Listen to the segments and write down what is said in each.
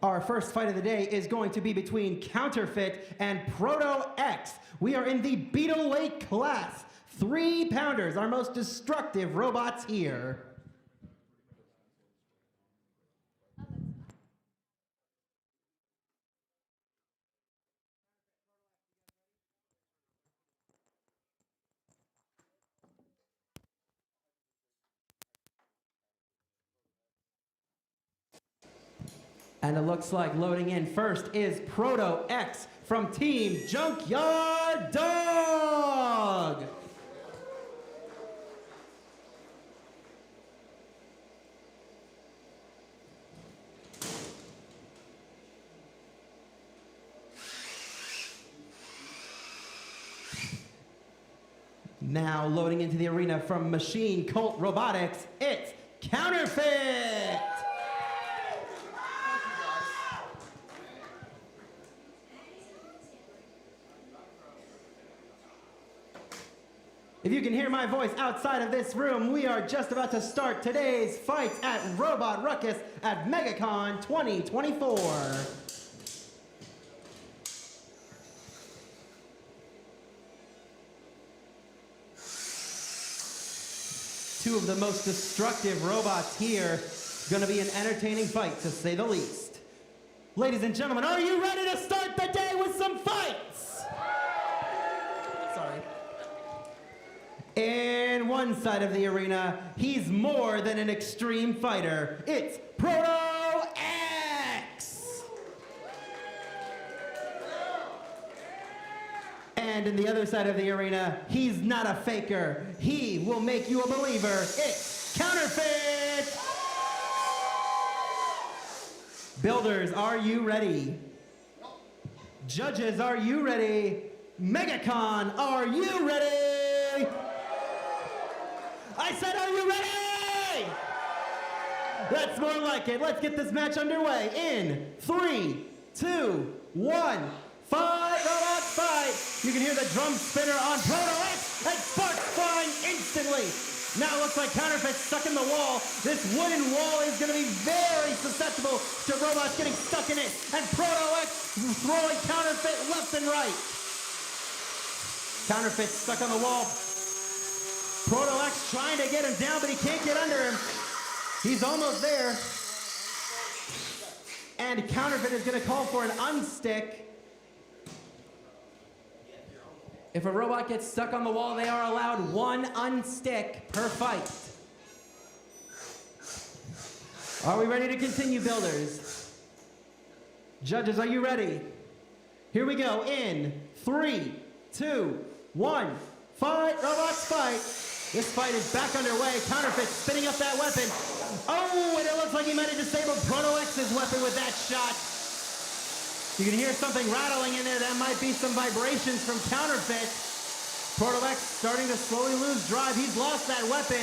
Our first fight of the day is going to be between Counterfeit and Proto X. We are in the Beetle weight class. 3-pounders, our most destructive robots here. And it looks like loading in first is Proto X from Team Junkyard Dog. Now loading into the arena from Machine Cult Robotics, it's Counterfeit. If you can hear my voice outside of this room, we are just about to start today's fights at Robot Ruckus at Megacon 2024. Two of the most destructive robots here. Gonna be an entertaining fight, to say the least. Ladies and gentlemen, are you ready to start the day with some fights? Sorry. In one side of the arena, he's more than an extreme fighter. It's Proto X! And in the other side of the arena, he's not a faker. He will make you a believer. It's Counterfeit! Builders, are you ready? Judges, are you ready? Megacon, are you ready? I said, are you ready? That's more like it. Let's get this match underway in 3, 2, 1. Fight, robots, fight! You can hear the drum spinner on Proto X and sparks flying instantly. Now it looks like Counterfeit's stuck in the wall. This wooden wall is going to be very susceptible to robots getting stuck in it. And Proto X throwing Counterfeit left and right. Counterfeit's stuck on the wall. Proto X trying to get him down, but he can't get under him. He's almost there. And Counterfeit is going to call for an unstick. If a robot gets stuck on the wall, they are allowed 1 unstick per fight. Are we ready to continue, builders? Judges, are you ready? Here we go in 3, 2, 1. Fight, robots, fight. This fight is back underway. Counterfeit spinning up that weapon. Oh, and it looks like he might have disabled Proto X's weapon with that shot. You can hear something rattling in there. That might be some vibrations from Counterfeit. Proto X starting to slowly lose drive. He's lost that weapon.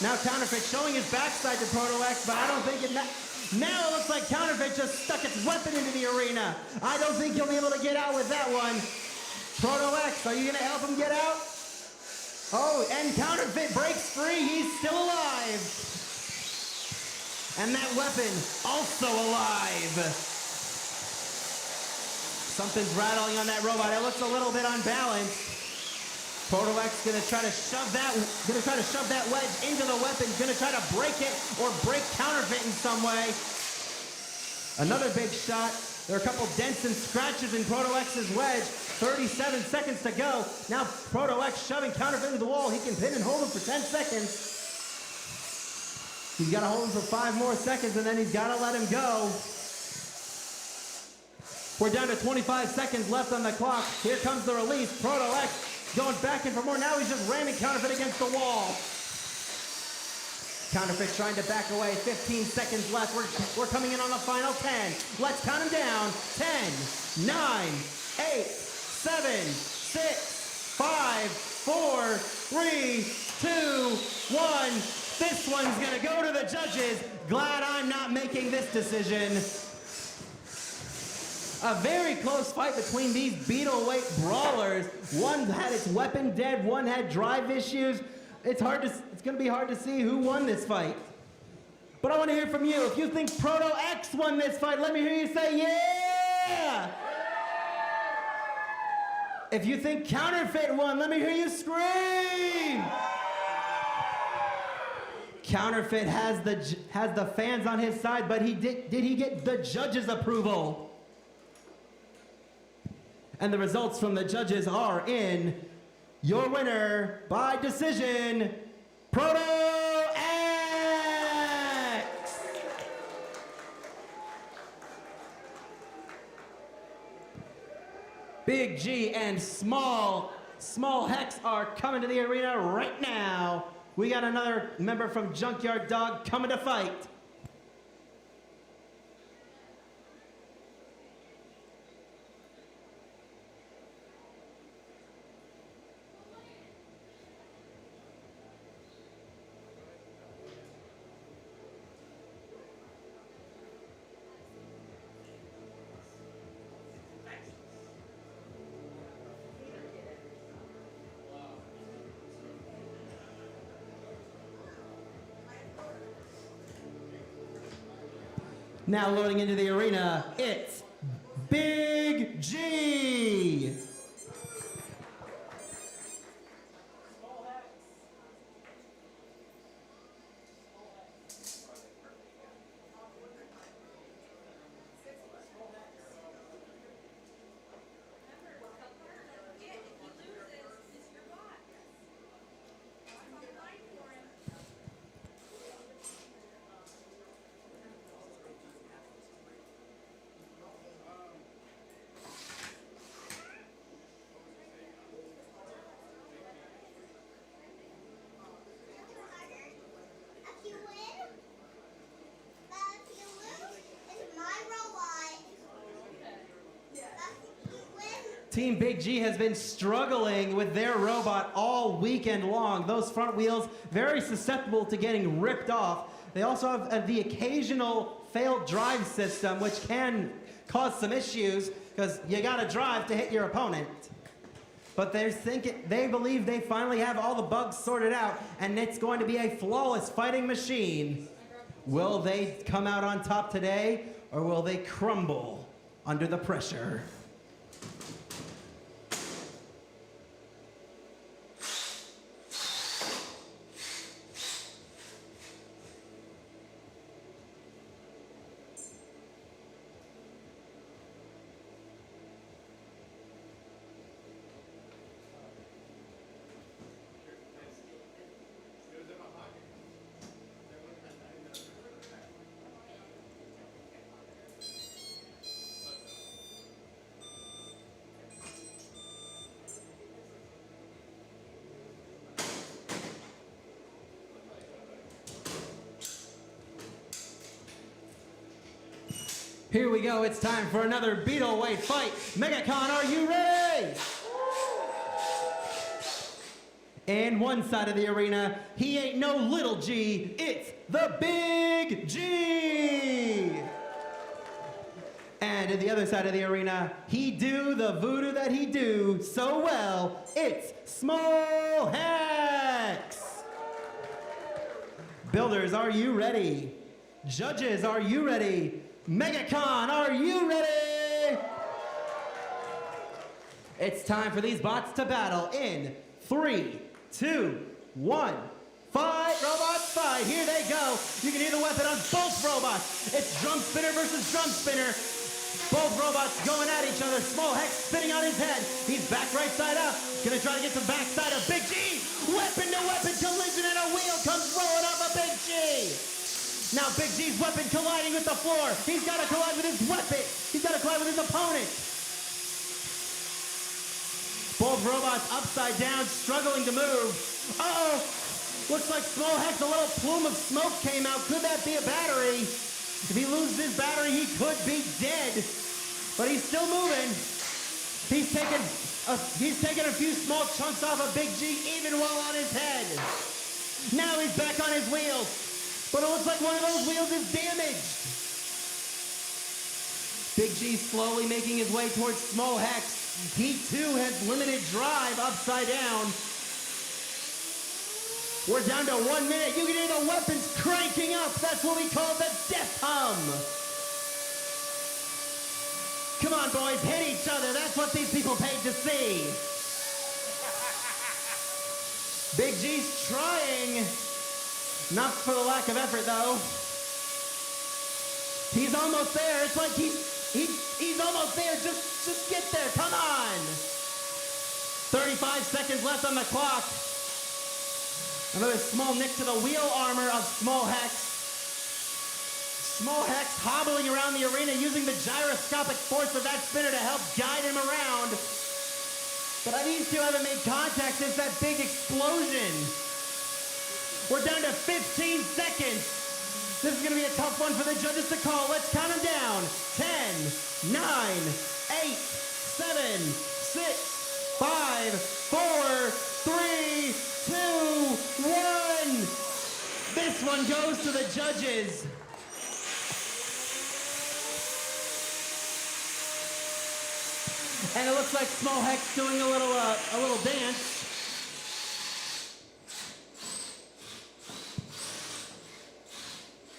Now Counterfeit showing his backside to Proto X, but I don't think it... Now it looks like Counterfeit just stuck its weapon into the arena. I don't think he'll be able to get out with that one. Proto X, are you going to help him get out? Oh, and Counterfeit breaks free. He's still alive. And that weapon also alive. Something's rattling on that robot. It looks a little bit unbalanced. Proto X gonna try to shove that wedge into the weapon. Gonna try to break it or break Counterfeit in some way. Another big shot. There are a couple dents and scratches in Proto X's wedge. 37 seconds to go. Now Proto X shoving Counterfeit into the wall. He can pin and hold him for 10 seconds. He's got to hold him for 5 more seconds, and then he's got to let him go. We're down to 25 seconds left on the clock. Here comes the release. Proto X going back in for more. Now he's just ramming Counterfeit against the wall. Counterfeit trying to back away. 15 seconds left. We're coming in on the final 10. Let's count him down. 10, 9, 8, 7, 6, 5, 4, 3, 2, 1. This one's gonna go to the judges. Glad I'm not making this decision. A very close fight between these Beetle weight brawlers. One had its weapon dead, one had drive issues. It's gonna be hard to see who won this fight. But I want to hear from you. If you think Proto X won this fight, let me hear you say yeah! If you think Counterfeit won, let me hear you scream! Counterfeit has the fans on his side, but did he get the judges' approval? And the results from the judges are in your winner by decision, Proto X! Big G and Small Hex are coming to the arena right now. We got another member from Junkyard Dog coming to fight. Now loading into the arena, it's Big G. Team Big G has been struggling with their robot all weekend long. Those front wheels, very susceptible to getting ripped off. They also have the occasional failed drive system, which can cause some issues because you gotta drive to hit your opponent. But they believe they finally have all the bugs sorted out and it's going to be a flawless fighting machine. Will they come out on top today or will they crumble under the pressure? Here we go, it's time for another Beetleweight fight. Megacon, are you ready? And one side of the arena, he ain't no little G, it's the Big G! And at the other side of the arena, he do the voodoo that he do so well, it's Small Hex! Builders, are you ready? Judges, are you ready? Megacon, are you ready? It's time for these bots to battle in 3, 2, 1. Fight, robots, fight. Here they go. You can hear the weapon on both robots. It's drum spinner versus drum spinner. Both robots going at each other. Small Hex spinning on his head. He's back right side up. Gonna try to get the back side of Big G. Weapon to weapon collision and a wheel comes rolling off of Big G. Now Big G's weapon colliding with the floor. He's got to collide with his weapon. He's got to collide with his opponent. Both robots upside down, struggling to move. Uh-oh. Looks like Small Hex, a little plume of smoke came out. Could that be a battery? If he loses his battery, he could be dead. But he's still moving. He's taking a few small chunks off of Big G, even while on his head. Now he's back on his wheels. But it looks like one of those wheels is damaged. Big G slowly making his way towards Small Hex. He too has limited drive upside down. We're down to 1 minute. You can hear the weapons cranking up. That's what we call the death hum. Come on, boys, hit each other. That's what these people paid to see. Big G's trying. Not for the lack of effort, though. He's almost there. It's like he's almost there. Just get there. Come on. 35 seconds left on the clock. Another small nick to the wheel armor of Small Hex. Small Hex hobbling around the arena using the gyroscopic force of that spinner to help guide him around. But these two haven't made contact since that big explosion. We're down to 15 seconds. This is going to be a tough one for the judges to call. Let's count them down. 10, 9, 8, 7, 6, 5, 4, 3, 2, 1. This one goes to the judges. And it looks like Small Hex doing a little dance.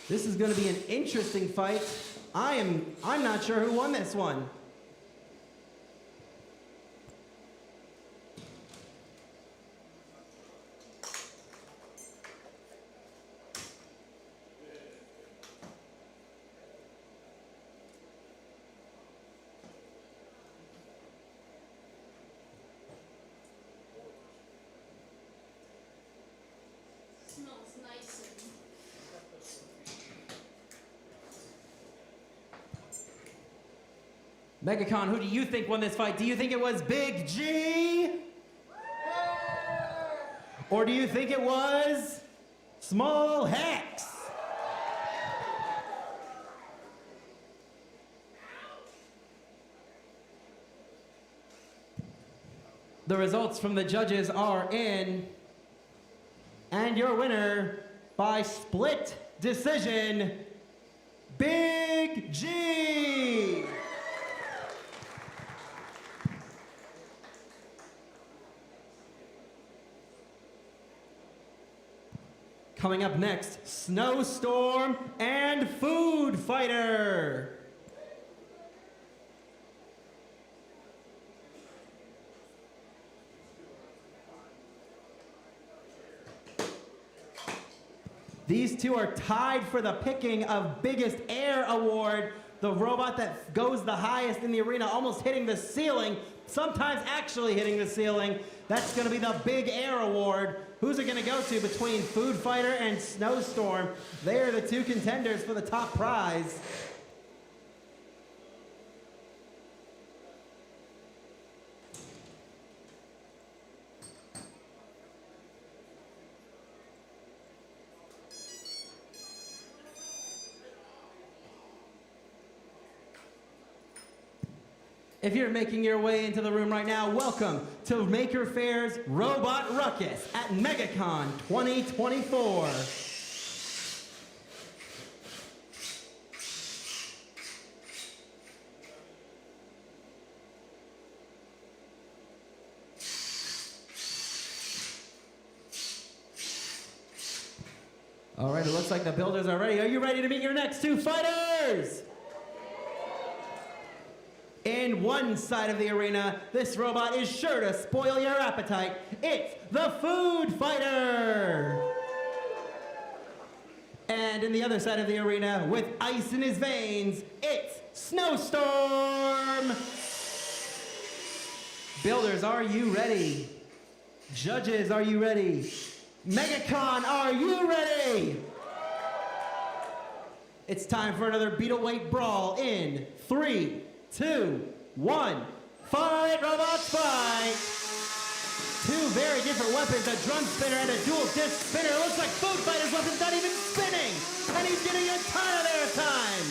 This is going to be an interesting fight. I'm not sure who won this one. Smells nice and... Megacon, who do you think won this fight? Do you think it was Big G? Or do you think it was Small Hex? The results from the judges are in, and your winner by split decision, Big G. Coming up next, Snowstorm and Food Fighter. These two are tied for the picking of Biggest Air Award, the robot that goes the highest in the arena, almost hitting the ceiling, sometimes actually hitting the ceiling. That's going to be the Big Air Award. Who's it going to go to between Food Fighter and Snowstorm? They are the two contenders for the top prize. If you're making your way into the room right now, welcome to Maker Fair's Robot Ruckus at Megacon 2024. All right, it looks like the builders are ready. Are you ready to meet your next two fighters? In one side of the arena, this robot is sure to spoil your appetite. It's the Food Fighter. And in the other side of the arena, with ice in his veins, it's Snowstorm. Builders, are you ready? Judges, are you ready? Megacon, are you ready? It's time for another Beetleweight brawl in 3, 2, 1. Fight, robots, fight! Two very different weapons, a drum spinner and a dual disc spinner. It looks like Food Fighter's weapon's not even spinning, and he's getting a ton of airtime.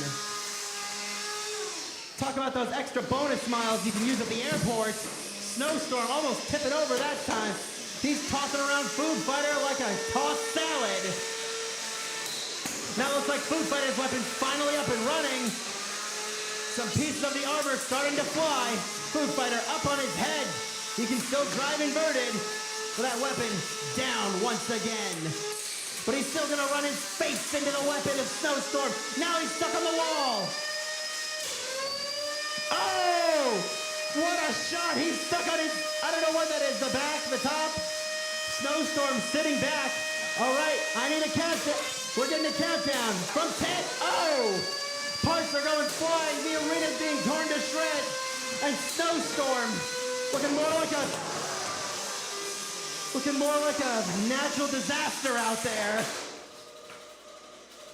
Talk about those extra bonus miles you can use at the airport. Snowstorm almost tipping over that time. He's tossing around Food Fighter like a tossed salad. Now it looks like Food Fighter's weapon's finally up and running. Some pieces of the armor starting to fly. Food Fighter up on his head. He can still drive inverted. with that weapon down once again. But he's still gonna run his face into the weapon of Snowstorm. Now he's stuck on the wall. Oh! What a shot! He's stuck on his, I don't know what that is, the back, the top. Snowstorm sitting back. All right, I need a countdown. We're getting a countdown from 10. Oh! Parts are going flying. The arena's being torn to shreds. And Snowstorm looking more like a natural disaster out there.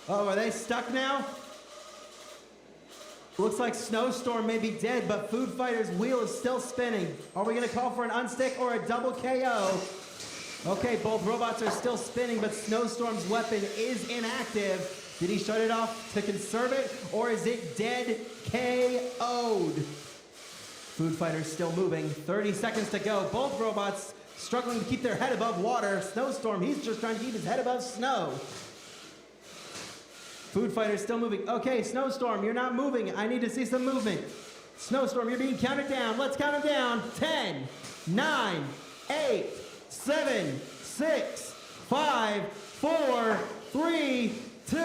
Oh, are they stuck now? Looks like Snowstorm may be dead, but Food Fighter's wheel is still spinning. Are we gonna call for an unstick or a double KO? Okay, both robots are still spinning, but Snowstorm's weapon is inactive. Did he shut it off to conserve it, or is it dead KO'd? Food Fighter's still moving. 30 seconds to go. Both robots struggling to keep their head above water. Snowstorm, he's just trying to keep his head above snow. Food Fighter's still moving. Okay, Snowstorm, you're not moving. I need to see some movement. Snowstorm, you're being counted down. Let's count it down. 10, 9, 8, 7, 6, 5, 4, 3, 2,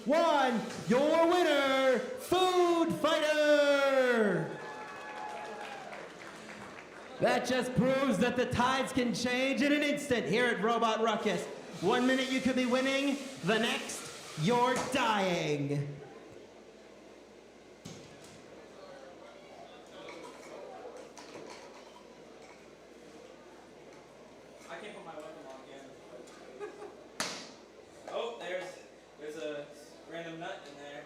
1. Your winner, Food Fighter! That just proves that the tides can change in an instant here at Robot Ruckus. 1 minute you could be winning, the next, you're dying. I can't put my weapon on again. Oh, there's a random nut in there.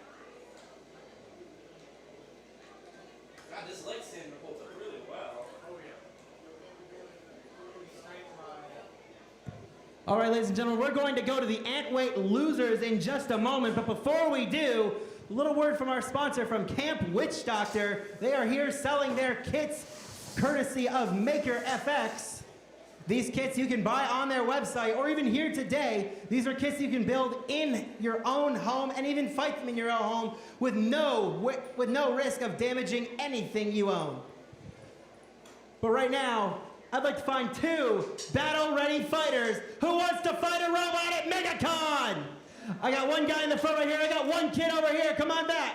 God, this leg sander holds up really well. Oh yeah. All right, ladies and gentlemen, we're going to go to the ant weight losers in just a moment, but before we do, a little word from our sponsor from Camp Witch Doctor. They are here selling their kits courtesy of Maker FX. These kits you can buy on their website or even here today. These are kits you can build in your own home and even fight them in your own home with no risk of damaging anything you own. But right now, I'd like to find 2 battle-ready fighters who wants to fight a robot at Megacon. I got one guy in the front right here. I got one kid over here. Come on back.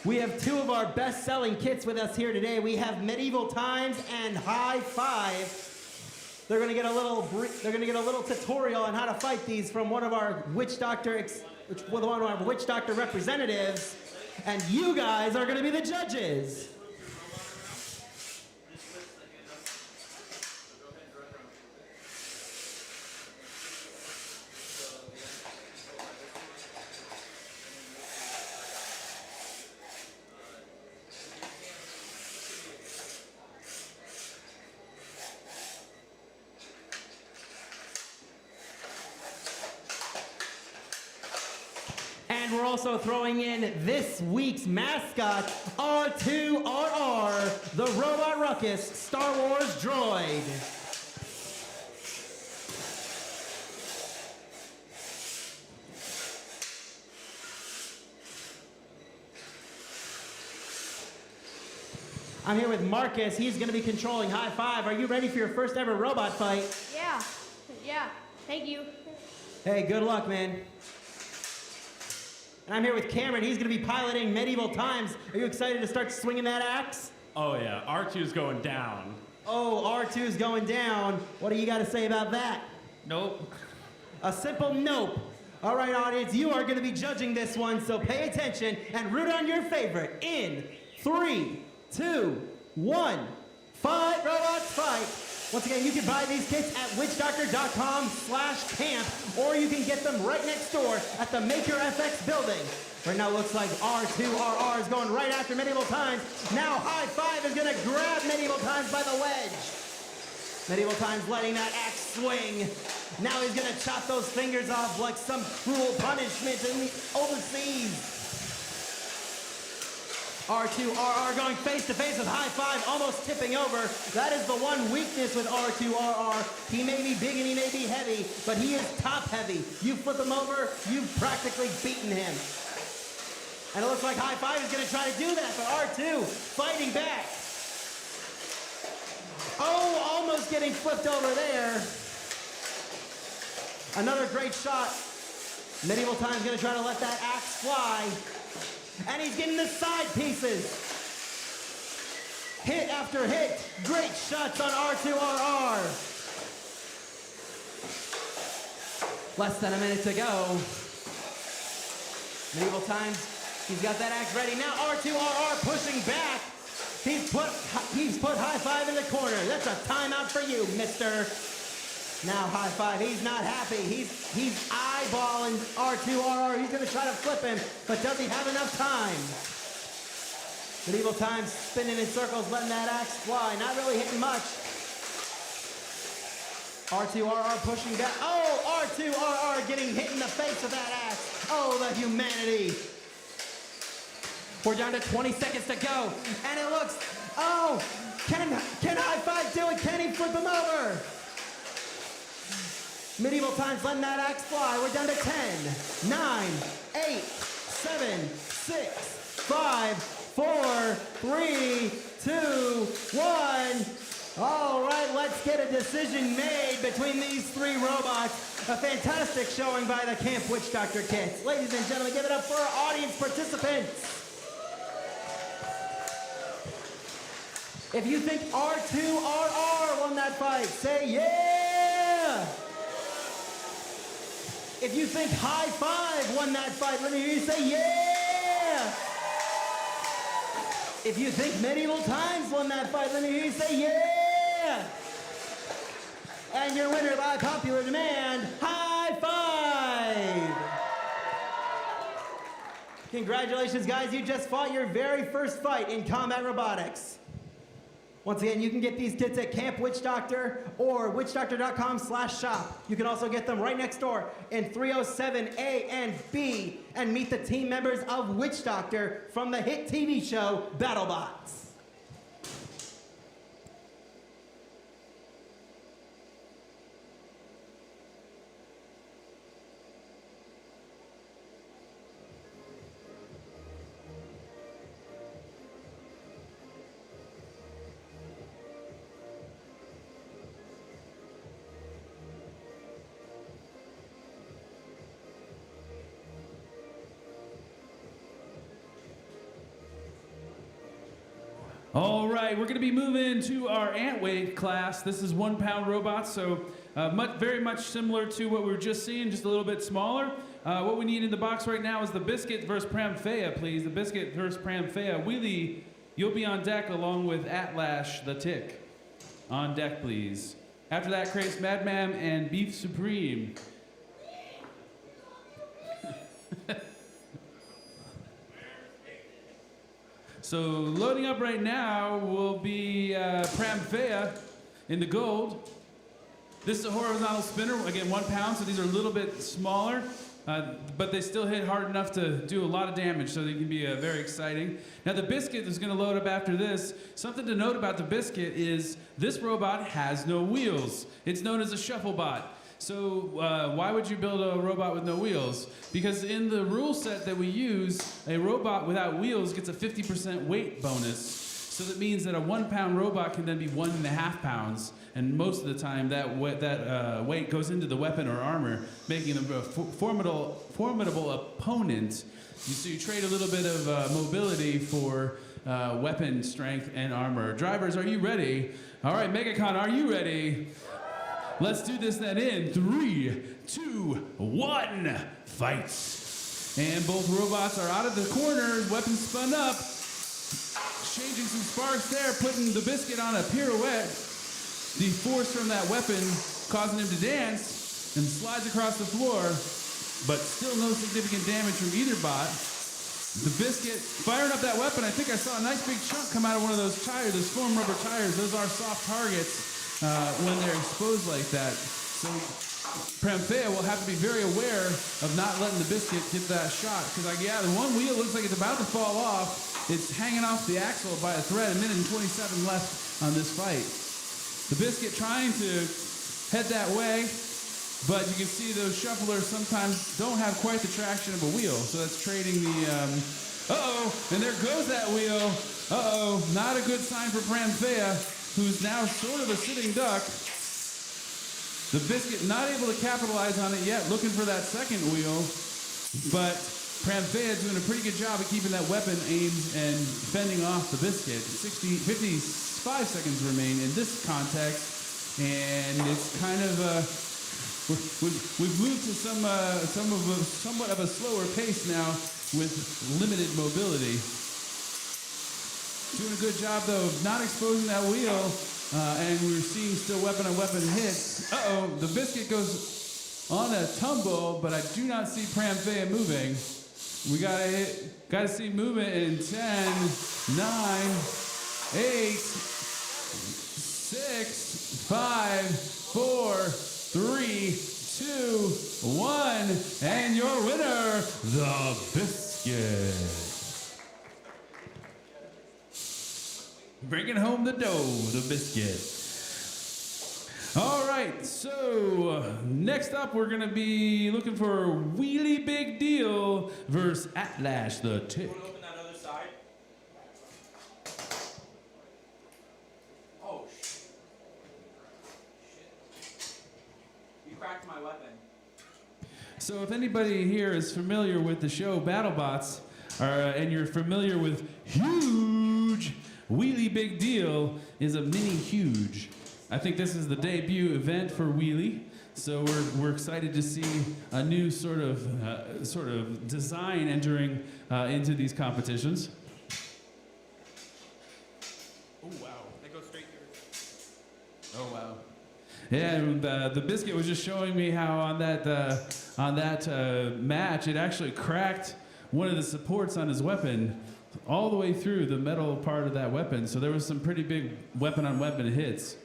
We have 2 of our best-selling kits with us here today. We have Medieval Times and High Five. They're gonna get a little tutorial on how to fight these from one of our Witch Doctor representatives, and you guys are gonna be the judges. And we're also throwing in this week's mascot, R2RR, the Robot Ruckus Star Wars droid. I'm here with Marcus. He's going to be controlling High Five. Are you ready for your first ever robot fight? Yeah. Thank you. Hey, good luck, man. And I'm here with Cameron. He's going to be piloting Medieval Times. Are you excited to start swinging that axe? Oh yeah, R2's going down. Oh, R2's going down. What do you got to say about that? Nope. A simple nope. All right, audience, you are going to be judging this one, so pay attention and root on your favorite in 3, 2, 1. Fight, robots, fight. Once again, you can buy these kits at witchdoctor.com/camp, or you can get them right next door at the Maker FX building. Right now, it looks like R2RR is going right after Medieval Times. Now, High Five is going to grab Medieval Times by the wedge. Medieval Times letting that axe swing. Now he's going to chop those fingers off like some cruel punishment in the overseas. R2RR going face to face with High Five, almost tipping over. That is the one weakness with R2RR. He may be big and he may be heavy, but he is top heavy. You flip him over, you've practically beaten him. And it looks like High Five is going to try to do that, but R2 fighting back. Oh, almost getting flipped over there. Another great shot. Medieval Time's going to try to let that axe fly. And he's getting the side pieces. Hit after hit. Great shots on R2RR. Less than a minute to go. Medieval Times, he's got that axe ready. Now R2RR pushing back. He's put High Five in the corner. That's a timeout for you, mister. Now High Five, he's not happy. He's eyeballing R2RR. He's going to try to flip him, but does he have enough time? Medieval Times spinning in circles, letting that axe fly. Not really hitting much. R2RR pushing back. Oh, R2RR getting hit in the face with that axe. Oh, the humanity. We're down to 20 seconds to go. And it looks, oh, can High Five do it? Can he flip him over? Medieval Times letting that axe fly. We're down to 10, 9, 8, 7, 6, 5, 4, 3, 2, 1. All right, let's get a decision made between these three robots. A fantastic showing by the Camp Witch Doctor Kits. Ladies and gentlemen, give it up for our audience participants. If you think R2RR won that fight, say yeah! If you think High Five won that fight, let me hear you say yeah! If you think Medieval Times won that fight, let me hear you say yeah! And your winner by popular demand, High Five! Congratulations, guys. You just fought your very first fight in combat robotics. Once again, you can get these kits at Camp Witch Doctor or witchdoctor.com/shop. You can also get them right next door in 307A and B and meet the team members of Witch Doctor from the hit TV show BattleBots. All right, we're going to be moving to our ant weight class. This is 1 pound robots, so very much similar to what we were just seeing, just a little bit smaller. What we need in the box right now is the Biscuit versus Pramphea, please. The Biscuit versus Pramphea. Wheelie, you'll be on deck along with Atlash the Tick. On deck, please. After that, Craze Madman and Beef Supreme. So loading up right now will be Pramphea in the gold. This is a horizontal spinner, again 1 pound, so these are a little bit smaller, but they still hit hard enough to do a lot of damage, so they can be very exciting. Now the Biscuit is going to load up after this. Something to note about the Biscuit is this robot has no wheels. It's known as a shuffle bot. So why would you build a robot with no wheels? Because in the rule set that we use, a robot without wheels gets a 50% weight bonus. So that means that a 1 pound robot can then be 1.5 pounds. And most of the time that weight goes into the weapon or armor, making them a formidable opponent. So you trade a little bit of mobility for weapon strength and armor. Drivers, are you ready? All right, Megacon, are you ready? Let's do this then in 3, 2, 1, fight. And both robots are out of the corners, weapons spun up. Changing some sparks there, putting the Biscuit on a pirouette. The force from that weapon causing him to dance and slides across the floor, but still no significant damage from either bot. The Biscuit firing up that weapon. I think I saw a nice big chunk come out of one of those tires, those foam rubber tires. Those are soft targets. When they're exposed like that. So Pramphea will have to be very aware of not letting the Biscuit get that shot. Because the one wheel looks like it's about to fall off. It's hanging off the axle by a thread. 1 minute and 27 left on this fight. The Biscuit trying to head that way, but you can see those shufflers sometimes don't have quite the traction of a wheel, so that's trading the, uh-oh, and there goes that wheel. Uh-oh, not a good sign for Pramthea, who's now sort of a sitting duck. The Biscuit not able to capitalize on it yet, looking for that second wheel, but Pramthea doing a pretty good job of keeping that weapon aimed and fending off the Biscuit. 55 seconds remain in this context, and it's kind of we've moved to somewhat of a slower pace now with limited mobility. Doing a good job though of not exposing that wheel, and we're seeing still weapon on weapon hits. Uh-oh, the Biscuit goes on a tumble, but I do not see Pramthea moving. We gotta see movement in 10, 9, 8, 6, 5, 4, 3, 2, 1, and your winner, the Biscuit. Bringing home the dough, the Biscuit. All right, so next up we're gonna be looking for Wheelie Big Deal versus Atlash the Tick. You wanna open that other side? Oh, shit. You cracked my weapon. So if anybody here is familiar with the show BattleBots, and you're familiar with Huge, Wheelie Big Deal is a mini Huge. I think this is the debut event for Wheelie, so we're excited to see a new sort of design entering into these competitions. Oh, wow. That goes straight here. Oh wow! Yeah, and, the Biscuit was just showing me how on that match it actually cracked one of the supports on his weapon all the way through the metal part of that weapon. So there was some pretty big weapon on weapon hits.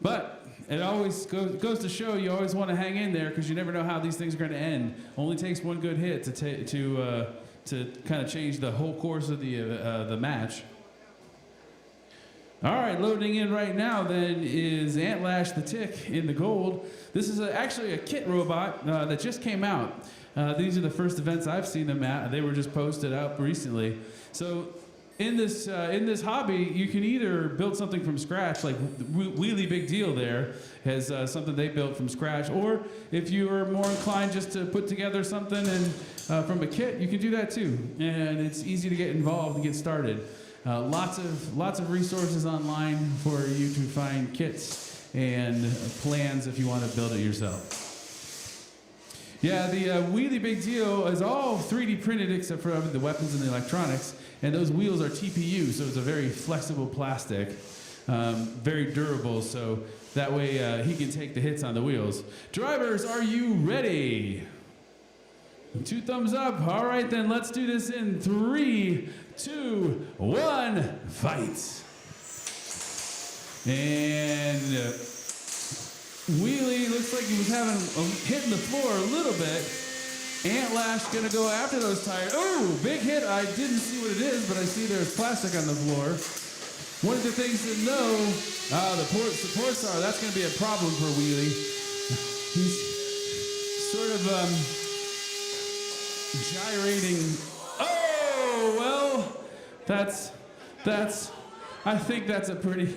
But it always goes to show you always want to hang in there because you never know how these things are going to end. Only takes one good hit to kind of change the whole course of the match. All right, loading in right now then is Antlash the Tick in the gold. This is actually a kit robot that just came out. These are the first events I've seen them at. They were just posted up recently. So in this hobby, you can either build something from scratch, like Wheelie Big Deal there has something they built from scratch, or if you are more inclined just to put together something and from a kit, you can do that too. And it's easy to get involved and get started. Lots of resources online for you to find kits and plans if you want to build it yourself. Yeah, the Wheelie Big Deal is all 3D printed except for the weapons and the electronics, and those wheels are TPU, so it's a very flexible plastic, very durable, so that way he can take the hits on the wheels. Drivers, are you ready? 2 thumbs up. All right, then let's do this in 3, 2, 1, fight. And Wheelie looks like he was having hitting the floor a little bit. Antlash gonna go after those tires. Oh, big hit. I didn't see what it is, but I see there's plastic on the floor. One of the things to know, the support star, that's gonna be a problem for Wheelie. He's sort of gyrating. Oh, well, I think that's a pretty,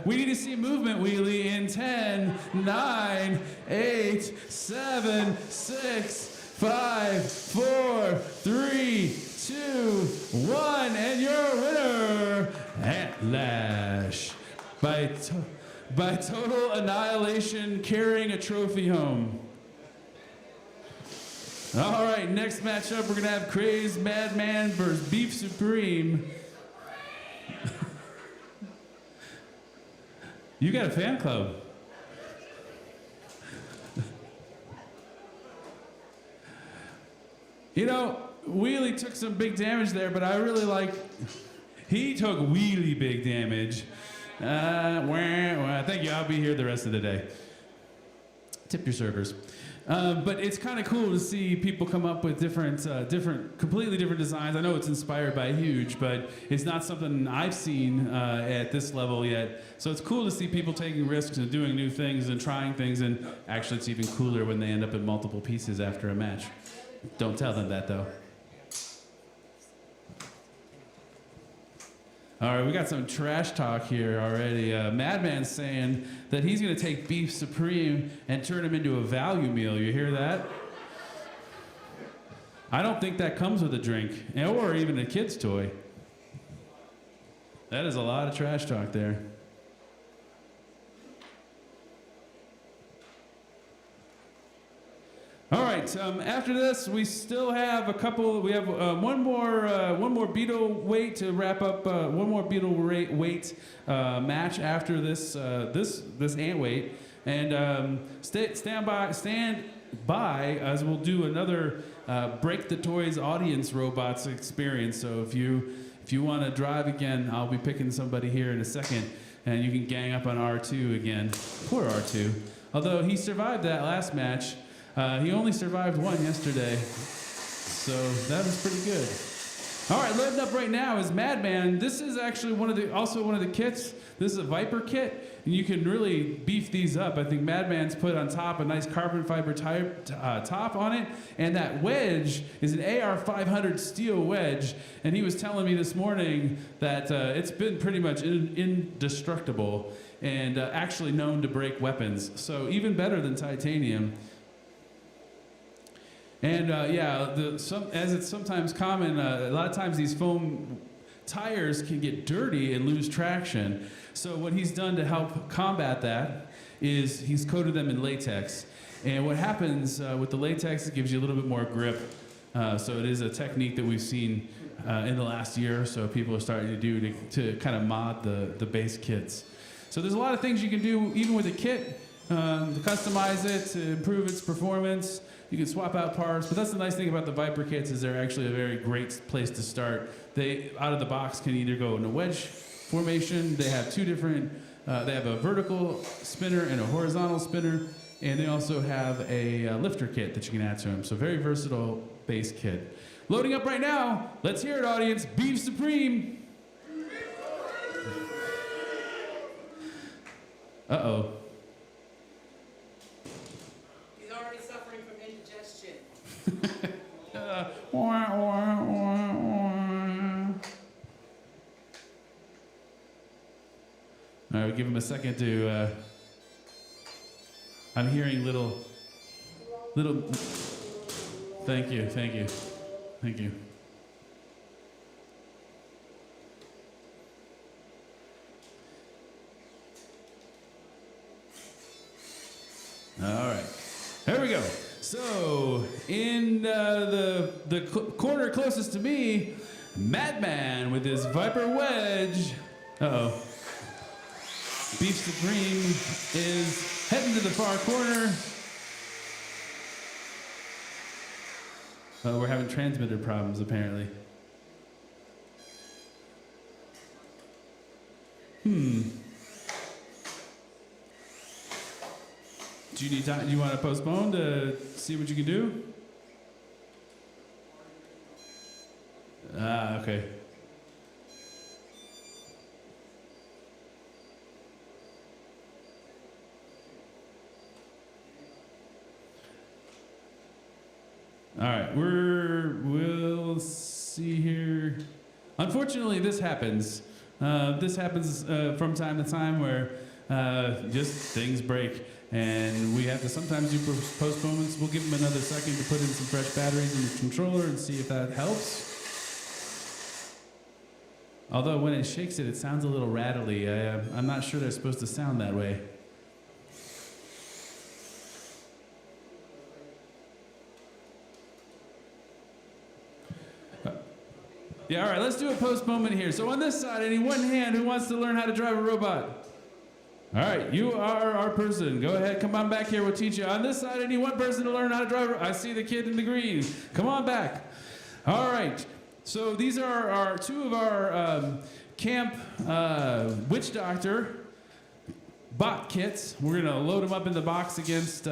we need to see movement, Wheelie, in 10, 9, 8, 7, 6, 5, 4, 3, 2, 1, and your winner, Antlash, by total annihilation, carrying a trophy home. All right, next matchup, we're gonna have Crazed Madman versus Beef Supreme. You got a fan club. You know, Wheelie took some big damage there, but I really like, he took Wheelie big damage. Thank you, I'll be here the rest of the day. Tip your servers. But it's kind of cool to see people come up with completely different designs. I know it's inspired by Huge, but it's not something I've seen at this level yet. So it's cool to see people taking risks and doing new things and trying things, and actually it's even cooler when they end up in multiple pieces after a match. Don't tell them that, though. All right, we got some trash talk here already. Madman's saying that he's going to take Beef Supreme and turn him into a value meal. You hear that? I don't think that comes with a drink, or even a kid's toy. That is a lot of trash talk there. All right. After this, we still have a couple. We have one more Beetle weight to wrap up. One more Beetle weight match after this ant weight, and stand by as we'll do another Break the Toys audience robots experience. So if you want to drive again, I'll be picking somebody here in a second, and you can gang up on R2 again. Poor R2. Although he survived that last match. He only survived one yesterday, so that was pretty good. All right, loading up right now is Madman. This is actually also one of the kits. This is a Viper kit, and you can really beef these up. I think Madman's put on top a nice carbon fiber top on it, and that wedge is an AR-500 steel wedge, and he was telling me this morning that it's been pretty much indestructible and actually known to break weapons, so even better than titanium. And as it's sometimes common, a lot of times these foam tires can get dirty and lose traction. So what he's done to help combat that is he's coated them in latex. And what happens with the latex, it gives you a little bit more grip. So it is a technique that we've seen in the last year or so people are starting to do to kind of mod the base kits. So there's a lot of things you can do even with a kit to customize it, to improve its performance. You can swap out parts, but that's the nice thing about the Viper kits is they're actually a very great place to start. They, out of the box, can either go in a wedge formation. They have two different, they have a vertical spinner and a horizontal spinner, and they also have a lifter kit that you can add to them. So very versatile base kit. Loading up right now. Let's hear it, audience. Beef Supreme. Uh-oh. All right, we'll give him a second to. I'm hearing little. Thank you. All right, there we go. So, in the corner closest to me, Madman with his Viper wedge. Uh-oh. Beef Supreme is heading to the far corner. Oh, we're having transmitter problems, apparently. Do you need time? Do you want to postpone to see what you can do? Ah, okay. All right, we'll see here. Unfortunately, this happens. This happens from time to time where just things break. And we have to sometimes do postponements. We'll give them another second to put in some fresh batteries in the controller and see if that helps. Although when it shakes it, it sounds a little rattly. I'm not sure they're supposed to sound that way. Yeah, all right, let's do a postponement here. So on this side, any one hand who wants to learn how to drive a robot? All right, you are our person. Go ahead, come on back here, we'll teach you. On this side, I need one person to learn how to drive. I see the kid in the green. Come on back. All right, so these are two of our camp witch doctor bot kits. We're gonna load them up in the box against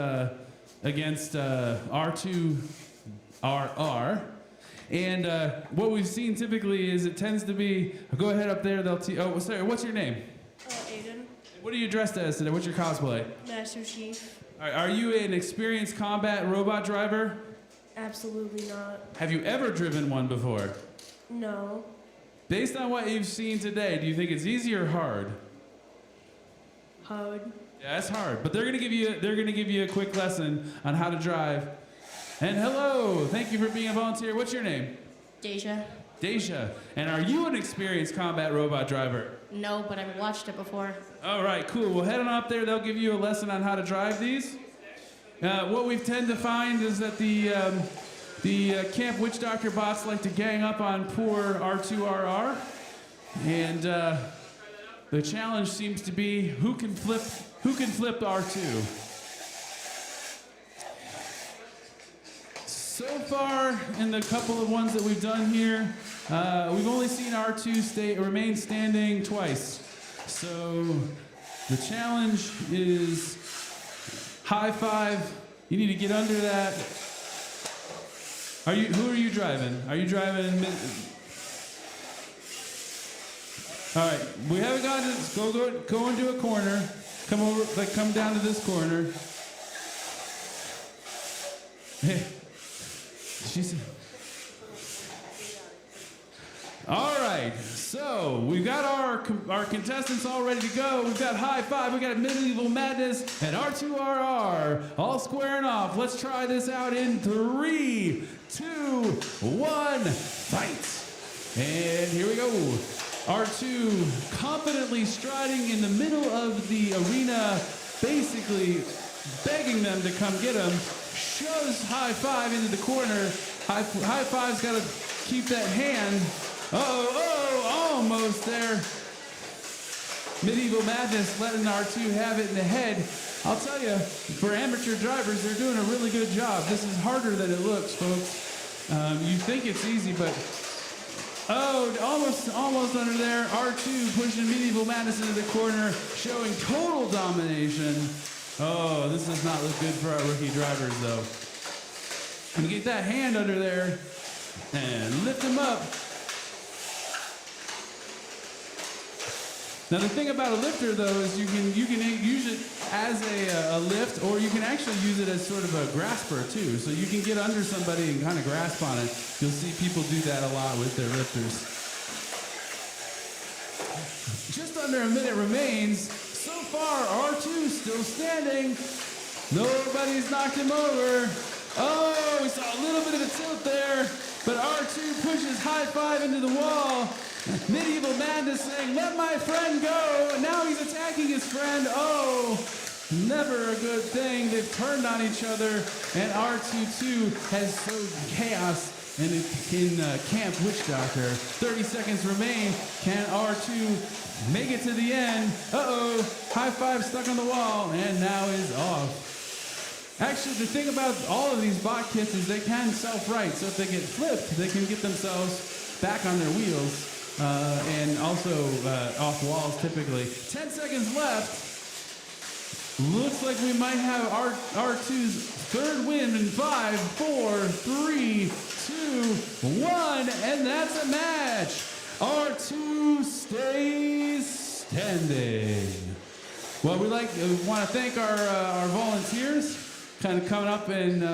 against R2RR. And what we've seen typically is it tends to be, go ahead up there, oh, sorry, what's your name? Aiden, What are you dressed as today? What's your cosplay? Master Chief. All right, are you an experienced combat robot driver? Absolutely not. Have you ever driven one before? No. Based on what you've seen today, do you think it's easy or hard? Hard. Yeah, it's hard, but they're gonna give you a quick lesson on how to drive. And hello, thank you for being a volunteer. What's your name? Deja? Deja. And are you an experienced combat robot driver? No, but I've watched it before. All right, cool. Well, head on up there. They'll give you a lesson on how to drive these. What we tend to find is that the Camp Witch Doctor bots like to gang up on poor R2RR, and the challenge seems to be who can flip R2. So far, in the couple of ones that we've done here, we've only seen R2 remain standing twice. So the challenge is high five. You need to get under that. Who are you driving? Are you driving? All right, we haven't gotten to go into a corner. Come down to this corner. Hey, all right, so we've got our contestants all ready to go. We've got High Five, we've got Medieval Madness, and R2RR all squaring off. Let's try this out in 3, 2, 1, fight. And here we go. R2 confidently striding in the middle of the arena, basically begging them to come get him. Shoves High Five into the corner. High Five's got to keep that hand. Almost there. Medieval Madness letting R2 have it in the head. I'll tell you, for amateur drivers, they're doing a really good job. This is harder than it looks, folks. You think it's easy, but almost under there. R2 pushing Medieval Madness into the corner, showing total domination. Oh, this does not look good for our rookie drivers, though. And get that hand under there and lift him up. Now the thing about a lifter, though, is you can use it as a lift, or you can actually use it as sort of a grasper too. So you can get under somebody and kind of grasp on it. You'll see people do that a lot with their lifters. Just under a minute remains. So far, R2 still standing. Nobody's knocked him over. Oh, we saw a little bit of a tilt there, but R2 pushes High Five into the wall. Medieval Madness saying, "Let my friend go." And now he's attacking his friend. Oh, never a good thing. They've turned on each other, and R2 has sowed chaos in Camp Witch Doctor. 30 seconds remain. Can R2 make it to the end? High Five stuck on the wall, and now is off. Actually, the thing about all of these bot kits is they can self-right, so if they get flipped, they can get themselves back on their wheels, and also off walls typically. 10 seconds left. Looks like we might have R2's third win in 5, 4, 3, 2, 1, and that's a match. R2 stays standing. Well, we want to thank our volunteers, kind of coming up and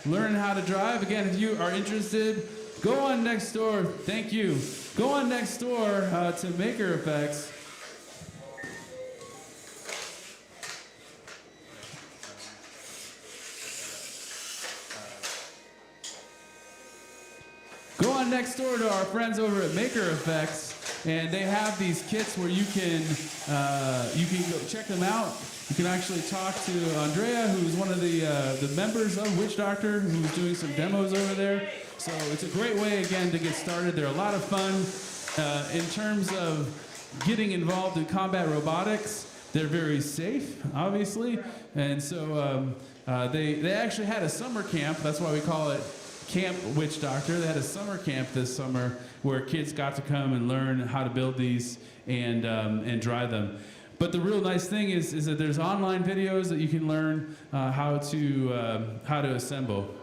learning how to drive. Again, if you are interested, go on next door. Thank you. Go on next door to Maker Effects. Go on next door to our friends over at Maker Effects, and they have these kits where you can go check them out. You can actually talk to Andrea, who's one of the members of Witch Doctor, who's doing some demos over there. So it's a great way, again, to get started. They're a lot of fun. In terms of getting involved in combat robotics, they're very safe, obviously. And so they actually had a summer camp. That's why we call it Camp Witch Doctor. They had a summer camp this summer where kids got to come and learn how to build these and drive them. But the real nice thing is that there's online videos that you can learn how to assemble.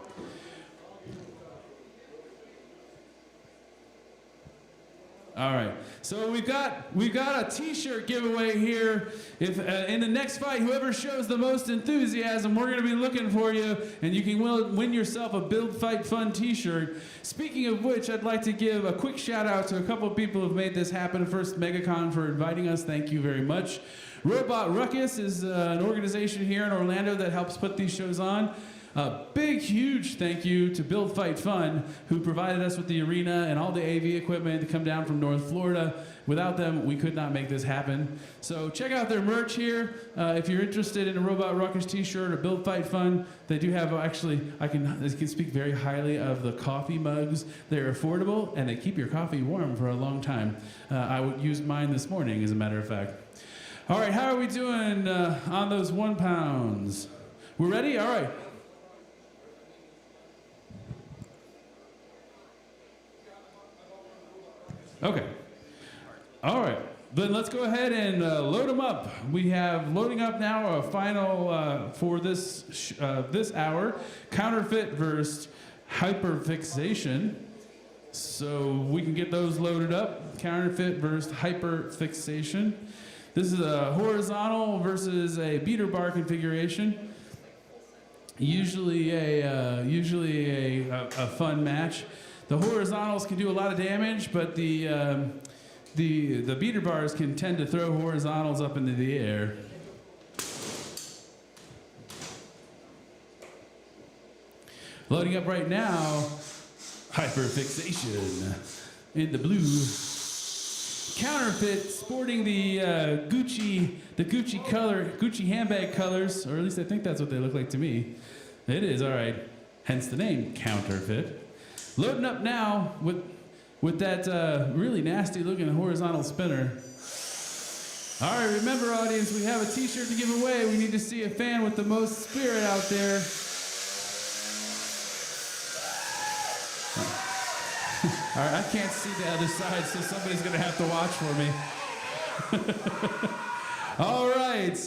All right, so we've got a T-shirt giveaway here. If in the next fight, whoever shows the most enthusiasm, we're going to be looking for you, and you can win yourself a Build Fight Fun T-shirt. Speaking of which, I'd like to give a quick shout out to a couple of people who've made this happen. First, Megacon for inviting us. Thank you very much. Robot Ruckus is an organization here in Orlando that helps put these shows on. A big, huge thank you to Build Fight Fun, who provided us with the arena and all the AV equipment to come down from North Florida. Without them, we could not make this happen. So check out their merch here. If you're interested in a Robot Ruckus t-shirt or Build Fight Fun, they do have, actually, I can speak very highly of the coffee mugs. They're affordable, and they keep your coffee warm for a long time. I used mine this morning, as a matter of fact. All right, how are we doing on those 1 pounds? We're ready? All right. Okay. All right. Then let's go ahead and load them up. We have loading up now a final for this this hour, counterfeit versus hyperfixation. So we can get those loaded up. Counterfeit versus hyperfixation. This is a horizontal versus a beater bar configuration. Usually a fun match. The horizontals can do a lot of damage, but the beater bars can tend to throw horizontals up into the air. Loading up right now, hyperfixation in the blue. Counterfeit, sporting the Gucci color, Gucci handbag colors, or at least I think that's what they look like to me. It is, all right. Hence the name, counterfeit. Loading up now with that really nasty looking horizontal spinner. All right, remember audience, we have a t-shirt to give away. We need to see a fan with the most spirit out there. All right, I can't see the other side, so somebody's gonna have to watch for me. All right,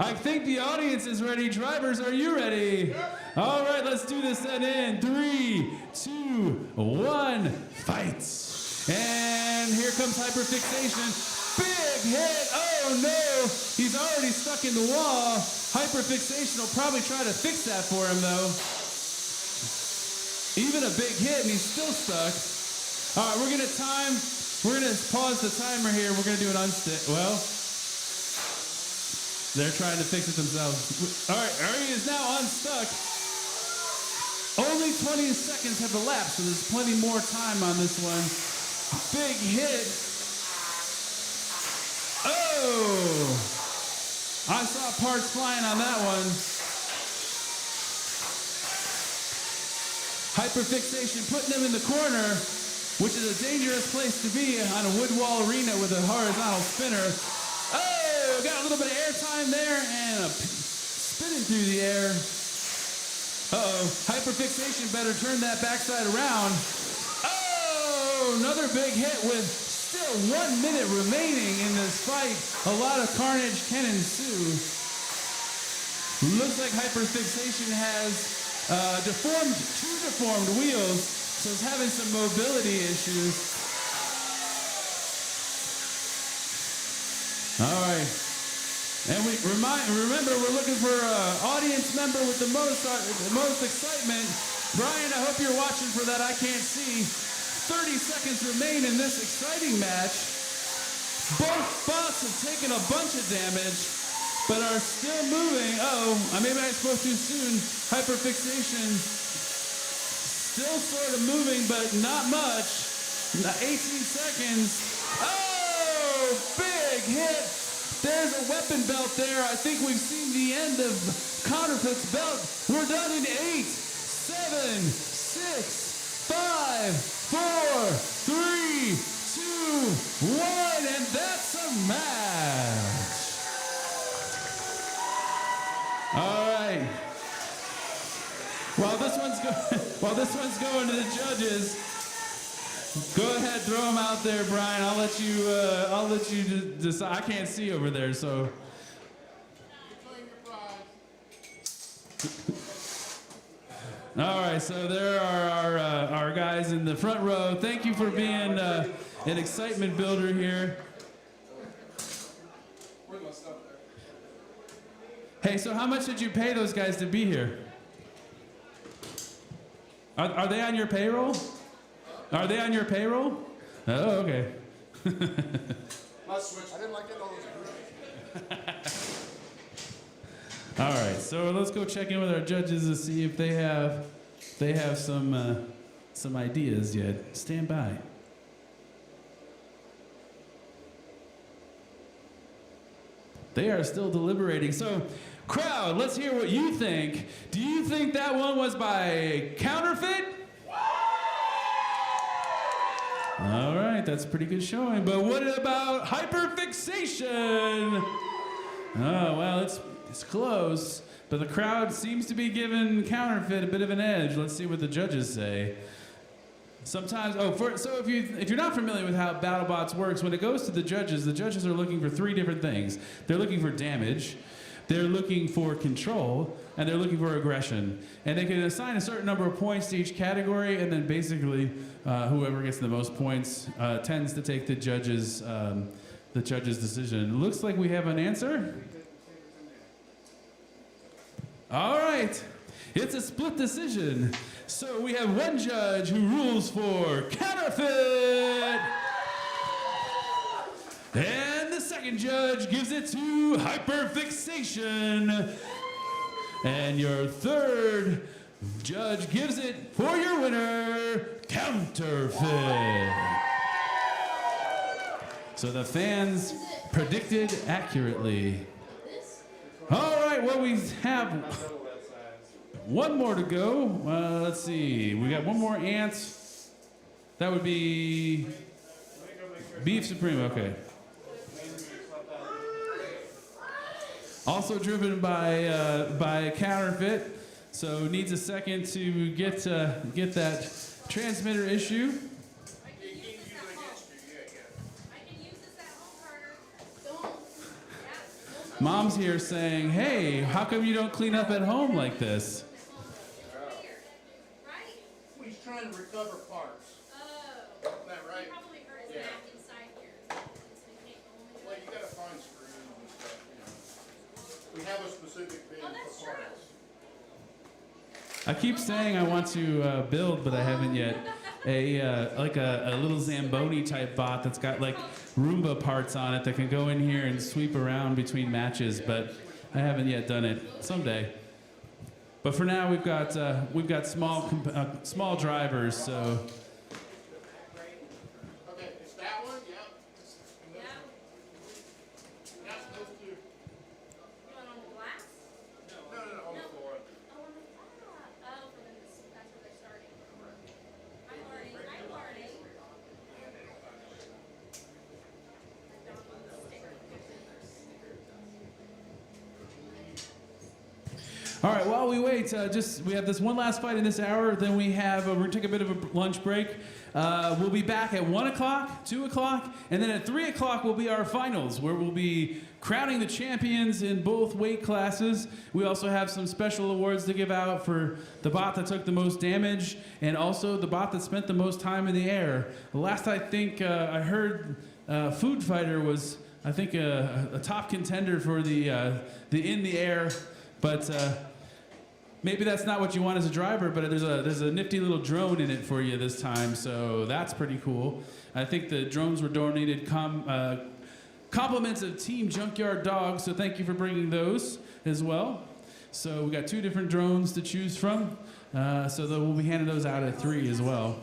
I think the audience is ready. Drivers, are you ready? All right, let's do this then in 3, 2, 1, fight. And here comes hyperfixation. Big hit, oh no, he's already stuck in the wall. Hyperfixation will probably try to fix that for him though. Even a big hit and he's still stuck. All right, we're gonna pause the timer here. We're gonna do an unstick. Well, they're trying to fix it themselves. All right, Ari is now unstuck. Only 20 seconds have elapsed, so there's plenty more time on this one. Big hit. Oh! I saw parts flying on that one. Hyperfixation putting him in the corner, which is a dangerous place to be on a wood wall arena with a horizontal spinner. Oh, got a little bit of air time there and spinning through the air. Uh-oh, hyperfixation better turn that backside around. Oh, another big hit with still 1 minute remaining in this fight. A lot of carnage can ensue. Looks like hyperfixation has two deformed wheels, so it's having some mobility issues. All right. And remember, we're looking for an audience member with the most excitement. Brian, I hope you're watching for that. I can't see. 30 seconds remain in this exciting match. Both bots have taken a bunch of damage, but are still moving. Uh-oh, maybe I spoke too soon. Hyperfixation still sort of moving, but not much. 18 seconds. Oh, big hit. There's a weapon belt there. I think we've seen the end of Counterfeit's belt. We're done in 8, 7, 6, 5, 4, 3, 2, 1, and that's a match. All right. While this one's going to the judges, Go ahead, throw them out there, Brian. I'll let you decide. I can't see over there, so. All right, so there are our guys in the front row. Thank you for being an excitement builder here. Hey, so how much did you pay those guys to be here? Are they on your payroll? Are they on your payroll? Oh, okay. I didn't like it all those. All right, so let's go check in with our judges to see if they have some ideas yet. Stand by. They are still deliberating. So, crowd, let's hear what you think. Do you think that one was by counterfeit? All right, that's a pretty good showing. But what about hyperfixation? Oh, well, it's close. But the crowd seems to be giving counterfeit a bit of an edge. Let's see what the judges say. Sometimes, so if you're not familiar with how BattleBots works, when it goes to the judges are looking for three different things. They're looking for damage, they're looking for control, and they're looking for aggression. And they can assign a certain number of points to each category, and then basically whoever gets the most points tends to take the judge's decision. Looks like we have an answer. All right, it's a split decision. So we have one judge who rules for counterfeit, and the second judge gives it to hyperfixation, and your third judge gives it for your winner, counterfeit. So the fans predicted accurately. All right, well, we have one more to go. Let's see. We got one more ant. That would be Beef Supreme. Okay. Also driven by counterfeit. So needs a second to get that transmitter issue. Mom's here saying, "Hey, how come you don't clean up at home like this?" He's trying to recover parts. Oh. Isn't that right? He probably hurt his Yeah. back inside here. Since we can't go in Well, there. you gotta find screws and stuff, We have a specific bin Oh, that's for true. parts. I keep saying I want to build, but I haven't yet. A little Zamboni type bot that's got like Roomba parts on it that can go in here and sweep around between matches, but I haven't yet done it. Someday. But for now, we've got small drivers, so. Okay, it's that one, yeah. Yeah. Yes, those two. You want on the glass? No, on the floor. Oh, on the oh, for them to, that's where they're starting. I'm learning. All right, while we wait, we have this one last fight in this hour. Then we're gonna take a bit of a lunch break. We'll be back at 1 o'clock, 2 o'clock, and then at 3 o'clock will be our finals, where we'll be crowning the champions in both weight classes. We also have some special awards to give out for the bot that took the most damage, and also the bot that spent the most time in the air. Last I think I heard, Food Fighter was, I think, a top contender for the in the air, but. Maybe that's not what you want as a driver, but there's a nifty little drone in it for you this time, so that's pretty cool. I think the drones were donated compliments of Team Junkyard Dogs, so thank you for bringing those as well. So we got 2 different drones to choose from, so we'll be handing those out at 3 as well.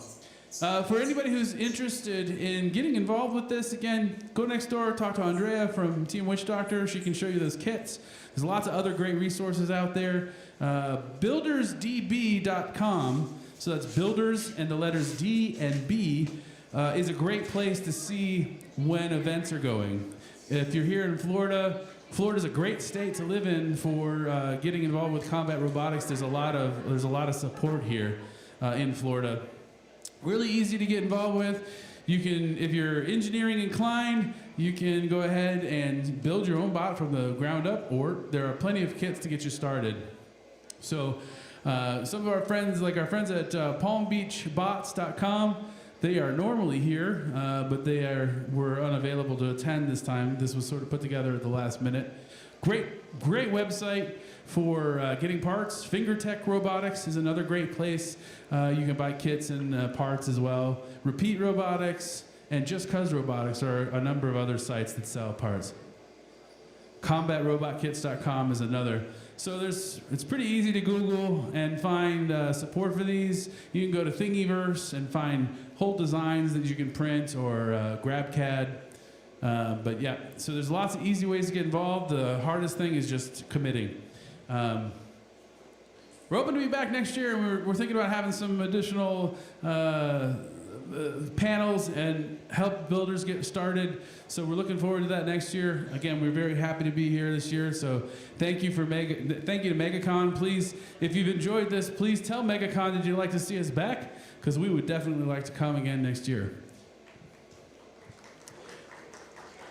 For anybody who's interested in getting involved with this, again, go next door, talk to Andrea from Team Witch Doctor. She can show you those kits. There's lots of other great resources out there. Buildersdb.com, so that's builders and the letters D and B, is a great place to see when events are going. If you're here in Florida, Florida's a great state to live in for getting involved with combat robotics. There's a lot of support here in Florida. Really easy to get involved with. You can, if you're engineering inclined, you can go ahead and build your own bot from the ground up, or there are plenty of kits to get you started. So some of our friends, like our friends at palmbeachbots.com, they are normally here, but were unavailable to attend this time. This was sort of put together at the last minute. Great website for getting parts. FingerTech Robotics is another great place. You can buy kits and parts as well. Repeat Robotics and Just Cuz Robotics are a number of other sites that sell parts. CombatRobotKits.com is another. So it's pretty easy to Google and find support for these. You can go to Thingiverse and find whole designs that you can print, or GrabCAD. But yeah, so there's lots of easy ways to get involved. The hardest thing is just committing. We're hoping to be back next year, and we're thinking about having some additional panels and help builders get started. So we're looking forward to that next year. Again, we're very happy to be here this year. So thank you to Megacon. Please, if you've enjoyed this, please tell Megacon that you'd like to see us back, because we would definitely like to come again next year.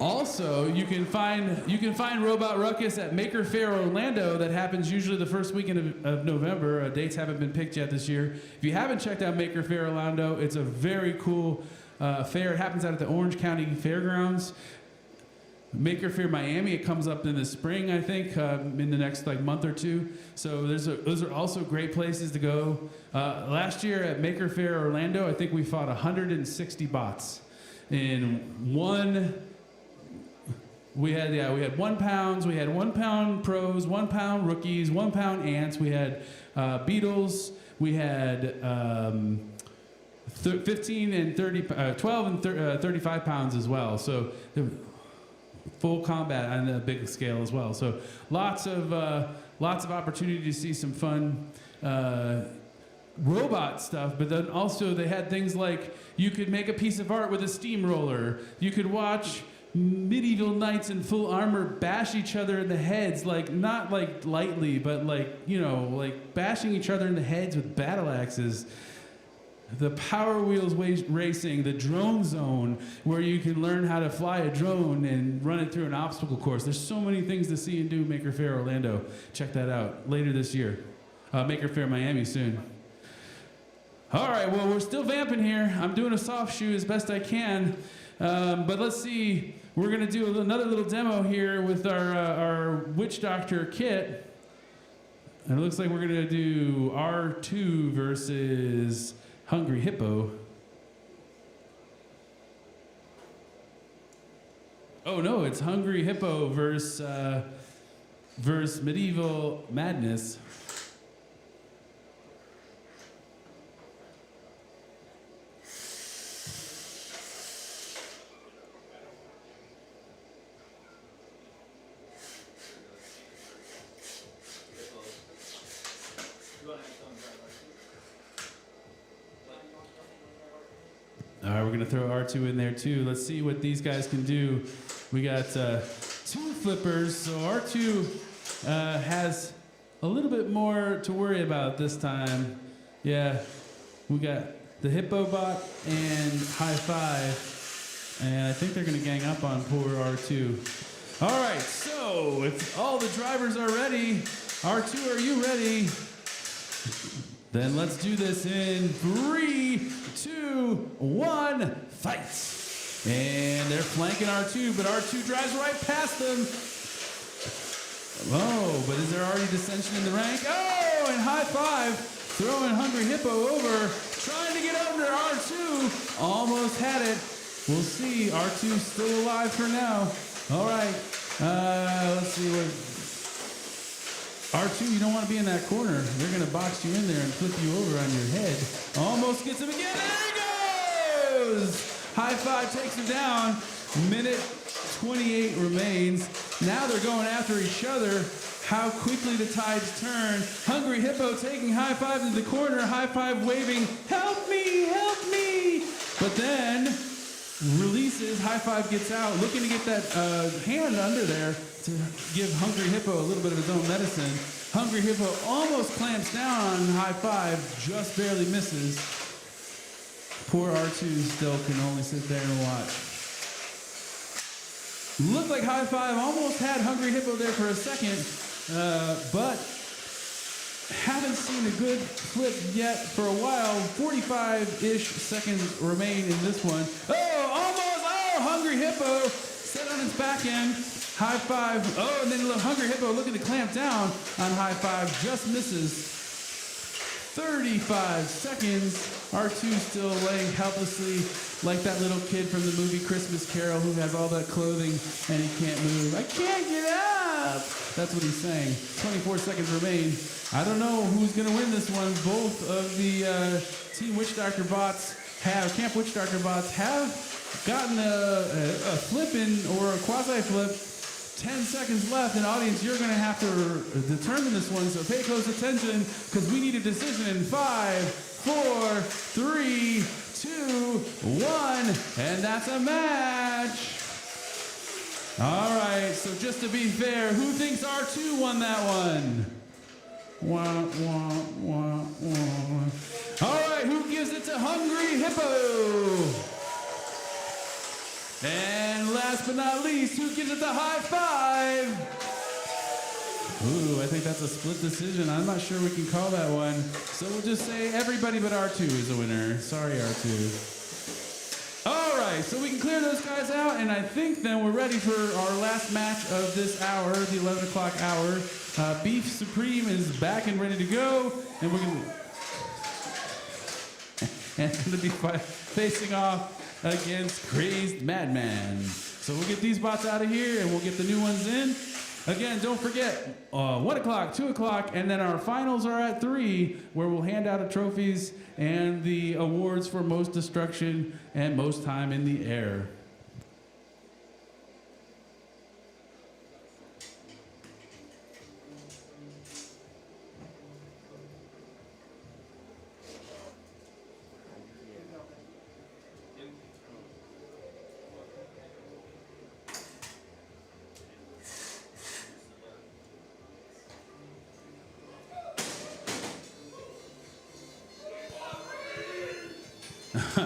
Also, you can find Robot Ruckus at Maker Faire Orlando. That happens usually the first weekend of November. Dates haven't been picked yet this year. If you haven't checked out Maker Faire Orlando, it's a very cool fair. It happens out at the Orange County Fairgrounds. Maker Faire Miami, it comes up in the spring, I think, in the next month or two. So those are also great places to go. Last year at Maker Faire Orlando, I think we fought 160 bots in one. We had 1 pounds, we had 1 pound pros, 1 pound rookies, 1 pound ants, we had beetles, we had 15 and 30, 12 and 35 pounds as well. So full combat on a big scale as well. So lots of opportunity to see some fun robot stuff, but then also they had things like you could make a piece of art with a steamroller. You could watch medieval knights in full armor bash each other in the heads, not lightly, but bashing each other in the heads with battle axes. The Power Wheels racing, the drone zone, where you can learn how to fly a drone and run it through an obstacle course. There's so many things to see and do. Maker Faire Orlando. Check that out later this year. Maker Faire Miami soon. All right, well, we're still vamping here. I'm doing a soft shoe as best I can. But let's see. We're going to do another little demo here with our Witch Doctor kit. And it looks like we're going to do R2 versus Hungry Hippo. Oh no, it's Hungry Hippo versus Medieval Madness. All right, we're gonna throw R2 in there too. Let's see what these guys can do. We got 2 flippers, so R2 has a little bit more to worry about this time. Yeah, we got the Hippo bot and High Five, and I think they're gonna gang up on poor R2. All right, so if all the drivers are ready, R2, are you ready? Then let's do this in 3, 2, 1, fight! And they're flanking R2, but R2 drives right past them. Oh, but is there already dissension in the rank? Oh, and High Five throwing Hungry Hippo over, trying to get under R2. Almost had it. We'll see. R2's still alive for now. All right. Let's see what. R2, you don't want to be in that corner. They're going to box you in there and flip you over on your head. Almost gets him again. There he goes! High Five takes him down. Minute 28 remains. Now they're going after each other. How quickly the tides turn. Hungry Hippo taking High Five into the corner. High Five waving, help me, help me! But then releases. High Five gets out, looking to get that hand under there to give Hungry Hippo a little bit of his own medicine. Hungry Hippo almost clamps down on High Five, just barely misses. Poor R2 still can only sit there and watch. Looked like High Five almost had Hungry Hippo there for a second, but haven't seen a good flip yet for a while. 45-ish seconds remain in this one. Oh, almost! Oh, Hungry Hippo set on its back end. High Five. Oh, and then Hungry Hippo looking to clamp down on High Five. Just misses. 35 seconds. R2 still laying helplessly like that little kid from the movie Christmas Carol who has all that clothing and he can't move. I can't get up! That's what he's saying. 24 seconds remain. I don't know who's going to win this one. Both of the Team Witch Doctor bots Camp Witch Doctor bots have gotten a flip in or a quasi-flip. 10 seconds left, and audience, you're going to have to determine this one, so pay close attention, because we need a decision in 5, 4, 3, 2, 1, and that's a match. All right, so just to be fair, who thinks R2 won that one? Wah, wah, wah, wah. All right, who gives it to Hungry Hippo? And last but not least, who gives it the High Five? Ooh, I think that's a split decision. I'm not sure we can call that one. So we'll just say everybody but R2 is the winner. Sorry, R2. All right, so we can clear those guys out, and I think then we're ready for our last match of this hour, the 11 o'clock hour. Beef Supreme is back and ready to go, and we're going to be facing off against Crazed Madman. So we'll get these bots out of here and we'll get the new ones in. Again, don't forget, 1 o'clock, 2 o'clock, and then our finals are at 3, where we'll hand out the trophies and the awards for most destruction and most time in the air.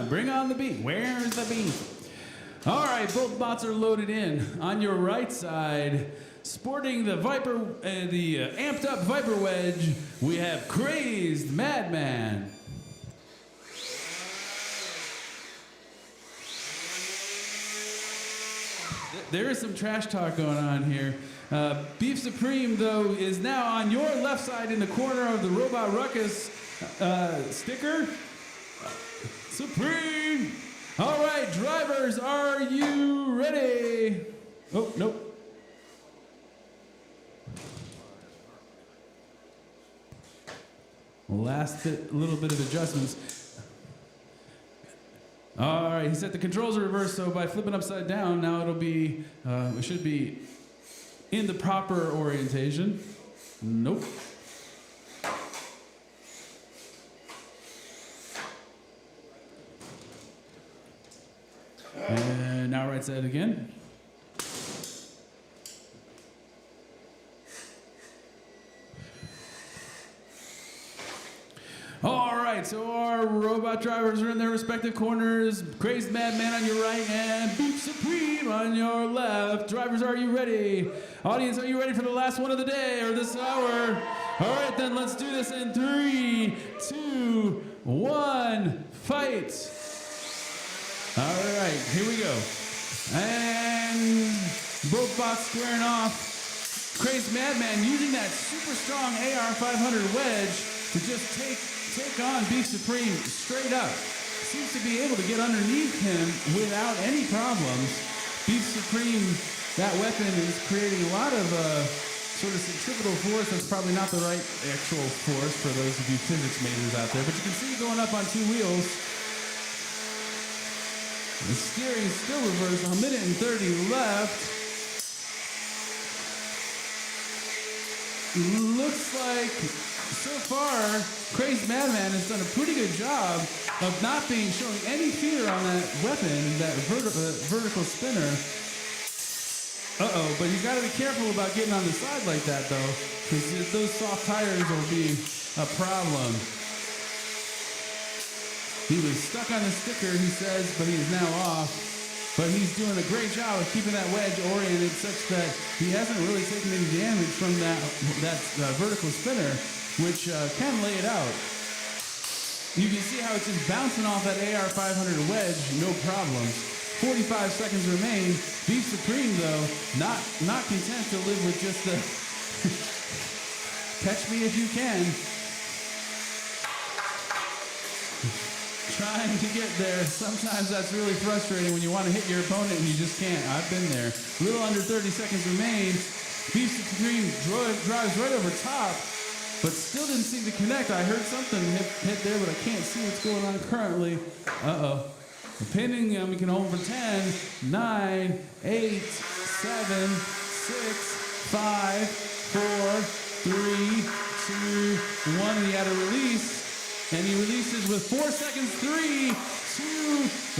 Bring on the beat. Where's the beat? All right, both bots are loaded in. On your right side, sporting the amped up Viper Wedge, we have Crazed Madman. There is some trash talk going on here. Beef Supreme, though, is now on your left side in the corner of the Robot Ruckus sticker. Supreme! All right, drivers, are you ready? Oh, nope. Little bit of adjustments. All right, he set the controls in reverse, so by flipping upside down, now it should be in the proper orientation. Nope. And now right side again. All right, so our robot drivers are in their respective corners. Crazed Madman on your right and Beef Supreme on your left. Drivers, are you ready? Audience, are you ready for the last one of the day or this hour? All right, then let's do this in 3, 2, 1, fight. All right, here we go. And both bots squaring off. Crazed Madman using that super strong AR 500 wedge to just take on Beef Supreme straight up. Seems to be able to get underneath him without any problems. Beef Supreme, that weapon is creating a lot of sort of centripetal force. That's probably not the right actual force for those of you physics majors out there, but you can see going up on 2 wheels. The steering is still reversed, 1 minute and 30 left. Looks like, so far, Crazed Madman has done a pretty good job of not showing any fear on that weapon, that vertical spinner. Uh-oh, but he's got to be careful about getting on the side like that, though, because those soft tires will be a problem. He was stuck on the sticker, he says, but he is now off. But he's doing a great job of keeping that wedge oriented such that he hasn't really taken any damage from that vertical spinner, which can lay it out. You can see how it's just bouncing off that AR 500 wedge, no problems. 45 seconds remain. Beef Supreme, though, not content to live with just the catch me if you can. Trying to get there. Sometimes that's really frustrating when you want to hit your opponent and you just can't. I've been there. A little under 30 seconds remain. Beef Supreme drives right over top, but still didn't seem to connect. I heard something hit there, but I can't see what's going on currently. Uh-oh. The pinning, we can hold for 10, 9, 8, 7, 6, 5, 4, 3, 2, 1, and he had a release. And he releases with 4 seconds, 3,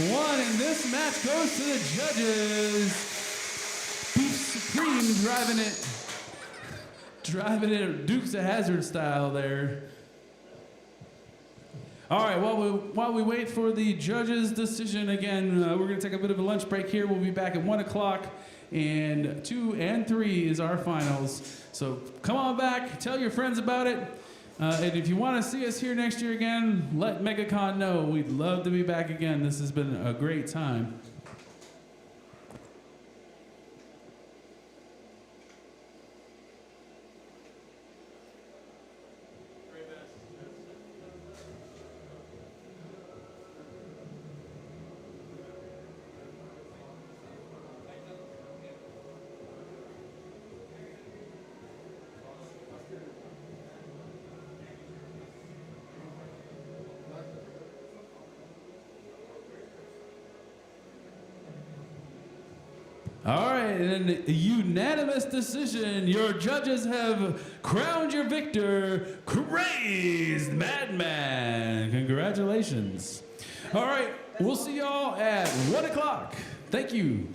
2, 1, and this match goes to the judges. Beef Supreme driving it Dukes of Hazzard style there. All right, while we wait for the judges' decision again, we're going to take a bit of a lunch break here. We'll be back at 1 o'clock, and 2 and 3 is our finals. So come on back, tell your friends about it. And if you want to see us here next year again, let Megacon know. We'd love to be back again. This has been a great time. All right, and in a unanimous decision, your judges have crowned your victor, Crazed Madman. Congratulations. All right, we'll see y'all at 1 o'clock. Thank you.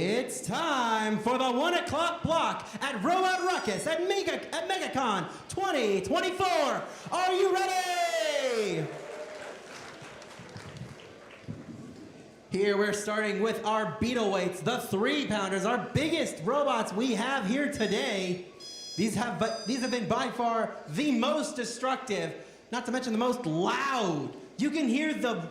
It's time for the 1 o'clock block at Robot Ruckus at Megacon 2024. Are you ready? Here we're starting with our Beetle weights, the 3-pounders, our biggest robots we have here today. These have been by far the most destructive, not to mention the most loud. You can hear the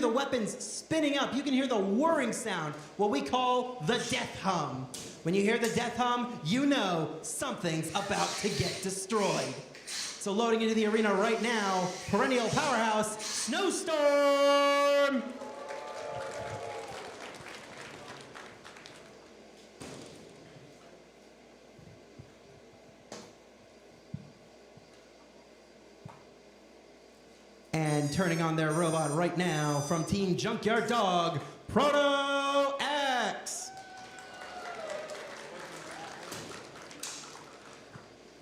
weapons spinning up. You can hear the whirring sound, what we call the death hum. When you hear the death hum, you know something's about to get destroyed. So loading into the arena right now, perennial powerhouse, Snowstorm! And turning on their robot right now from Team Junkyard Dog, Proto X.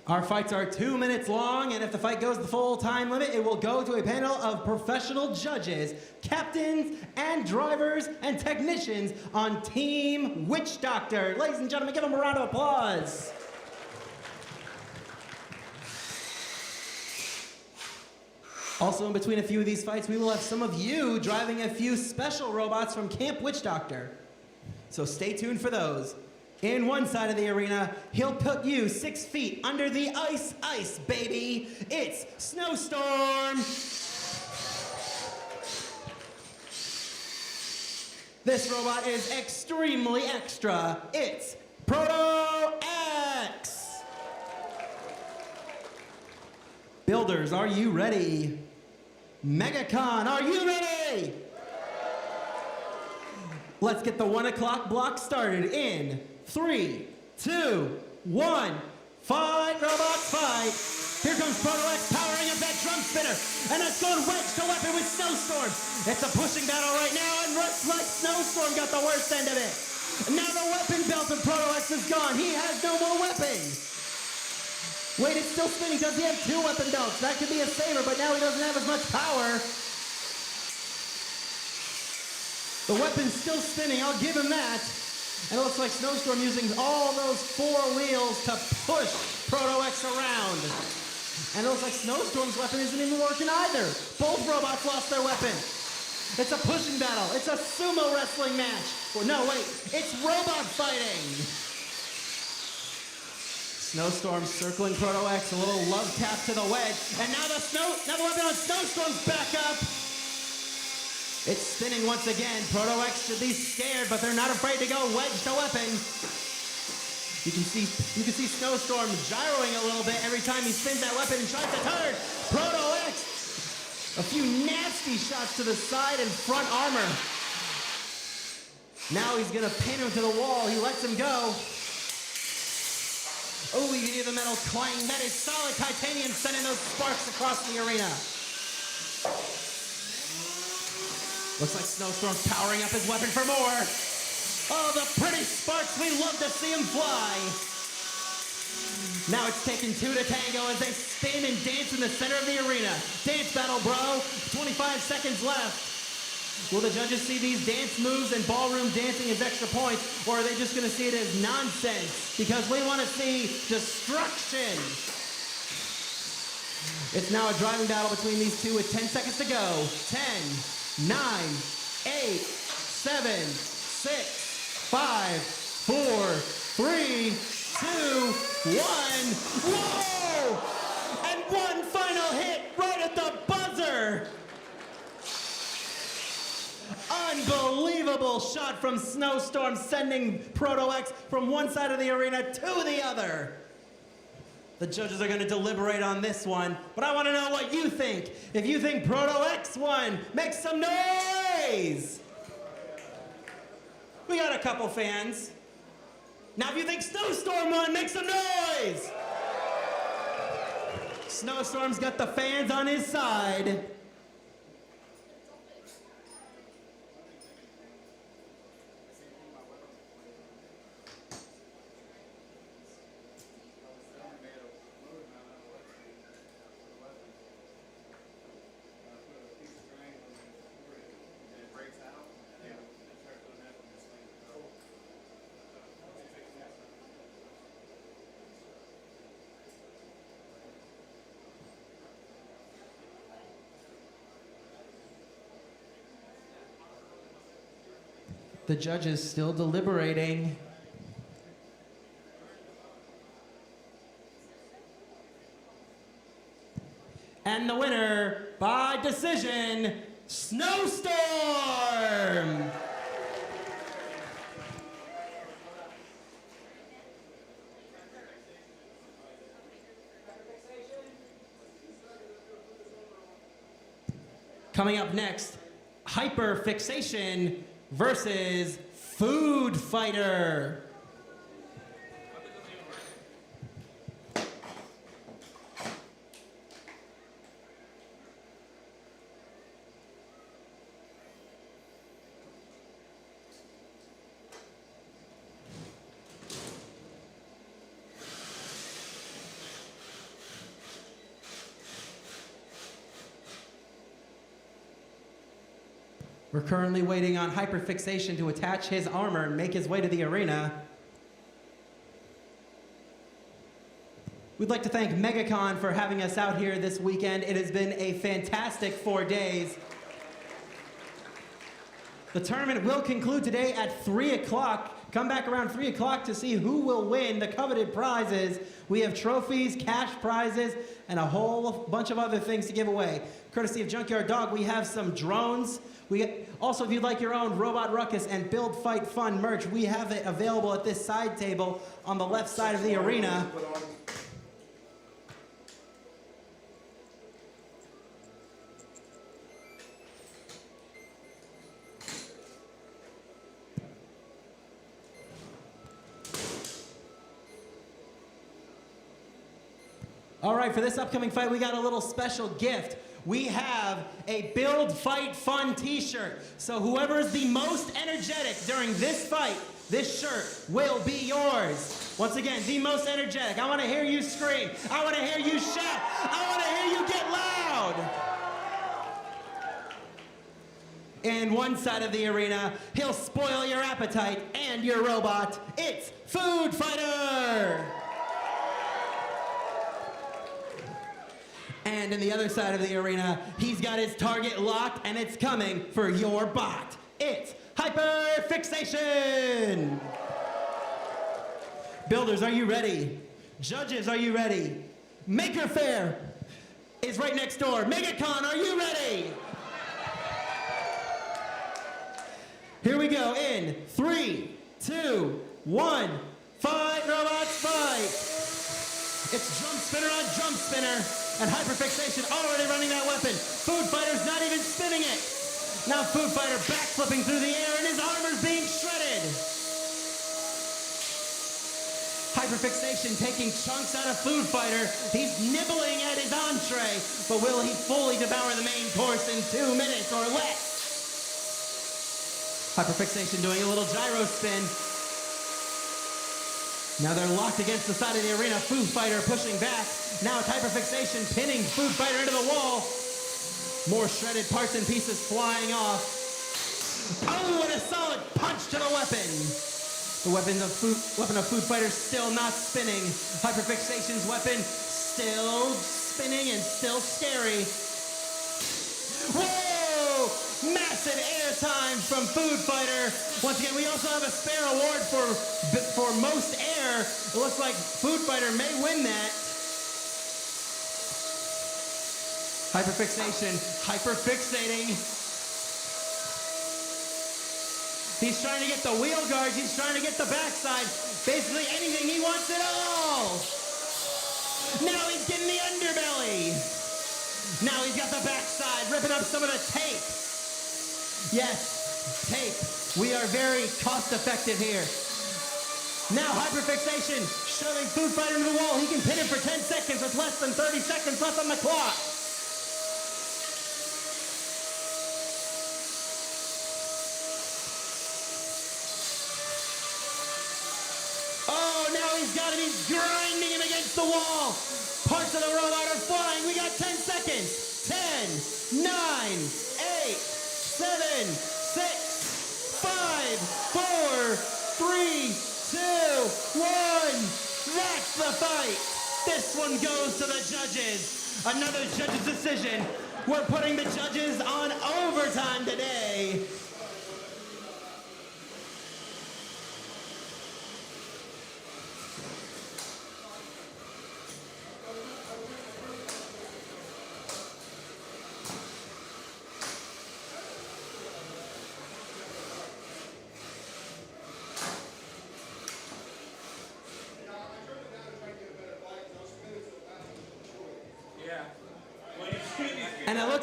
Our fights are 2 minutes long, and if the fight goes the full time limit, it will go to a panel of professional judges, captains, and drivers, and technicians on Team Witch Doctor. Ladies and gentlemen, give them a round of applause. Also, in between a few of these fights, we will have some of you driving a few special robots from Camp Witch Doctor. So stay tuned for those. In one side of the arena, he'll put you 6 feet under the ice, baby. It's Snowstorm. This robot is extremely extra. It's Proto X. Builders, are you ready? Megacon, are you ready? Let's get the 1 o'clock block started in 3, 2, 1. Fight, robots, fight. Here comes Proto X powering up that drum spinner. And it's going wedge to weapon with Snowstorm. It's a pushing battle right now, and looks like Snowstorm got the worst end of it. Now the weapon belt of Proto X is gone. He has no more weapons. Wait, it's still spinning. Does he have 2 weapon belts? That could be a saver, but now he doesn't have as much power. The weapon's still spinning. I'll give him that. And it looks like Snowstorm using all those 4 wheels to push Proto X around. And it looks like Snowstorm's weapon isn't even working either. Both robots lost their weapon. It's a pushing battle. It's a sumo wrestling match. Well, no, wait. It's robot fighting. Snowstorm circling Proto X, a little love tap to the wedge, and now the weapon on Snowstorm's back up. It's spinning once again. Proto X should be scared, but they're not afraid to go wedge to weapon. You can see Snowstorm gyroing a little bit every time he spins that weapon and tries to turn. Proto X, a few nasty shots to the side and front armor. Now he's gonna pin him to the wall. He lets him go. Oh, you can hear the metal clang. That is solid titanium sending those sparks across the arena. Looks like Snowstorm's powering up his weapon for more. Oh, the pretty sparks. We love to see him fly. Now it's taking 2 to tango as they spin and dance in the center of the arena. Dance battle, bro. 25 seconds left. Will the judges see these dance moves and ballroom dancing as extra points, or are they just going to see it as nonsense? Because we want to see destruction. It's now a driving battle between these two with 10 seconds to go. 10, 9, 8, 7, 6, 5, 4, 3, 2, 1. Whoa! And one final hit right at the buzzer. Unbelievable shot from Snowstorm, sending Proto X from one side of the arena to the other. The judges are going to deliberate on this one, but I want to know what you think. If you think Proto X won, make some noise! We got a couple fans. Now if you think Snowstorm won, make some noise! Snowstorm's got the fans on his side. The judges still deliberating. And the winner by decision, Snowstorm! Coming up next, Hyperfixation versus Food Fighter. We're currently waiting on Hyperfixation to attach his armor and make his way to the arena. We'd like to thank Megacon for having us out here this weekend. It has been a fantastic 4 days. The tournament will conclude today at 3 o'clock. Come back around 3 o'clock to see who will win the coveted prizes. We have trophies, cash prizes, and a whole bunch of other things to give away. Courtesy of Junkyard Dog, we have some drones. Also, if you'd like your own Robot Ruckus and Build Fight Fun merch, we have it available at this side table on the left side of the arena. All right, for this upcoming fight, we got a little special gift. We have a Build Fight Fun t-shirt. So whoever is the most energetic during this fight, this shirt will be yours. Once again, the most energetic. I want to hear you scream. I want to hear you shout. I want to hear you get loud. In one side of the arena, he'll spoil your appetite and your robot. It's Food Fighter. And in the other side of the arena, he's got his target locked and it's coming for your bot. It's Hyperfixation! Builders, are you ready? Judges, are you ready? Maker Faire is right next door. Megacon, are you ready? Here we go in 3, 2, 1. Fight, robots, fight! It's drum spinner on drum spinner. And Hyperfixation already running that weapon. Food Fighter's not even spinning it. Now Food Fighter backflipping through the air and his armor's being shredded. Hyperfixation taking chunks out of Food Fighter. He's nibbling at his entree. But will he fully devour the main course in 2 minutes or less? Hyperfixation doing a little gyro spin. Now they're locked against the side of the arena. Food Fighter pushing back. Now it's Hyperfixation pinning Food Fighter into the wall. More shredded parts and pieces flying off. Oh, and a solid punch to the weapon. The weapon of Food Fighter still not spinning. Hyperfixation's weapon still spinning and still scary. Whoa! Massive airtime from Food Fighter. Once again, we also have a spare award for most air. It looks like Food Fighter may win that. Hyperfixation, hyperfixating. He's trying to get the wheel guards. He's trying to get the backside. Basically anything. He wants it all. Now he's getting the underbelly. Now he's got the backside, ripping up some of the tape. Yes, tape. We are very cost effective here. Now Hyperfixation shoving Food Fighter into the wall. He can pin him for 10 seconds with less than 30 seconds left on the clock. Oh, now he's got him. He's grinding him against the wall. Parts of the robot are flying. We got 10 seconds. 10, 9, 8, 7, 6, 5, 4, 3, 2, 1. That's the fight. This one goes to the judges. Another judge's decision. We're putting the judges on overtime today.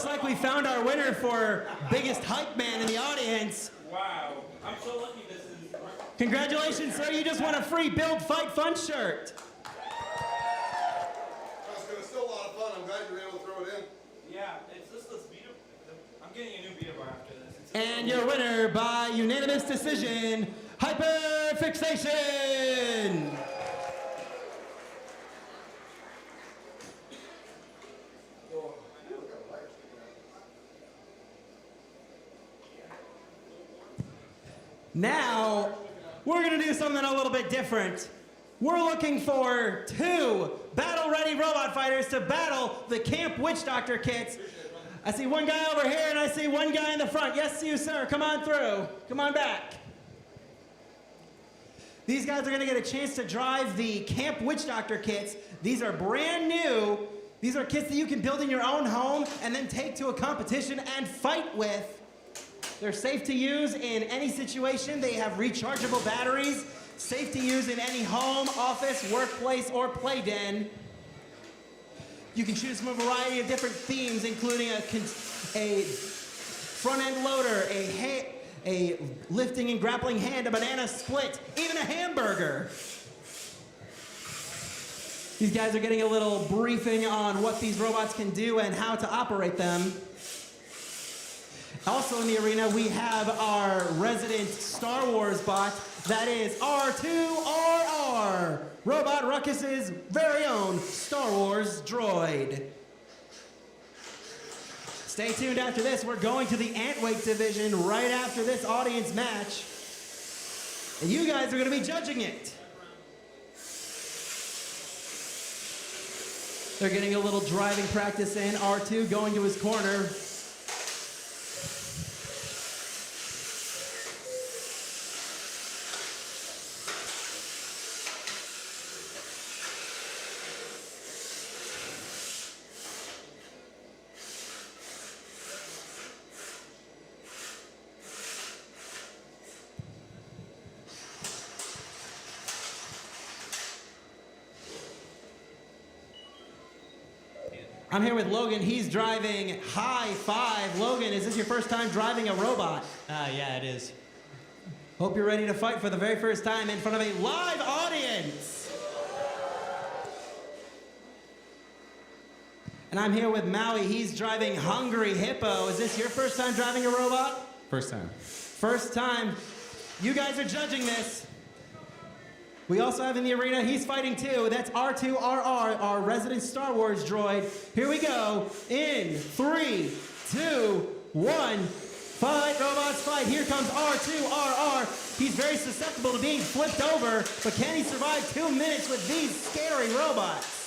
looks like we found our winner for biggest hype man in the audience. Wow. I'm so lucky this is. Congratulations, sir. You just won a free Build, Fight, Fun shirt. It's still a lot of fun. I'm glad you were able to throw it in. Yeah, it's this beat up. I'm getting a new beat bar after this. And your winner by unanimous decision, Hyperfixation. Now, we're going to do something a little bit different. We're looking for 2 battle-ready robot fighters to battle the Camp Witch Doctor kits. I see one guy over here, and I see one guy in the front. Yes, you, sir. Come on through. Come on back. These guys are going to get a chance to drive the Camp Witch Doctor kits. These are brand new. These are kits that you can build in your own home and then take to a competition and fight with. They're safe to use in any situation. They have rechargeable batteries, safe to use in any home, office, workplace, or play den. You can choose from a variety of different themes, including a front-end loader, a lifting and grappling hand, a banana split, even a hamburger. These guys are getting a little briefing on what these robots can do and how to operate them. Also in the arena, we have our resident Star Wars bot, that is R2RR, Robot Ruckus's very own Star Wars droid. Stay tuned after this. We're going to the Antweight division right after this audience match. And you guys are going to be judging it. They're getting a little driving practice in. R2 going to his corner. I'm here with Logan. He's driving High Five. Logan, is this your first time driving a robot? Yeah, it is. Hope you're ready to fight for the very first time in front of a live audience. And I'm here with Maui. He's driving Hungry Hippo. Is this your first time driving a robot? First time. First time. You guys are judging this. We also have in the arena, he's fighting too. That's R2RR, our resident Star Wars droid. Here we go. In 3, 2, 1. Fight, robots, fight. Here comes R2RR. He's very susceptible to being flipped over, but can he survive 2 minutes with these scary robots?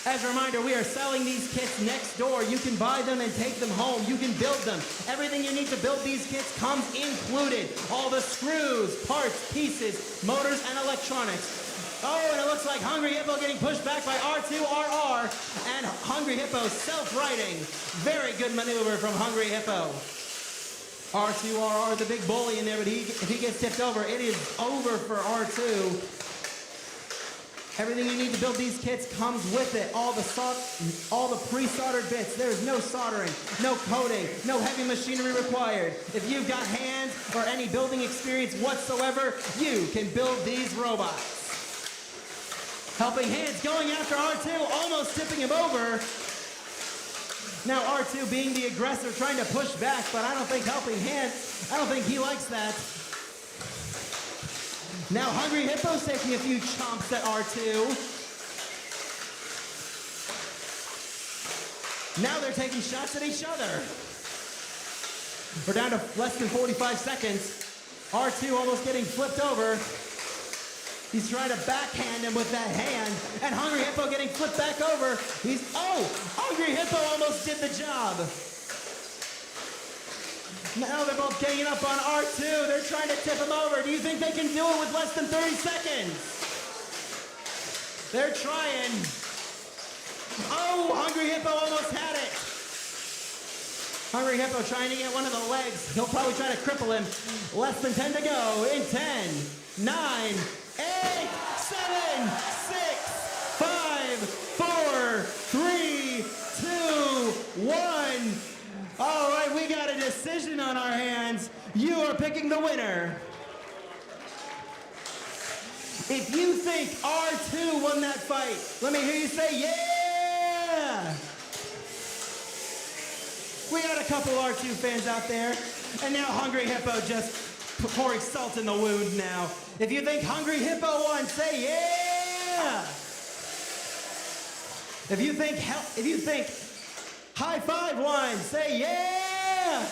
As a reminder, we are selling these kits next door. You can buy them and take them home. You can build them. Everything you need to build these kits comes included. All the screws, parts, pieces, motors, and electronics. Oh, and it looks like Hungry Hippo getting pushed back by R2RR, and Hungry Hippo self-righting. Very good maneuver from Hungry Hippo. R2RR, the big bully in there, but if he gets tipped over, it is over for R2. Everything you need to build these kits comes with it. All the pre-soldered bits. There's no soldering, no coating, no heavy machinery required. If you've got hands or any building experience whatsoever, you can build these robots. Helping Hands going after R2, almost tipping him over. Now R2 being the aggressor, trying to push back, but I don't think Helping Hands, I don't think he likes that. Now Hungry Hippo's taking a few chomps at R2. Now they're taking shots at each other. We're down to less than 45 seconds. R2 almost getting flipped over. He's trying to backhand him with that hand, and Hungry Hippo getting flipped back over. Hungry Hippo almost did the job. Now they're both getting up on R2. They're trying to tip him over. Do you think they can do it with less than 30 seconds? They're trying. Oh, Hungry Hippo almost had it. Hungry Hippo trying to get one of the legs. He'll probably try to cripple him. Less than 10 to go. In 10, 9, 8, 7, 6, 5, 4, 3, action on our hands. You are picking the winner. If you think R2 won that fight, let me hear you say, yeah! We got a couple R2 fans out there. And now Hungry Hippo just pouring salt in the wound now. If you think Hungry Hippo won, say yeah! If you think High Five won, say yeah!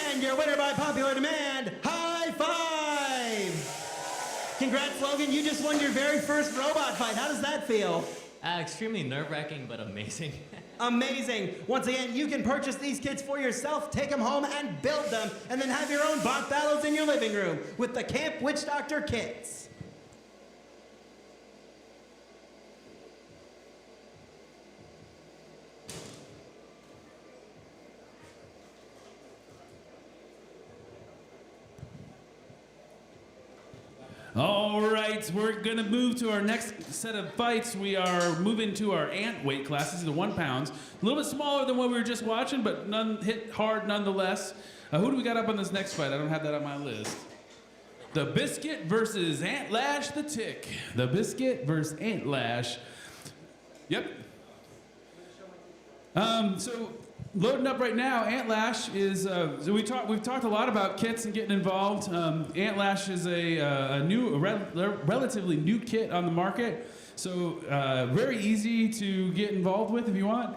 And your winner by popular demand, High Five! Congrats, Logan, you just won your very first robot fight. How does that feel? Extremely nerve-wracking, but amazing. Amazing. Once again, you can purchase these kits for yourself, take them home and build them, and then have your own bot battles in your living room with the Camp Witch Doctor kits. All right, we're gonna move to our next set of fights. We are moving to our ant weight classes, the 1 pounds. A little bit smaller than what we were just watching, but hit hard nonetheless. Who do we got up on this next fight? I don't have that on my list. The Biscuit versus Ant Lash the Tick. The Biscuit versus Ant Lash. Yep. So loading up right now, Ant Lash is. So we've talked a lot about kits and getting involved. Ant Lash is a relatively new kit on the market, so very easy to get involved with if you want.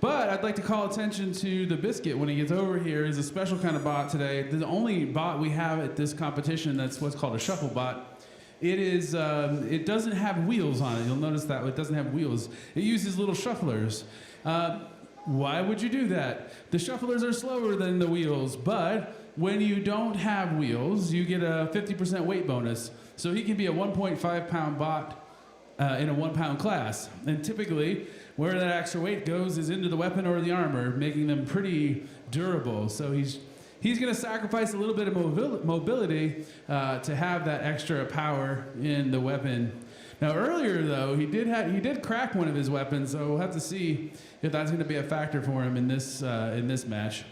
But I'd like to call attention to the Biscuit when he gets over here. Is a special kind of bot today. The only bot we have at this competition that's what's called a shuffle bot. It is. It doesn't have wheels on it. You'll notice that it doesn't have wheels. It uses little shufflers. Why would you do that? The shufflers are slower than the wheels, but when you don't have wheels, you get a 50% weight bonus. So he can be a 1.5 pound bot in a 1 pound class. And typically, where that extra weight goes is into the weapon or the armor, making them pretty durable. So he's going to sacrifice a little bit of mobility to have that extra power in the weapon. Now earlier though, he did crack one of his weapons, so we'll have to see if that's going to be a factor for him in this match.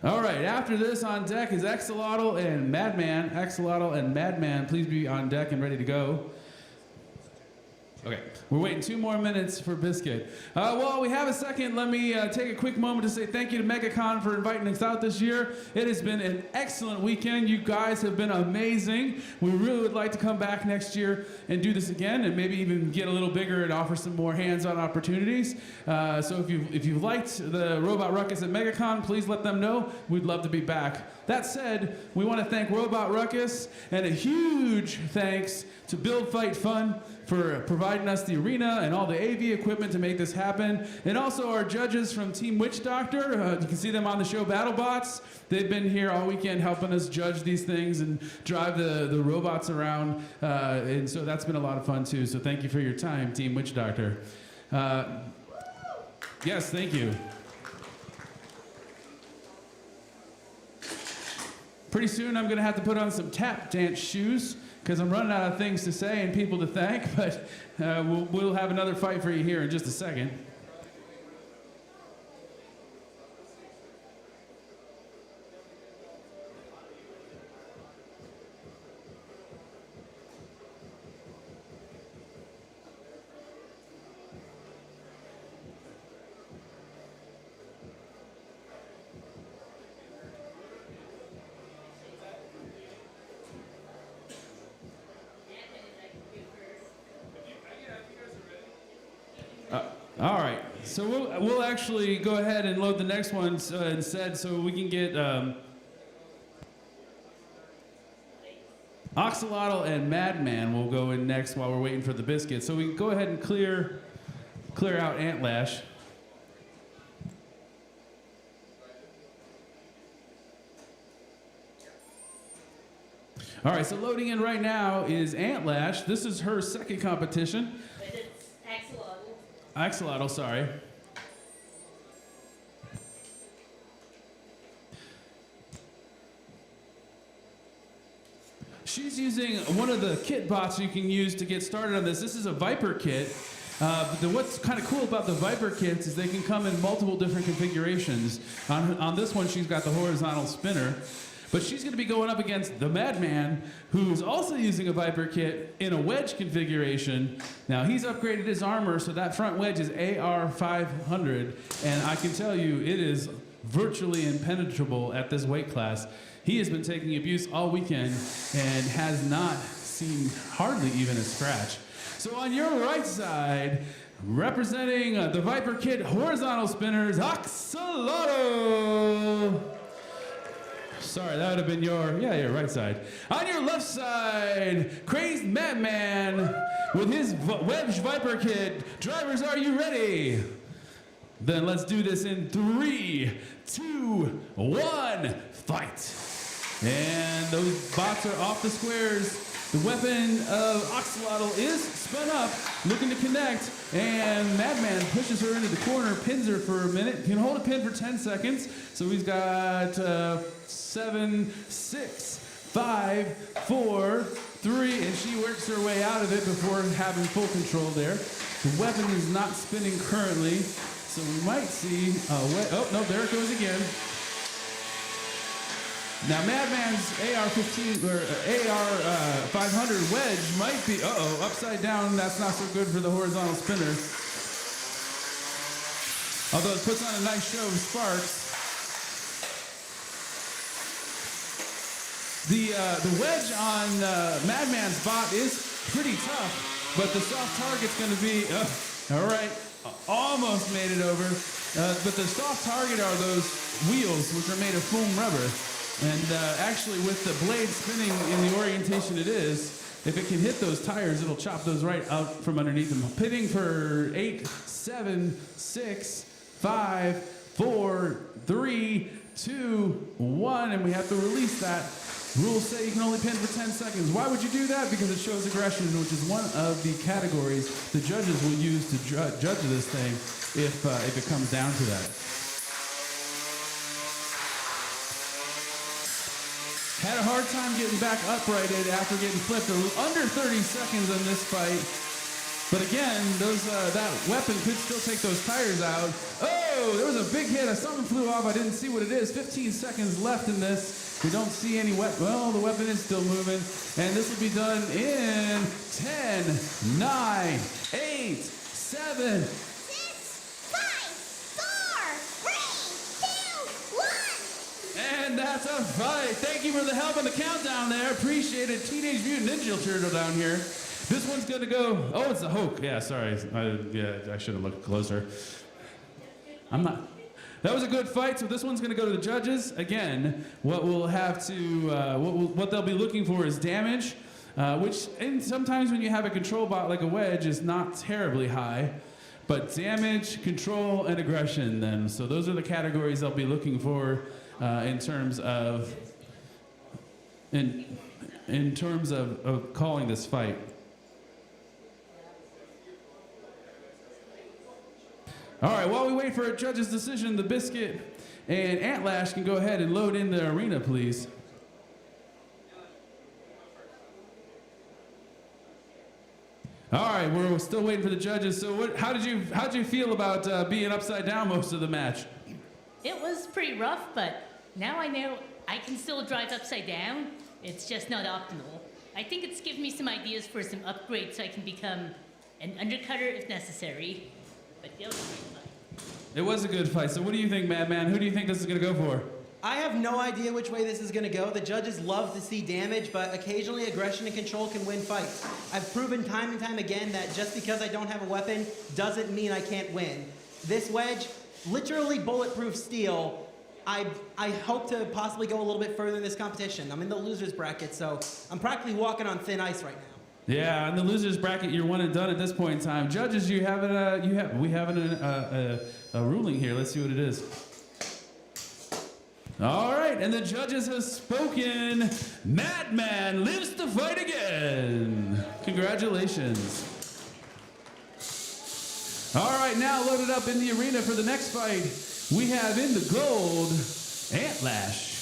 All right, after this on deck is Axolotl and Madman. Axolotl and Madman, please be on deck and ready to go. Okay, we're waiting 2 more minutes for Biscuit. While we have a second, let me take a quick moment to say thank you to Megacon for inviting us out this year. It has been an excellent weekend. You guys have been amazing. We really would like to come back next year and do this again and maybe even get a little bigger and offer some more hands-on opportunities. So if you've liked the Robot Ruckus at Megacon, please let them know. We'd love to be back. That said, we want to thank Robot Ruckus and a huge thanks to Build Fight Fun for providing us the arena and all the AV equipment to make this happen. And also our judges from Team Witch Doctor. You can see them on the show BattleBots. They've been here all weekend helping us judge these things and drive the robots around. And so that's been a lot of fun too. So thank you for your time, Team Witch Doctor. Yes, thank you. Pretty soon I'm gonna have to put on some tap dance shoes because I'm running out of things to say and people to thank, but we'll have another fight for you here in just a second. All right, so we'll actually go ahead and load the next one instead so we can get Axolotl and Madman will go in next while we're waiting for the Biscuit. So we can go ahead and clear out Ant Lash. All right, so loading in right now is Ant Lash. This is her second competition. It's Axolotl. Axolotl, sorry. She's using one of the kit bots you can use to get started on this. This is a Viper kit. What's kind of cool about the Viper kits is they can come in multiple different configurations. On this one, she's got the horizontal spinner. But she's going to be going up against the Madman, who's also using a Viper kit in a wedge configuration. Now, he's upgraded his armor, so that front wedge is AR 500. And I can tell you, it is virtually impenetrable at this weight class. He has been taking abuse all weekend and has not seen hardly even a scratch. So on your right side, representing the Viper Kit horizontal spinners, Axolotl. Sorry, that would have been your right side. On your left side, Crazed Madman with his wedge Viper Kit. Drivers, are you ready? Then let's do this in 3, 2, 1, fight. And those bots are off the squares. The weapon of Axolotl is spun up, looking to connect, and Madman pushes her into the corner, pins her for a minute. You can hold a pin for 10 seconds. So he's got 7, 6, 5, 4, 3, and she works her way out of it before having full control there. The weapon is not spinning currently, so we might see oh no, there it goes again. Now Madman's AR-15 or AR-500 wedge might be upside down. That's not so good for the horizontal spinner. Although it puts on a nice show of sparks. The wedge on Madman's bot is pretty tough, but the soft target's going to be all right. Almost made it over, but the soft target are those wheels, which are made of foam rubber. And actually, with the blade spinning in the orientation it is, if it can hit those tires, it'll chop those right out from underneath them. Pitting for 8, 7, 6, 5, 4, 3, 2, 1, and we have to release that. Rules say you can only pin for 10 seconds. Why would you do that? Because it shows aggression, which is one of the categories the judges will use to judge this thing if it comes down to that. Had a hard time getting back uprighted after getting flipped. Under 30 seconds in this fight. But again, that weapon could still take those tires out. Oh, there was a big hit. Something flew off. I didn't see what it is. 15 seconds left in this. We don't see any weapon. Well, the weapon is still moving. And this will be done in 10, 9, 8, 7, 6, 5, 4, 3, 2, 1. and that's a fight. Thank you for the help on the countdown there. Appreciate it. Teenage Mutant Ninja Turtle down here. This one's going to go. Oh, it's a Hulk. Yeah, sorry. I should have looked closer. I'm not. That was a good fight, so this one's going to go to the judges. Again, what we'll have to, what they'll be looking for is damage, which sometimes when you have a control bot like a wedge is not terribly high, but damage, control, and aggression then. So those are the categories they'll be looking for in terms of calling this fight. All right, while we wait for a judge's decision, the Biscuit and Antlash can go ahead and load in the arena, please. All right, we're still waiting for the judges. So how did you feel about being upside down most of the match? It was pretty rough, but now I know I can still drive upside down. It's just not optimal. I think it's given me some ideas for some upgrades so I can become an undercutter if necessary. But the other fight. It was a good fight. So what do you think, Madman? Who do you think this is going to go for? I have no idea which way this is going to go. The judges love to see damage, but occasionally aggression and control can win fights. I've proven time and time again that just because I don't have a weapon doesn't mean I can't win. This wedge, literally bulletproof steel. I hope to possibly go a little bit further in this competition. I'm in the losers bracket, so I'm practically walking on thin ice right now. Yeah, in the losers bracket, you're one and done at this point in time. Judges, we have a ruling here. Let's see what it is. All right, and the judges have spoken. Madman lives to fight again. Congratulations. All right, now loaded up in the arena for the next fight, we have in the gold, Antlash.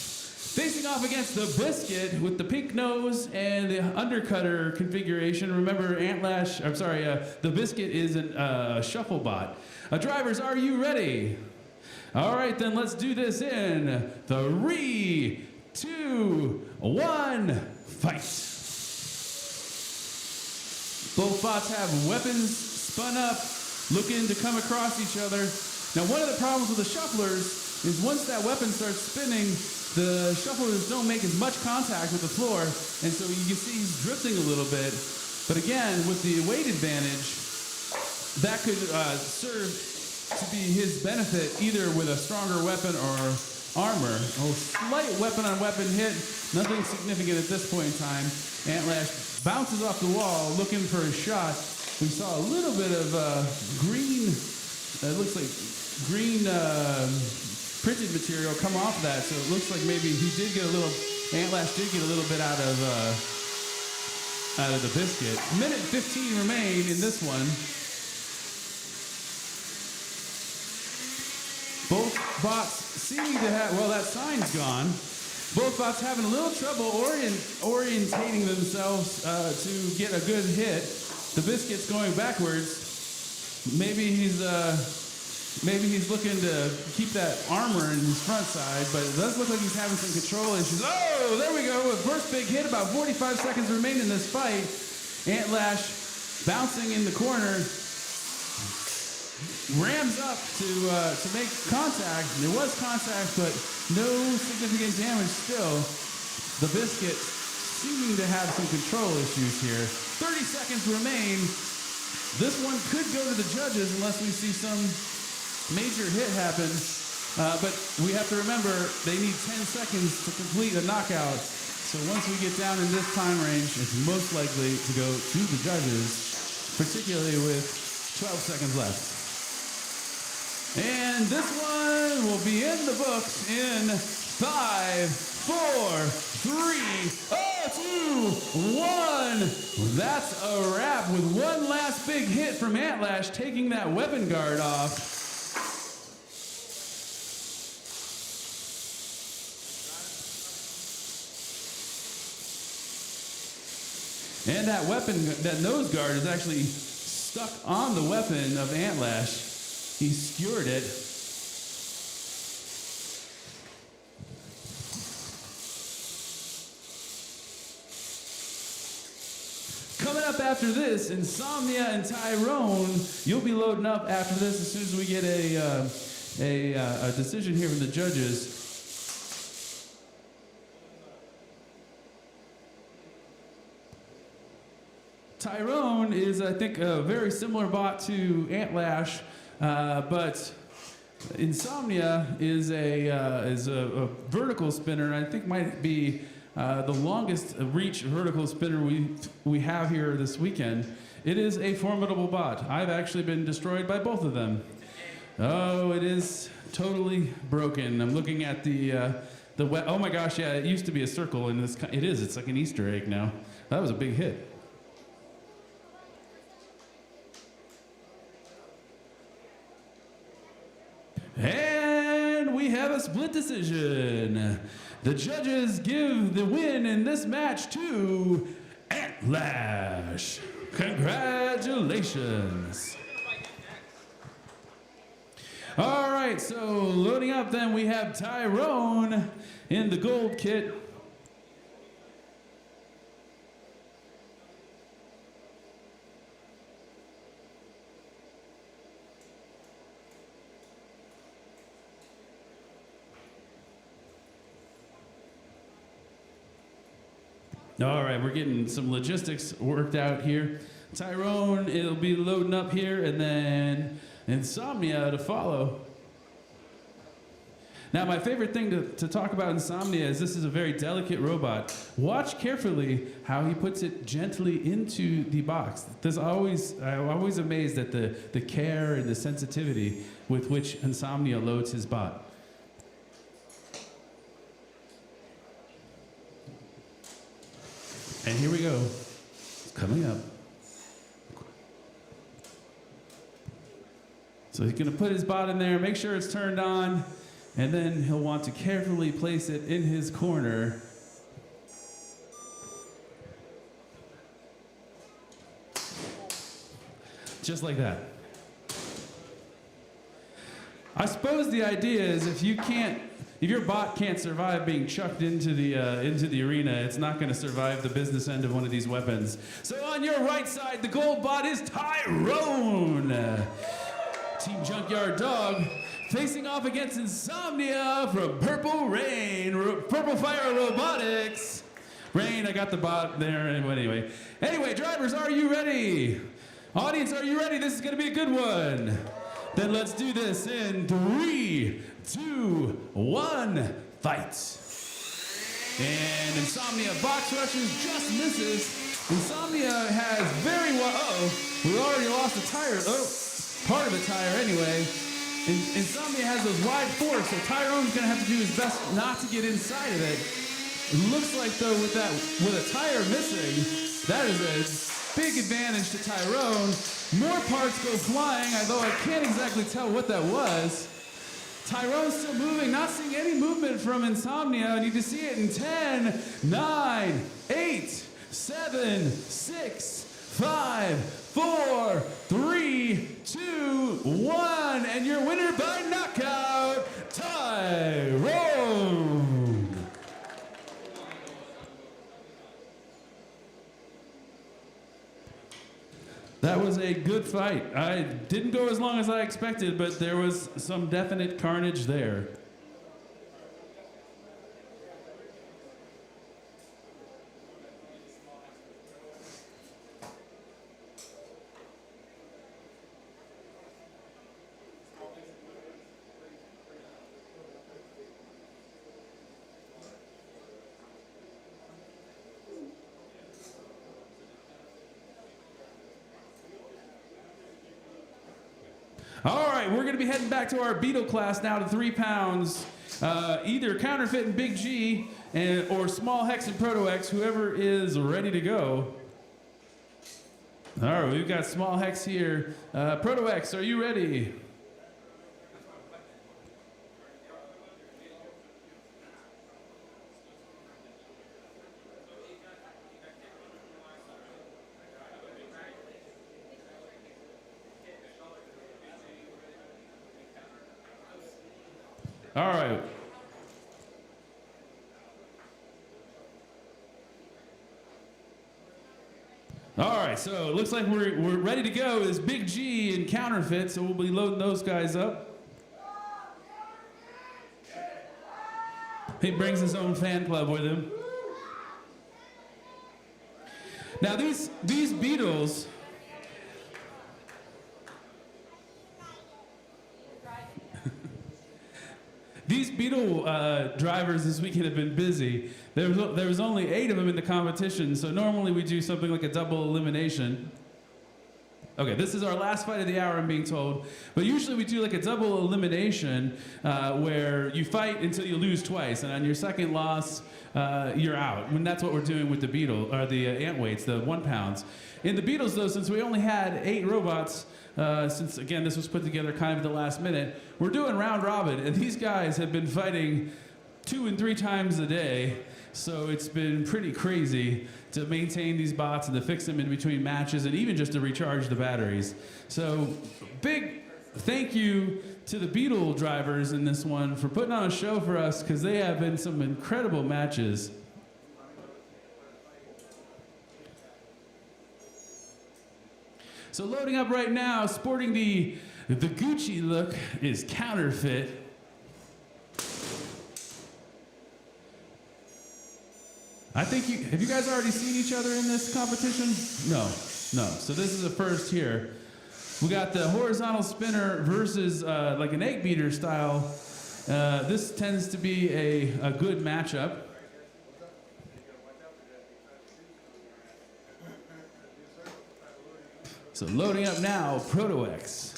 Facing off against the Biscuit with the pink nose and the undercutter configuration. Remember, the Biscuit is a shuffle bot. Drivers, are you ready? All right, then let's do this in 3, 2, 1, fight. Both bots have weapons spun up, looking to come across each other. Now, one of the problems with the shufflers is once that weapon starts spinning, the shufflers don't make as much contact with the floor, and so you can see he's drifting a little bit. But again, with the weight advantage, that could serve to be his benefit either with a stronger weapon or armor. A slight weapon-on-weapon hit, nothing significant at this point in time. Antlash bounces off the wall looking for a shot. We saw a little bit of green, it looks like green printed material come off that, so it looks like maybe he did get a little, Antlash did get a little bit out of the Biscuit. Minute 15 remain in this one. Both bots seem to have, well, that sign's gone. Both bots having a little trouble orientating themselves to get a good hit. The Biscuit's going backwards. Maybe he's looking to keep that armor in his front side, but it does look like he's having some control issues. Oh, there we go. First big hit, about 45 seconds remain in this fight. Antlash bouncing in the corner. Rams up to make contact. There was contact, but no significant damage still. The Biscuit seeming to have some control issues here. 30 seconds remain. This one could go to the judges unless we see some major hit happen. But we have to remember they need 10 seconds to complete a knockout. So once we get down in this time range, it's most likely to go to the judges, particularly with 12 seconds left. And this one will be in the books in 5, 4, 3, 2, 1. That's a wrap with one last big hit from Antlash, taking that weapon guard off. And that weapon, that nose guard is actually stuck on the weapon of Antlash. He skewered it. Coming up after this, Insomnia and Tyrone. You'll be loading up after this as soon as we get a decision here from the judges. Tyrone is, I think, a very similar bot to Antlash. But Insomnia is a vertical spinner, and I think might be the longest reach vertical spinner we have here this weekend. It is a formidable bot. I've actually been destroyed by both of them. Oh, it is totally broken. I'm looking at oh my gosh, yeah, it used to be a circle, and it's like an Easter egg now. That was a big hit. And we have a split decision. The judges give the win in this match to Antlash. Congratulations. All right, so loading up then we have Tyrone in the gold kit. All right, we're getting some logistics worked out here. Tyrone, it'll be loading up here, and then Insomnia to follow. Now, my favorite thing to talk about Insomnia is this is a very delicate robot. Watch carefully how he puts it gently into the box. I'm always amazed at the care and the sensitivity with which Insomnia loads his bot. And here we go. It's coming up. So he's going to put his bot in there, make sure it's turned on, And then he'll want to carefully place it in his corner. Just like that. I suppose the idea is if your bot can't survive being chucked into the arena, it's not going to survive the business end of one of these weapons. So on your right side, the gold bot is Tyrone. Team Junkyard Dog facing off against Insomnia from Purple Fire Robotics. Rain, I got the bot there. Anyway, drivers, are you ready? Audience, are you ready? This is going to be a good one. Then let's do this in 3, 2, 1, fight. And Insomnia box rushes just misses. Insomnia has very well. We already lost a tire. Part of a tire anyway. Insomnia has those wide forks, so Tyrone's gonna have to do his best not to get inside of it. It looks like though with a tire missing, that is a big advantage to Tyrone. More parts go flying, although I can't exactly tell what that was. Tyrone's still moving, not seeing any movement from Insomnia. I need to see it in 10, 9, 8, 7, 6, 5, 4, 3, 2, 1, and your winner by knockout, Tyrone. That was a good fight. I didn't go as long as I expected, but there was some definite carnage there. All right, we're going to be heading back to our Beetle class now to 3 pounds. Either Counterfeit and Big G or Small Hex and Proto X, whoever is ready to go. All right, we've got Small Hex here. Proto X, are you ready? All right. All right, so it looks like we're ready to go. Is Big G and Counterfeit, so we'll be loading those guys up. He brings his own fan club with him. Now these Beetles. These Beetle drivers this weekend have been busy. There was only 8 of them in the competition, so normally we do something like a double elimination. Okay, this is our last fight of the hour, I'm being told. But usually we do like a double elimination where you fight until you lose twice, and on your second loss, you're out. And that's what we're doing with the Beetle, or the ant weights, the 1 pounds. In the Beetles, though, since we only had 8 robots, since, again, this was put together kind of at the last minute, we're doing round robin, and these guys have been fighting 2 and 3 times a day, so it's been pretty crazy to maintain these bots and to fix them in between matches and even just to recharge the batteries. So big thank you to the Beetle drivers in this one for putting on a show for us, because they have been some incredible matches. So loading up right now, sporting the Gucci look, is Counterfeit. I think have you guys already seen each other in this competition? No. So this is a first here. We got the horizontal spinner versus like an egg beater style. This tends to be a good matchup. So loading up now, Proto X.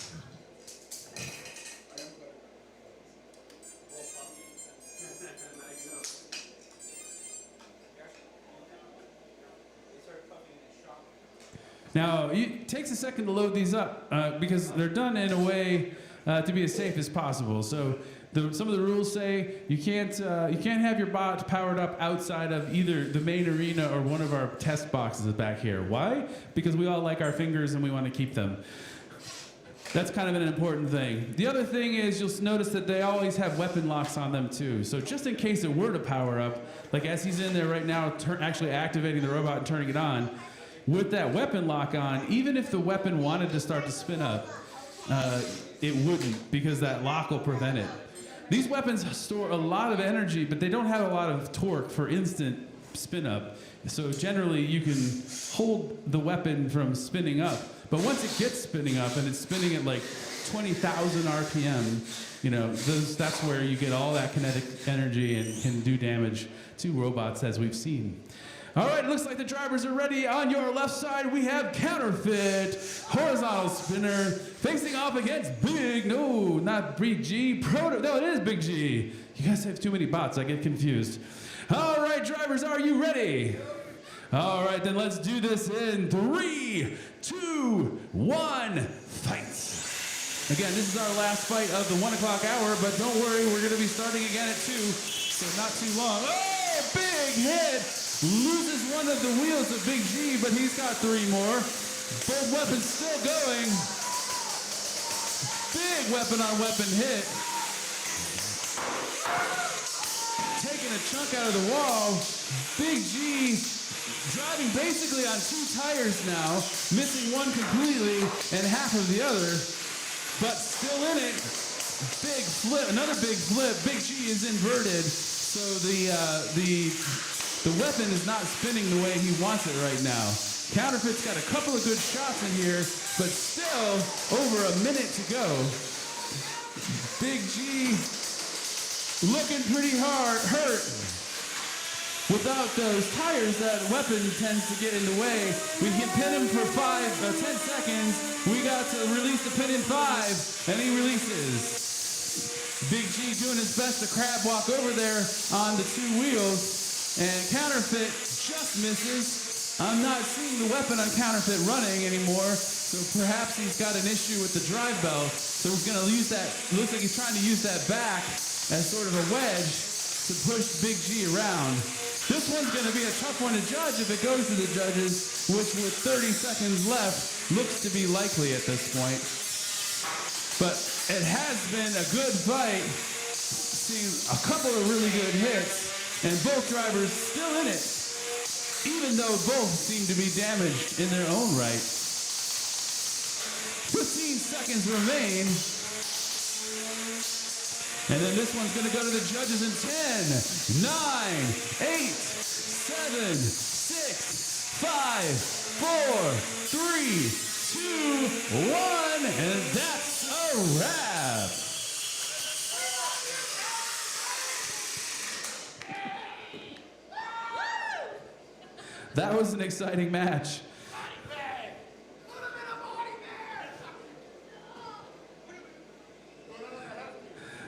Now, it takes a second to load these up because they're done in a way to be as safe as possible. So Some of the rules say you can't have your bot powered up outside of either the main arena or one of our test boxes back here. Why? Because we all like our fingers and we want to keep them. That's kind of an important thing. The other thing is you'll notice that they always have weapon locks on them too. So just in case it were to power up, like as he's in there right now, actually activating the robot and turning it on, with that weapon lock on, even if the weapon wanted to start to spin up, it wouldn't, because that lock will prevent it. These weapons store a lot of energy, but they don't have a lot of torque for instant spin up. So generally you can hold the weapon from spinning up. But once it gets spinning up and it's spinning at like 20,000 RPM, that's where you get all that kinetic energy and can do damage to robots, as we've seen. All right, looks like the drivers are ready. On your left side, we have Counterfeit, horizontal spinner, facing off against not Big G, no, it is Big G. You guys have too many bots, I get confused. All right, drivers, are you ready? All right, then let's do this in 3, 2, 1, fight. Again, this is our last fight of the 1 o'clock hour, but don't worry, we're gonna be starting again at 2, so not too long. Oh, big hit! Loses one of the wheels of Big G, but he's got 3 more. Both weapons still going. Big weapon on weapon hit. Taking a chunk out of the wall. Big G driving basically on 2 tires now, missing one completely and half of the other, but still in it. Big flip, another big flip. Big G is inverted, so the weapon is not spinning the way he wants it right now. Counterfeit's got a couple of good shots in here, but still over a minute to go. Big G looking pretty hurt. Without those tires, that weapon tends to get in the way. We can pin him for 10 seconds. We got to release the pin in 5, and he releases. Big G doing his best to crab walk over there on the 2 wheels. And Counterfeit just misses. I'm not seeing the weapon on Counterfeit running anymore, so perhaps he's got an issue with the drive belt. So he's going to use that, looks like he's trying to use that back as sort of a wedge to push Big G around. This one's going to be a tough one to judge if it goes to the judges, which with 30 seconds left looks to be likely at this point. But it has been a good fight. Seen a couple of really good hits. And both drivers still in it, even though both seem to be damaged in their own right. 15 seconds remain. And then this one's going to go to the judges in 10, 9, 8, 7, 6, 5, 4, 3, 2, 1, and that's a wrap. That was an exciting match.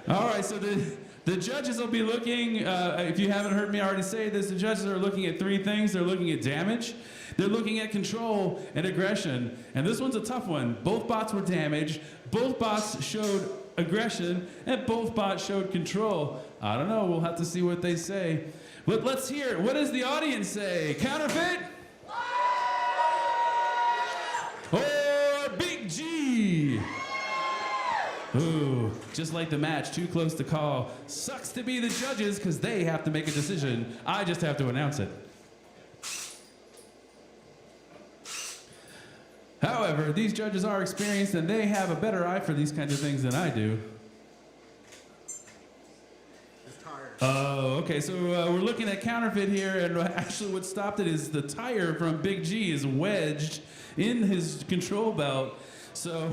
All right, so the judges will be looking, if you haven't heard me already say this, the judges are looking at 3 things. They're looking at damage, they're looking at control, and aggression. And this one's a tough one. Both bots were damaged, both bots showed aggression, and both bots showed control. I don't know, we'll have to see what they say. But let's hear it. What does the audience say? Counterfeit? Or Big G? Ooh, just like the match, too close to call. Sucks to be the judges because they have to make a decision. I just have to announce it. However, these judges are experienced and they have a better eye for these kinds of things than I do. Oh, okay, so we're looking at Counterfeit here, and actually what stopped it is the tire from Big G is wedged in his control belt. So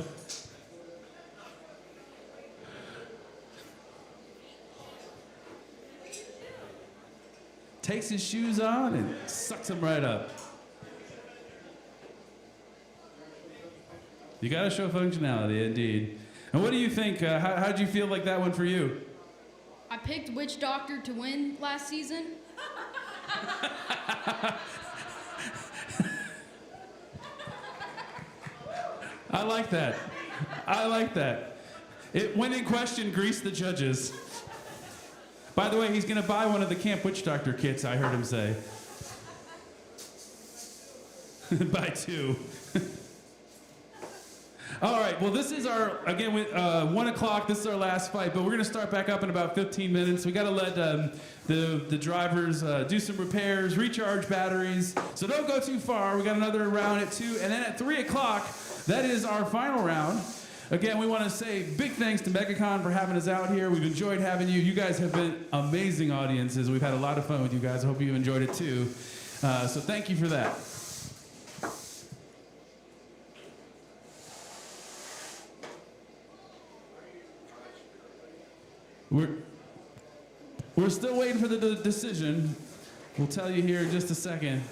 takes his shoes on and sucks them right up. You gotta show functionality, indeed. And what do you think? How'd you feel like that one for you? I picked Witch Doctor to win last season. I like that. I like that. When in question, grease the judges. By the way, he's going to buy one of the Camp Witch Doctor kits, I heard him say. Buy 2. All right, well, this is our, again, 1 o'clock, this is our last fight, but we're going to start back up in about 15 minutes. We got to let the drivers do some repairs, recharge batteries, so don't go too far. We got another round at 2, and then at 3 o'clock, that is our final round. Again, we want to say big thanks to Megacon for having us out here. We've enjoyed having you. You guys have been amazing audiences. We've had a lot of fun with you guys. I hope you enjoyed it too. So thank you for that. We're still waiting for the decision. We'll tell you here in just a second.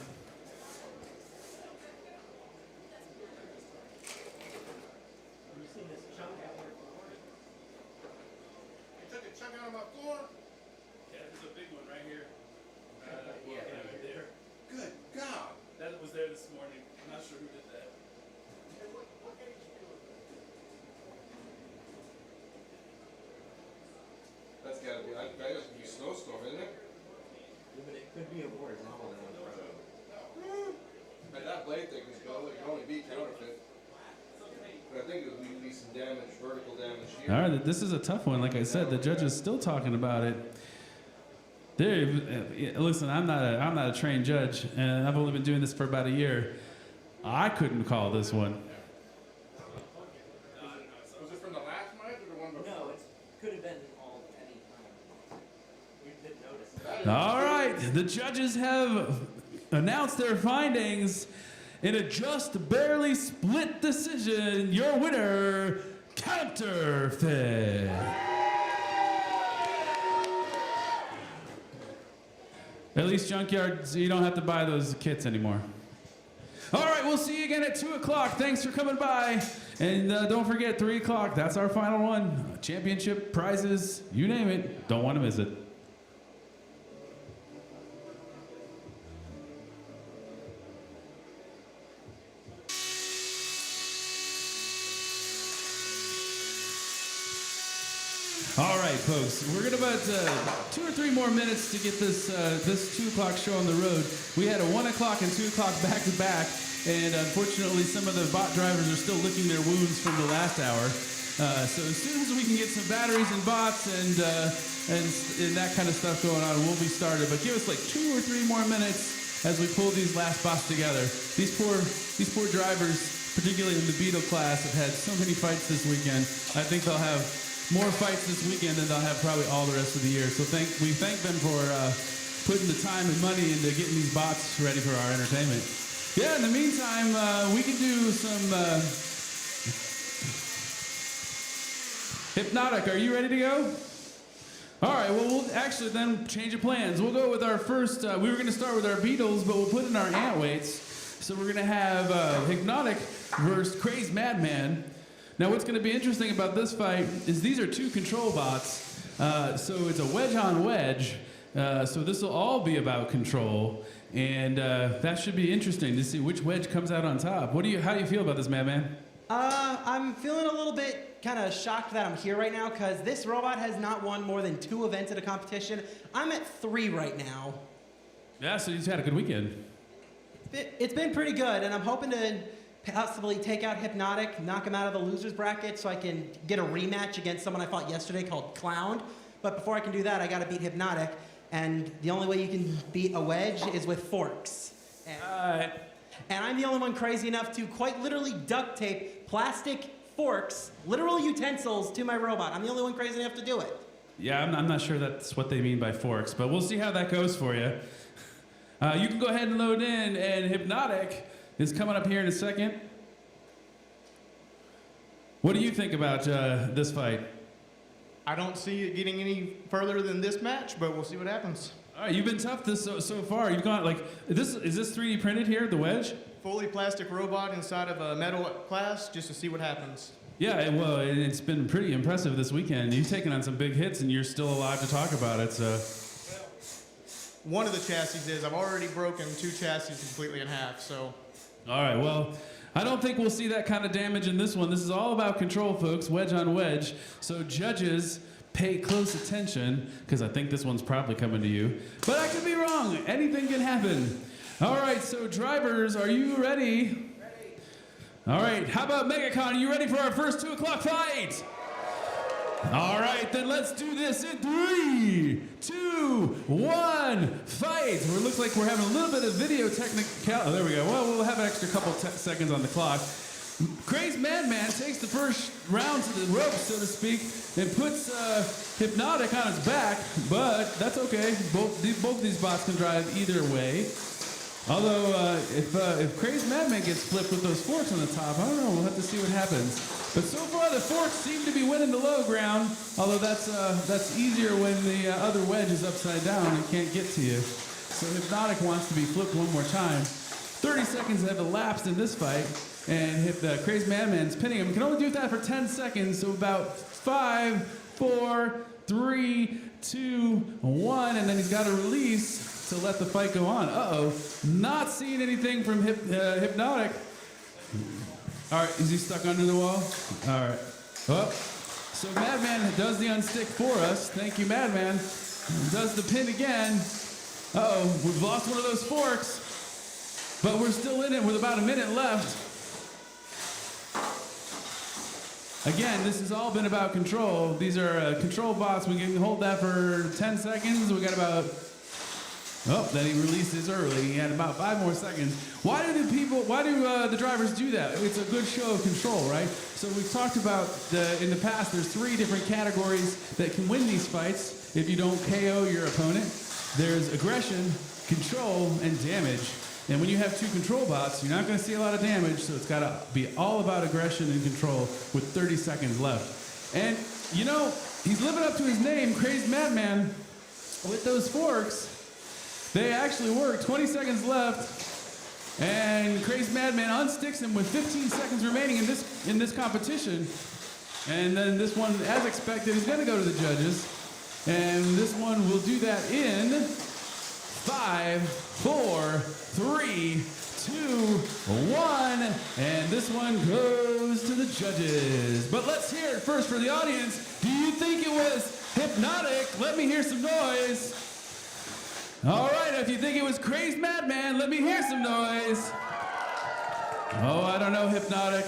That's gotta be, that gotta be a snowstorm, isn't it? Yeah, but it could be a more normal than one road. And that blade thing is going, it can only be counterfeit. But I think it would be some damage, vertical damage here. All right, this is a tough one. Like I said, the judge is still talking about it. Listen, I'm not a trained judge, and I've only been doing this for about a year. I couldn't call this one. Was it from the last night or the one before? No, it could have been all at any time. We didn't notice. All right, the judges have announced their findings in a just barely split decision. Your winner, Counterfeit. At least Junkyard, you don't have to buy those kits anymore. All right, we'll see you again at 2 o'clock. Thanks for coming by. And don't forget, 3 o'clock, that's our final one. Championship, prizes, you name it. Don't want to miss it. All right, folks, we're gonna about 2 or 3 more minutes to get this 2 o'clock show on the road. We had a 1 o'clock and 2 o'clock back to back, and unfortunately, some of the bot drivers are still licking their wounds from the last hour. So as soon as we can get some batteries and bots and that kind of stuff going on, we'll be started. But give us like 2 or 3 more minutes as we pull these last bots together. These poor drivers, particularly in the Beetle class, have had so many fights this weekend. I think they'll have more fights this weekend than they'll have probably all the rest of the year. So we thank them for putting the time and money into getting these bots ready for our entertainment. Yeah, in the meantime, we can do some Hypnotic. Are you ready to go? All right, well, we'll actually then change of plans. We'll go with our first, we were gonna start with our Beatles, but we'll put in our ant weights. So we're gonna have Hypnotic versus Crazed Madman. Now, what's going to be interesting about this fight is these are 2 control bots, so it's a wedge on wedge. So this will all be about control, and that should be interesting to see which wedge comes out on top. How do you feel about this, Madman? I'm feeling a little bit kind of shocked that I'm here right now because this robot has not won more than 2 events at a competition. I'm at 3 right now. Yeah, so you've had a good weekend. It's been pretty good, and I'm hoping to possibly take out Hypnotic, knock him out of the loser's bracket so I can get a rematch against someone I fought yesterday called Clown. But before I can do that, I gotta beat Hypnotic, and the only way you can beat a wedge is with forks. And I'm the only one crazy enough to quite literally duct tape plastic forks, literal utensils, to my robot. I'm the only one crazy enough to do it. Yeah, I'm not sure that's what they mean by forks, but we'll see how that goes for you. You can go ahead and load in, and Hypnotic is coming up here in a second. What do you think about this fight? I don't see it getting any further than this match, but we'll see what happens. All right, you've been tough so far. You've got like, is this 3D printed here, the wedge? Fully plastic robot inside of a metal class, just to see what happens. Yeah, well, it's been pretty impressive this weekend. You've taken on some big hits, and you're still alive to talk about it, so. One of the chassis is, I've already broken 2 chassis completely in half, so. All right, well, I don't think we'll see that kind of damage in this one. This is all about control, folks, wedge on wedge. So judges, pay close attention, because I think this one's probably coming to you. But I could be wrong. Anything can happen. All right, so drivers, are you ready? Ready. All right, how about Megacon? Are you ready for our first 2 o'clock fight? All right, then let's do this in 3, 2, 1, fight. Well, it looks like we're having a little bit of video technical. Oh, there we go. Well, we'll have an extra couple seconds on the clock. Crazed Madman takes the first round to the rope, so to speak, and puts Hypnotic on his back, but that's okay. Both these bots can drive either way. Although, if Crazed Madman gets flipped with those forks on the top, I don't know. We'll have to see what happens. But so far, the forks seem to be winning the low ground. Although that's easier when the other wedge is upside down and can't get to you. So Hypnotic wants to be flipped one more time. 30 seconds have elapsed in this fight, and if the Crazed Madman's pinning him, he can only do that for 10 seconds. So about 5, 4, 3, 2, 1, and then he's got to release to let the fight go on. Uh-oh. Not seeing anything from Hypnotic. All right, is he stuck under the wall? All right. Oh. So Madman does the unstick for us. Thank you, Madman. Does the pin again. Uh-oh, we've lost one of those forks. But we're still in it with about a minute left. Again, this has all been about control. These are control bots. We can hold that for 10 seconds. We got about... Oh, then he releases early. He had about 5 more seconds. Why do the drivers do that? It's a good show of control, right? So we've talked about, in the past, there's 3 different categories that can win these fights if you don't KO your opponent. There's aggression, control, and damage. And when you have 2 control bots, you're not going to see a lot of damage, so it's got to be all about aggression and control with 30 seconds left. And, you know, he's living up to his name, Crazed Madman, with those forks. They actually work. 20 seconds left, and Crazed Madman unsticks him with 15 seconds remaining in this competition. And then this one, as expected, is going to go to the judges. And this one will do that in 5, 4, 3, 2, 1. And this one goes to the judges. But let's hear it first for the audience. Do you think it was Hypnotic? Let me hear some noise. All right, if you think it was Crazed Madman, let me hear some noise. Oh, I don't know, Hypnotic.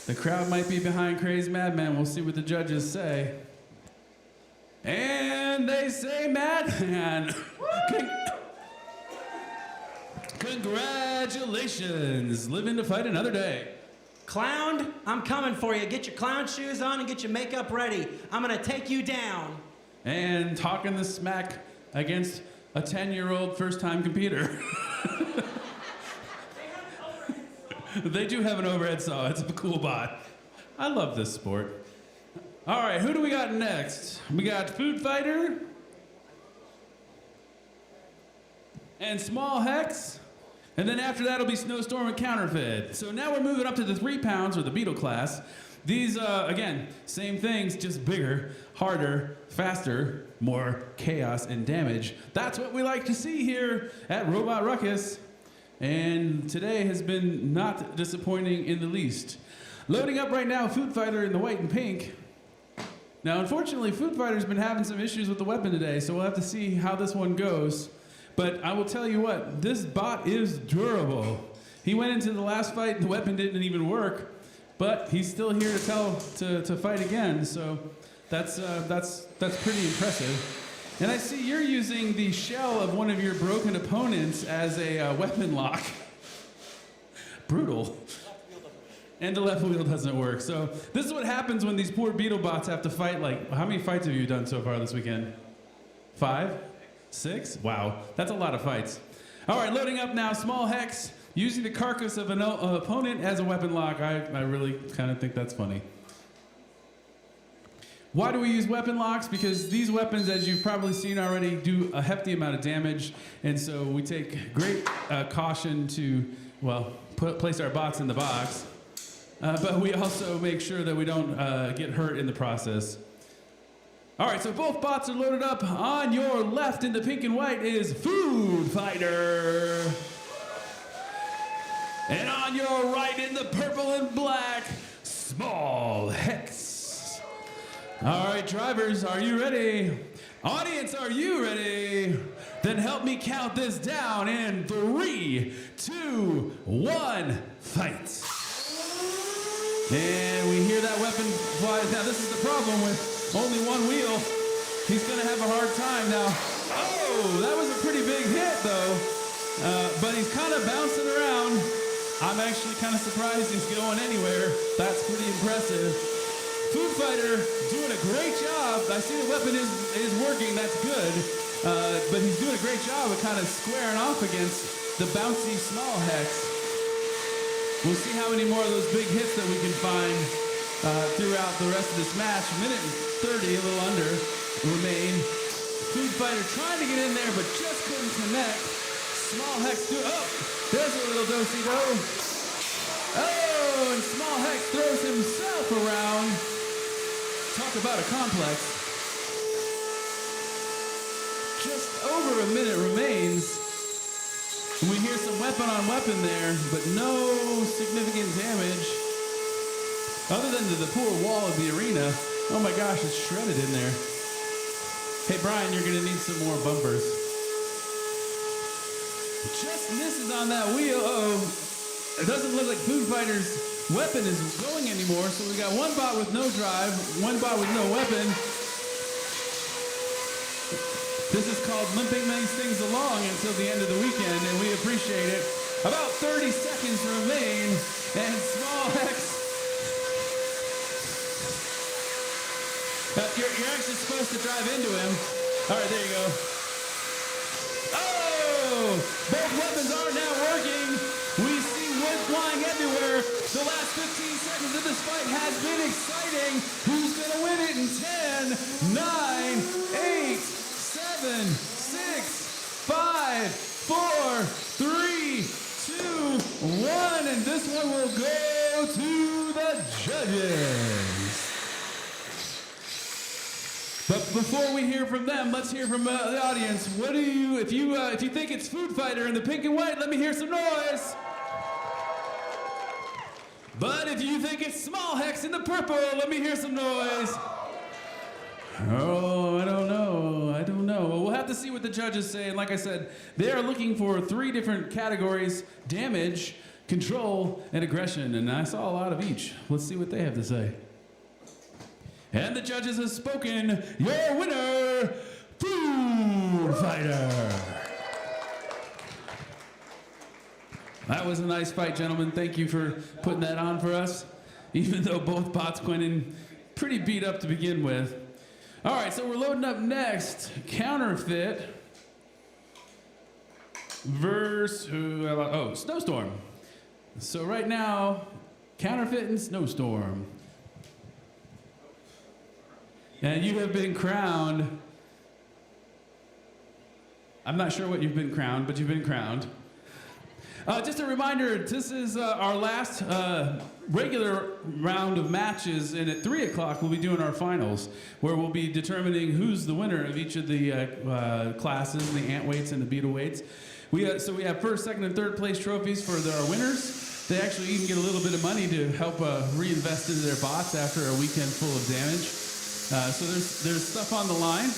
The crowd might be behind Crazed Madman. We'll see what the judges say. And they say Madman. Congratulations, living to fight another day. Clown, I'm coming for you. Get your clown shoes on and get your makeup ready. I'm gonna take you down. And talking the smack against a 10-year-old first-time computer. They do have an overhead saw. It's a cool bot. I love this sport. All right, who do we got next? We got Food Fighter and Small Hex. And then after that, it'll be Snowstorm and Counterfeit. So now we're moving up to the 3 pounds, or the Beetle class. These, again, same things, just bigger, harder, faster, more chaos and damage. That's what we like to see here at Robot Ruckus. And today has been not disappointing in the least. Loading up right now, Food Fighter in the white and pink. Now, unfortunately, Food Fighter's been having some issues with the weapon today, so we'll have to see how this one goes. But I will tell you what, this bot is durable. He went into the last fight and the weapon didn't even work, but he's still here to fight again. So that's pretty impressive. And I see you're using the shell of one of your broken opponents as a weapon lock. Brutal. And the left wheel doesn't work. So this is what happens when these poor Beetle bots have to fight. Like, how many fights have you done so far this weekend? 5? 6? Wow, that's a lot of fights. All right, loading up now, Small Hex, using the carcass of an opponent as a weapon lock. I really kind of think that's funny. Why do we use weapon locks? Because these weapons, as you've probably seen already, do a hefty amount of damage. And so we take great caution to, well, place our bots in the box. But we also make sure that we don't get hurt in the process. All right, so both bots are loaded up. On your left in the pink and white is Food Fighter. And on your right in the purple and black, Small Hex. All right, drivers, are you ready? Audience, are you ready? Then help me count this down in 3, 2, 1, fight. And we hear that weapon flies. Now this is the problem with only one wheel. He's gonna have a hard time now. Oh, that was a pretty big hit though. But he's kind of bouncing around. I'm actually kind of surprised he's going anywhere. That's pretty impressive. Food Fighter doing a great job. I see the weapon is working, that's good. But he's doing a great job of kind of squaring off against the bouncy Small Hex. We'll see how many more of those big hits that we can find throughout the rest of this match. Minute and 30, a little under, remain. Food Fighter trying to get in there, but just couldn't connect. Small Hex there's a little do-si-do. Oh, and Small Hex throws himself around. Talk about a complex. Just over a minute remains. We hear some weapon on weapon there, but no significant damage. Other than to the poor wall of the arena. Oh my gosh, it's shredded in there. Hey Brian, you're gonna need some more bumpers. Just misses on that wheel. It doesn't look like Food Fighter's weapon is going anymore, so we got one bot with no drive, one bot with no weapon. This is called limping these things along until the end of the weekend, and we appreciate it. About 30 seconds remain, and Small Hex. You're actually supposed to drive into him. All right, there you go. Oh! Both weapons are now working. We see wood flying everywhere. The last 15 seconds of this fight has been exciting. Who's going to win it in 10, 9, 8, 7, 6, 5, 4, 3, 2, 1, and this one will go to the judges. But before we hear from them, let's hear from the audience. What do you, if you think it's Food Fighter in the pink and white, let me hear some noise. But if you think it's Small Hex in the purple, let me hear some noise. Oh, I don't know. Well, we'll have to see what the judges say. And like I said, they are looking for 3 different categories: damage, control, and aggression. And I saw a lot of each. Let's see what they have to say. And the judges have spoken. Your winner, Food Fighter. That was a nice fight, gentlemen. Thank you for putting that on for us, even though both bots went in pretty beat up to begin with. All right, so we're loading up next. Counterfeit versus Snowstorm. So right now, Counterfeit and Snowstorm. And you have been crowned. I'm not sure what you've been crowned, but you've been crowned. Just a reminder, this is our last regular round of matches, and at 3 o'clock we'll be doing our finals, where we'll be determining who's the winner of each of the classes, the ant weights and the beetle weights. So we have first, second, and third place trophies for our winners. They actually even get a little bit of money to help reinvest into their bots after a weekend full of damage. So there's stuff on the line.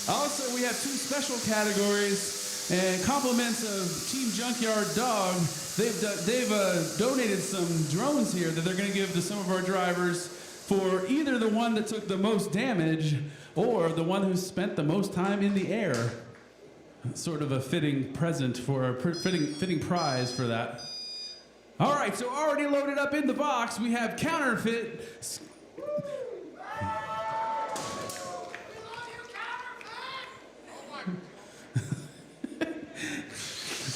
Also, we have 2 special categories. And compliments of Team Junkyard Dog. They've donated some drones here that they're going to give to some of our drivers for either the one that took the most damage or the one who spent the most time in the air. Sort of a fitting present for a fitting prize for that. All right, so already loaded up in the box, we have Counterfeit.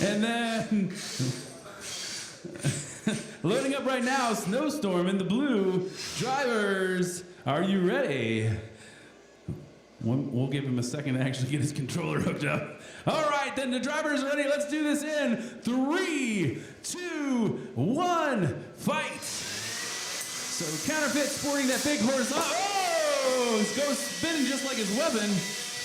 And then, loading up right now, Snowstorm in the blue. Drivers, are you ready? We'll give him a second to actually get his controller hooked up. All right, then the drivers are ready. Let's do this in 3, 2, 1, fight. So Counterfeit sporting that big horizontal. Oh, it goes spinning just like his weapon.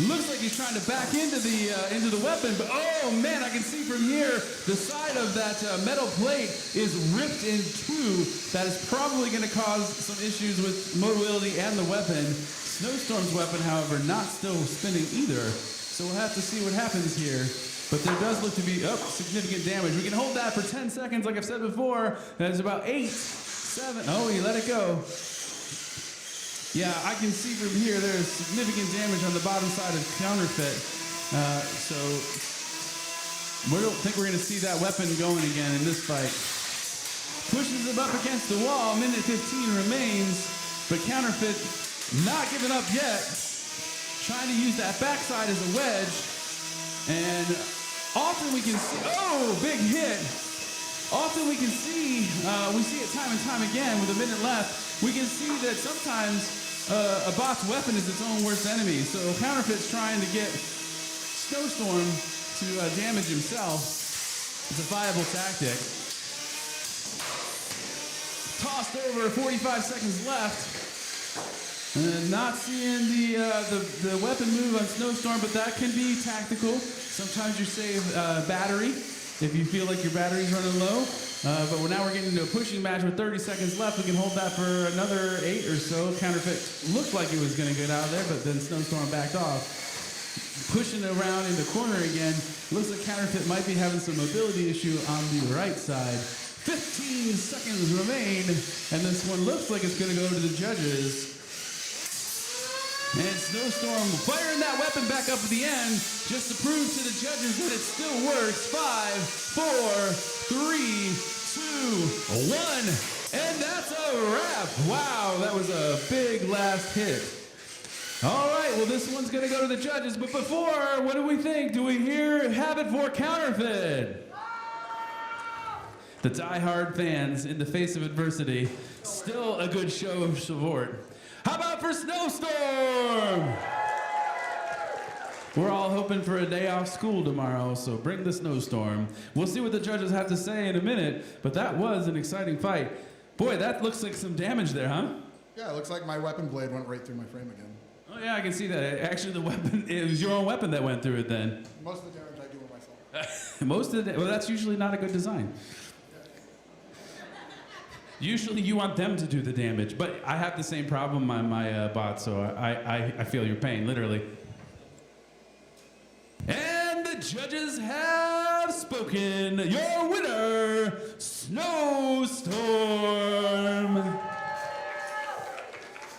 Looks like he's trying to back into the weapon, but oh man, I can see from here the side of that metal plate is ripped in two. That is probably going to cause some issues with mobility and the weapon. Snowstorm's weapon, however, not still spinning either. So we'll have to see what happens here. But there does look to be significant damage. We can hold that for 10 seconds, like I've said before. That's about 8, 7. Oh, he let it go. Yeah, I can see from here there's significant damage on the bottom side of counterfeit. So we don't think we're going to see that weapon going again in this fight. Pushes him up against the wall. Minute 15 remains, but counterfeit not giving up yet. Trying to use that backside as a wedge. And often we can see, big hit. Often we can see, we see it time and time again with a minute left. We can see that sometimes a bot's weapon is its own worst enemy. So counterfeit's trying to get Snowstorm to damage himself. It's a viable tactic. Tossed over, 45 seconds left. Not seeing the weapon move on Snowstorm, but that can be tactical. Sometimes you save battery if you feel like your battery's running low. But now we're getting into a pushing match with 30 seconds left. We can hold that for another 8 or so. Counterfeit looked like it was going to get out of there, but then Snowstorm backed off. Pushing around in the corner again. Looks like Counterfeit might be having some mobility issue on the right side. 15 seconds remain, and this one looks like it's going to go to the judges. And Snowstorm firing that weapon back up at the end just to prove to the judges that it still works. 5, 4, 3, 2, 1. And that's a wrap. Wow, that was a big last hit. All right, well, this one's going to go to the judges. But before, what do we think? Do we have it for Counterfeit? The diehard fans in the face of adversity. Still a good show of support. How about for Snowstorm? We're all hoping for a day off school tomorrow, so bring the snowstorm. We'll see what the judges have to say in a minute, but that was an exciting fight. Boy, that looks like some damage there, huh? Yeah, it looks like my weapon blade went right through my frame again. Oh yeah, I can see that. Actually, the weapon, it was your own weapon that went through it then. Most of the damage I do it myself. Most of the, well, that's usually not a good design. Usually you want them to do the damage, but I have the same problem on my bot, so I feel your pain, literally. And the judges have spoken. Your winner, Snowstorm.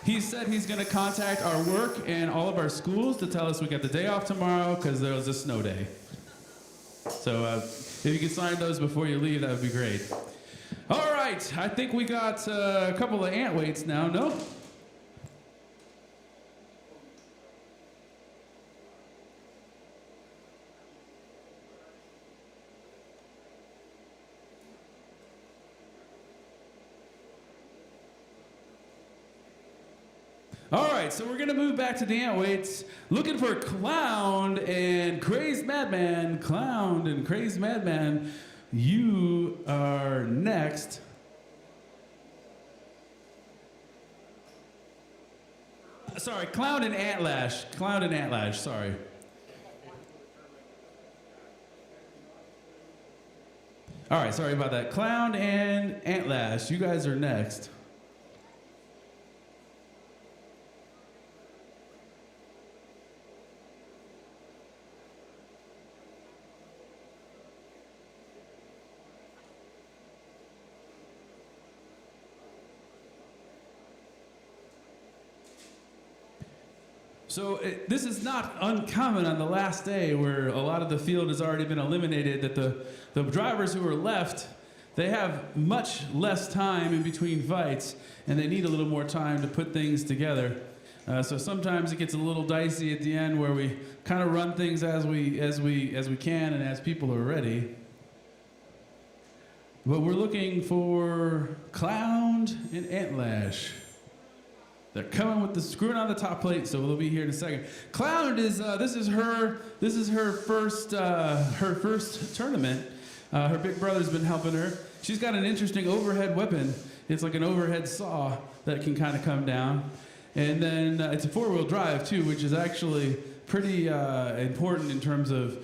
He said he's going to contact our work and all of our schools to tell us we got the day off tomorrow because there was a snow day. So if you could sign those before you leave, that would be great. All right, I think we got a couple of ant weights now, no? All right, so we're gonna move back to the ant weights. Looking for Clown and Crazed Madman. Clown and Crazed Madman, you are next. Sorry, Clown and Antlash. Clown and Antlash, sorry. All right, sorry about that. Clown and Antlash, you guys are next. So this is not uncommon on the last day where a lot of the field has already been eliminated, that the drivers who are left, they have much less time in between fights and they need a little more time to put things together. So sometimes it gets a little dicey at the end where we kind of run things as we can and as people are ready. But we're looking for Clown and Antlash. They're coming with the screwing on the top plate, so we'll be here in a second. Clown is this is her first tournament. Her big brother's been helping her. She's got an interesting overhead weapon. It's like an overhead saw that can kind of come down, and then it's a 4-wheel drive too, which is actually pretty important in terms of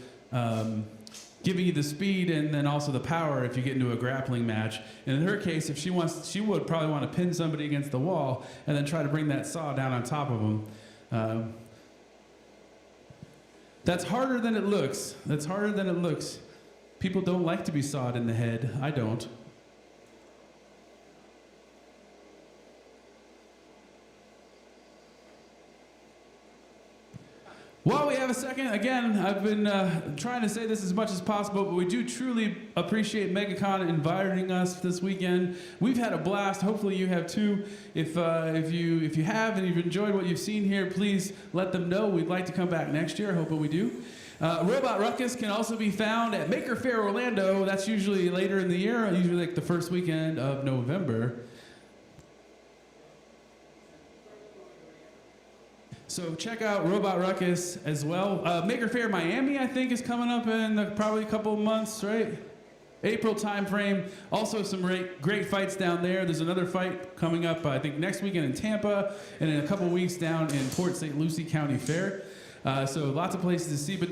giving you the speed and then also the power if you get into a grappling match. And in her case, if she would probably want to pin somebody against the wall and then try to bring that saw down on top of them. That's harder than it looks. That's harder than it looks. People don't like to be sawed in the head. I don't. While we have a second, again, I've been trying to say this as much as possible, but we do truly appreciate Megacon inviting us this weekend. We've had a blast. Hopefully you have too. If you have and you've enjoyed what you've seen here, please let them know. We'd like to come back next year. Hoping we do. Robot Ruckus can also be found at Maker Faire Orlando. That's usually later in the year, usually like the first weekend of November. So check out Robot Ruckus as well. Maker Faire Miami, I think, is coming up in probably a couple of months, right? April time frame. Also some great fights down there. There's another fight coming up, I think, next weekend in Tampa, and in a couple of weeks down in Port St. Lucie County Fair. So lots of places to see, but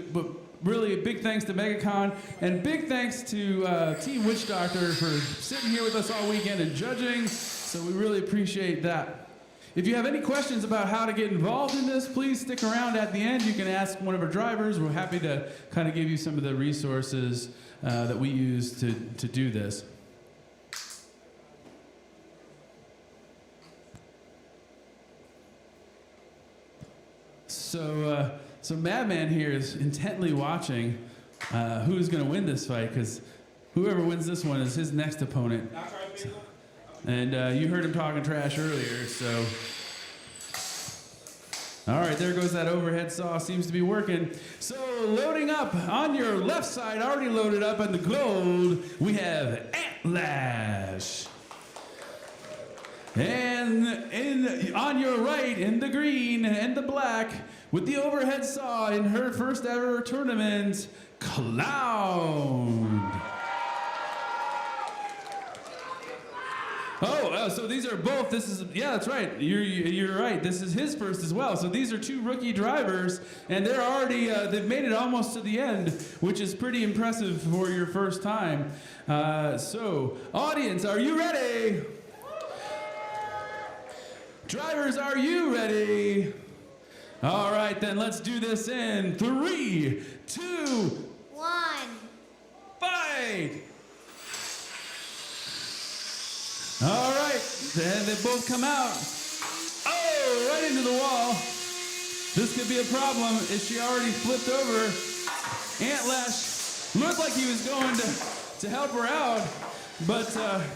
really a big thanks to Megacon, and big thanks to Team Witch Doctor for sitting here with us all weekend and judging. So we really appreciate that. If you have any questions about how to get involved in this, please stick around at the end. You can ask one of our drivers. We're happy to kind of give you some of the resources that we use to do this. So Madman here is intently watching who's going to win this fight, because whoever wins this one is his next opponent. And you heard him talking trash earlier, so. All right, there goes that overhead saw. Seems to be working. So loading up on your left side, already loaded up in the gold, we have Antlash. And on your right, in the green and the black, with the overhead saw in her first ever tournament, Clown. Oh, so these are both, yeah, that's right. You're right. This is his first as well. So these are two rookie drivers, and they're already, they've made it almost to the end, which is pretty impressive for your first time. So, audience, are you ready? Drivers, are you ready? All right, then let's do this in 3, 2, 1. fight! All right, then they both come out. Oh, right into the wall. This could be a problem. Is she already flipped over? Antlash looked like he was going to help her out, but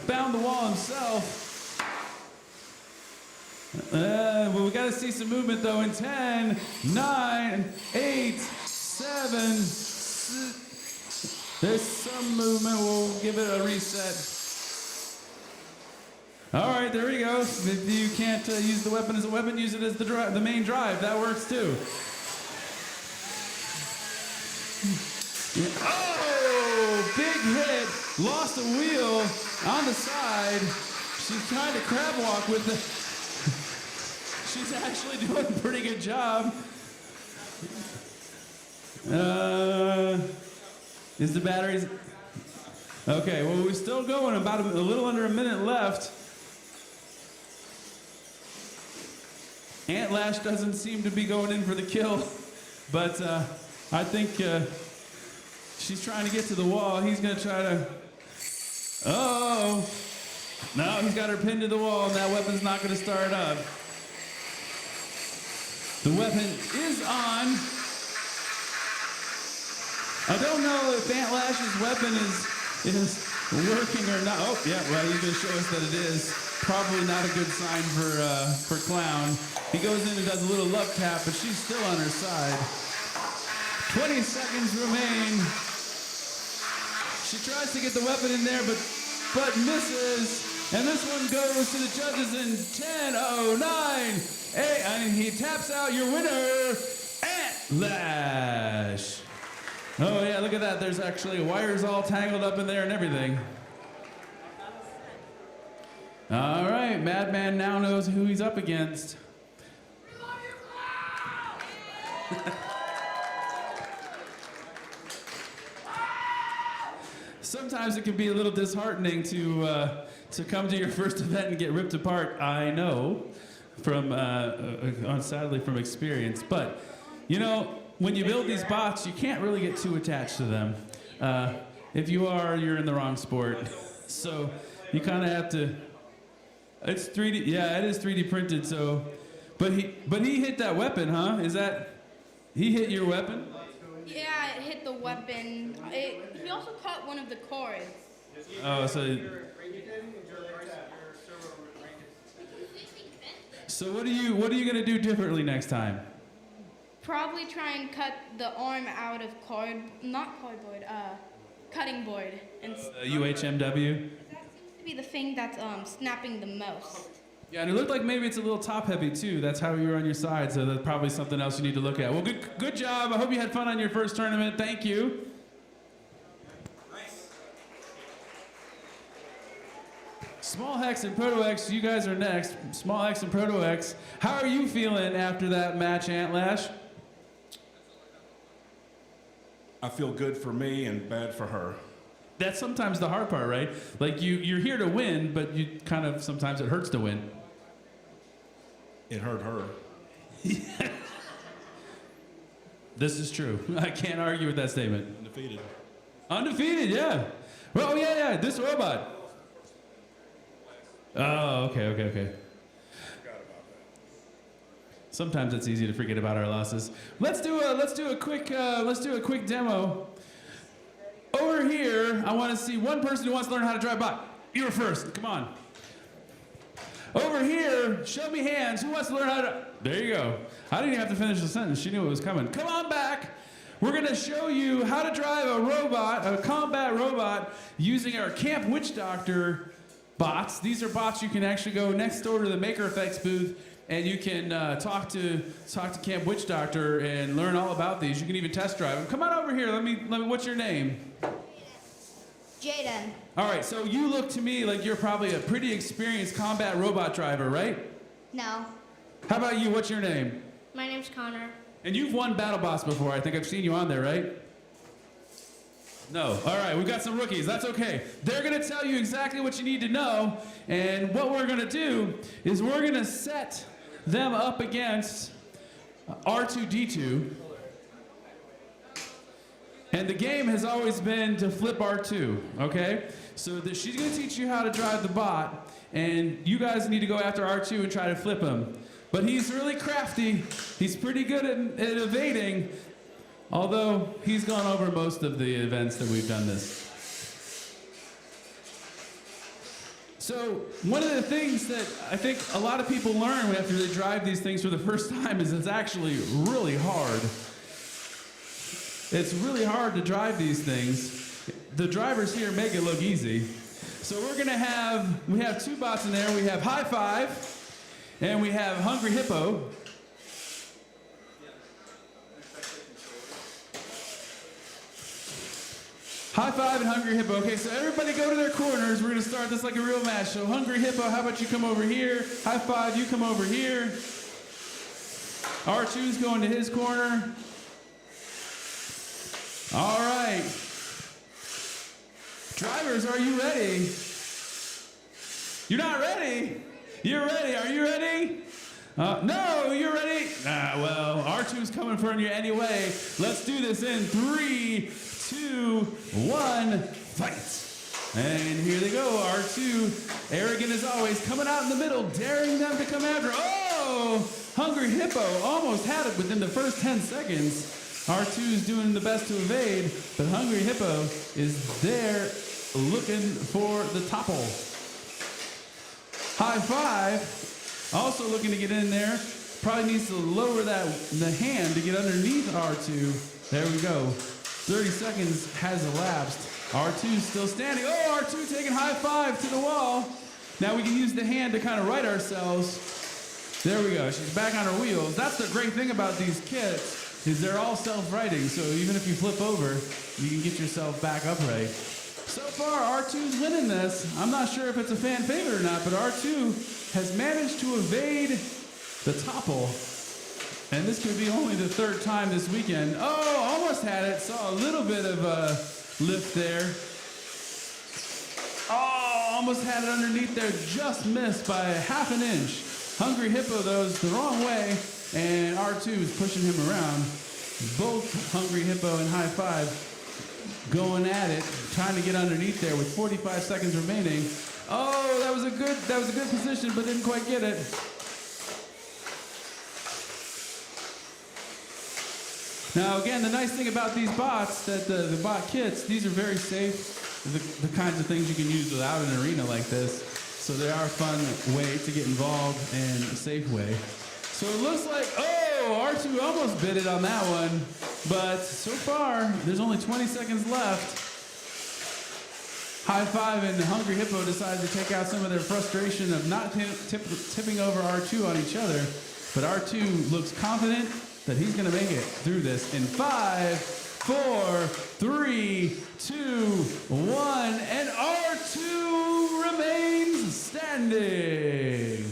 found the wall himself. Well, we got to see some movement though in 10, 9, 8, 7, 6. There's some movement. We'll give it a reset. All right, there we go. If you can't use the weapon as a weapon, use it as the main drive. That works too. Oh, big hit. Lost a wheel on the side. She's trying to crab walk with the... She's actually doing a pretty good job. Is the batteries... Okay, well, we're still going. About a little under a minute left. Antlash doesn't seem to be going in for the kill, but I think she's trying to get to the wall. He's going to try to... Oh! No, he's got her pinned to the wall, and that weapon's not going to start up. The weapon is on. I don't know if Antlash's weapon is working or not. Oh, yeah, well, he's going to show us that it is. Probably not a good sign for Clown. He goes in and does a little love tap, but she's still on her side. 20 seconds remain. She tries to get the weapon in there, but misses. And this one goes to the judges in 10, 9, 8, and he taps out your winner, Antlash. Oh yeah, look at that. There's actually wires all tangled up in there and everything. All right, Madman now knows who he's up against. Sometimes it can be a little disheartening to come to your first event and get ripped apart. I know, from sadly from experience. But you know, when you build these bots, you can't really get too attached to them. If you are, you're in the wrong sport. So you kind of have to. It's 3D. Yeah, it is 3D printed. So, but he hit that weapon, huh? Is that he hit your weapon? Yeah, it hit the weapon. He also cut one of the cords. Oh, so. So what are you gonna do differently next time? Probably try and cut the arm out of cutting board. And UHMW. that seems to be the thing that's snapping the most. Yeah, and it looked like maybe it's a little top heavy too. That's how you were on your side, so that's probably something else you need to look at. Well, good job. I hope you had fun on your first tournament. Thank you. Small Hex and Proto X, you guys are next. Small Hex and Proto X. How are you feeling after that match, Antlash? I feel good for me and bad for her. That's sometimes the hard part, right? Like you're here to win, but you kind of sometimes it hurts to win. It hurt her. This is true. I can't argue with that statement. Undefeated. Undefeated, yeah. Well, yeah, this robot. Oh, okay. Sometimes it's easy to forget about our losses. Let's do a quick demo. Over here, I want to see one person who wants to learn how to drive bot. You're first. Come on. Over here, show me hands. Who wants to learn how to? There you go. I didn't even have to finish the sentence. She knew it was coming. Come on back. We're going to show you how to drive a robot, a combat robot, using our Camp Witch Doctor bots. These are bots you can actually go next door to the Maker Effects booth, and you can talk to Camp Witch Doctor and learn all about these. You can even test drive them. Come on over here. Let me. What's your name? Jaden. All right. So you look to me like you're probably a pretty experienced combat robot driver, right? No. How about you? What's your name? My name's Connor. And you've won Battle Boss before. I think I've seen you on there, right? No. All right, we've got some rookies. That's okay. They're going to tell you exactly what you need to know. And what we're going to do is we're going to set them up against R2-D2. And the game has always been to flip R2, okay? So she's going to teach you how to drive the bot, and you guys need to go after R2 and try to flip him. But he's really crafty. He's pretty good at evading, although he's gone over most of the events that we've done this. So one of the things that I think a lot of people learn after they drive these things for the first time is it's actually really hard. It's really hard to drive these things. The drivers here make it look easy. So we have two bots in there. We have High Five, and we have Hungry Hippo. High Five and Hungry Hippo. Okay, so everybody go to their corners. We're gonna start this like a real match. So Hungry Hippo, how about you come over here? High Five, you come over here. R2's going to his corner. All right. Drivers, are you ready? You're not ready? You're ready. Are you ready? No, you're ready? Well, R2's coming for you anyway. Let's do this in 3, 2, 1, fight. And here they go. R2, arrogant as always, coming out in the middle, daring them to come after. Oh, Hungry Hippo almost had it within the first 10 seconds. R2's doing the best to evade, but Hungry Hippo is there looking for the topple. High Five, also looking to get in there. Probably needs to lower the hand to get underneath R2. There we go. 30 seconds has elapsed. R2's still standing. Oh, R2 taking High Five to the wall. Now we can use the hand to kind of right ourselves. There we go. She's back on her wheels. That's the great thing about these kits, is they're all self-righting, so even if you flip over, you can get yourself back upright. So far, R2's winning this. I'm not sure if it's a fan favorite or not, but R2 has managed to evade the topple. And this could be only the third time this weekend. Oh, almost had it. Saw a little bit of a lift there. almost had it underneath there, just missed by half an inch. Hungry Hippo, though, is the wrong way, and R2 is pushing him around. Both Hungry Hippo and High Five going at it, trying to get underneath there with 45 seconds remaining. Oh, that was a good position, but didn't quite get it. Now, again, the nice thing about these bots, that the bot kits, these are very safe. The kinds of things you can use without an arena like this. So they are a fun way to get involved and a safe way. So it looks like, R2 almost bit it on that one. But so far, there's only 20 seconds left. High Five and Hungry Hippo decided to take out some of their frustration of not tipping over R2 on each other. But R2 looks confident that he's going to make it through this in 5, 4, 3, 2, 1, and R2 remains standing.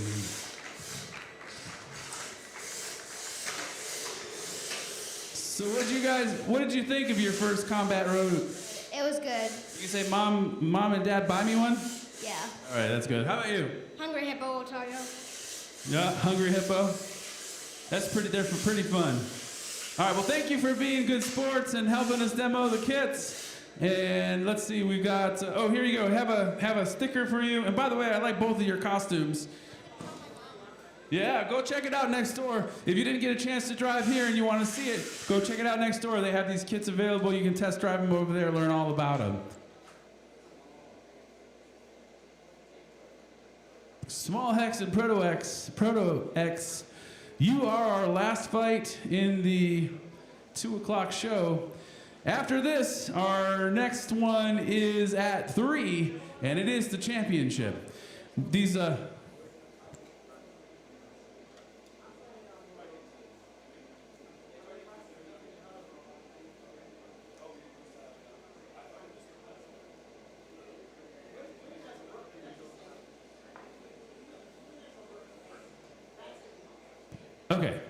So what did you think of your first combat road? It was good. You say, Mom and Dad buy me one? Yeah. All right, that's good. How about you? Hungry Hippo will tell you. Yeah, Hungry Hippo. They're pretty fun. All right, well, thank you for being good sports and helping us demo the kits. And let's see, we got, here you go. Have a sticker for you. And by the way, I like both of your costumes. Yeah, go check it out next door. If you didn't get a chance to drive here and you want to see it, go check it out next door. They have these kits available. You can test drive them over there, learn all about them. Small Hex and Proto X, you are our last fight in the 2 o'clock show. After this, our next one is at 3, and it is the championship. These, Okay.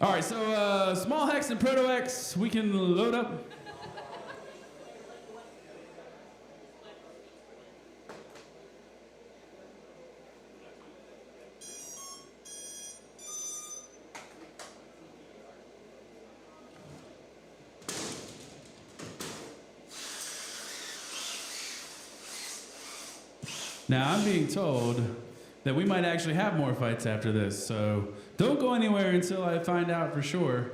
All right, so Small Hex and Proto X, we can load up. Now, I'm being told that we might actually have more fights after this, so don't go anywhere until I find out for sure.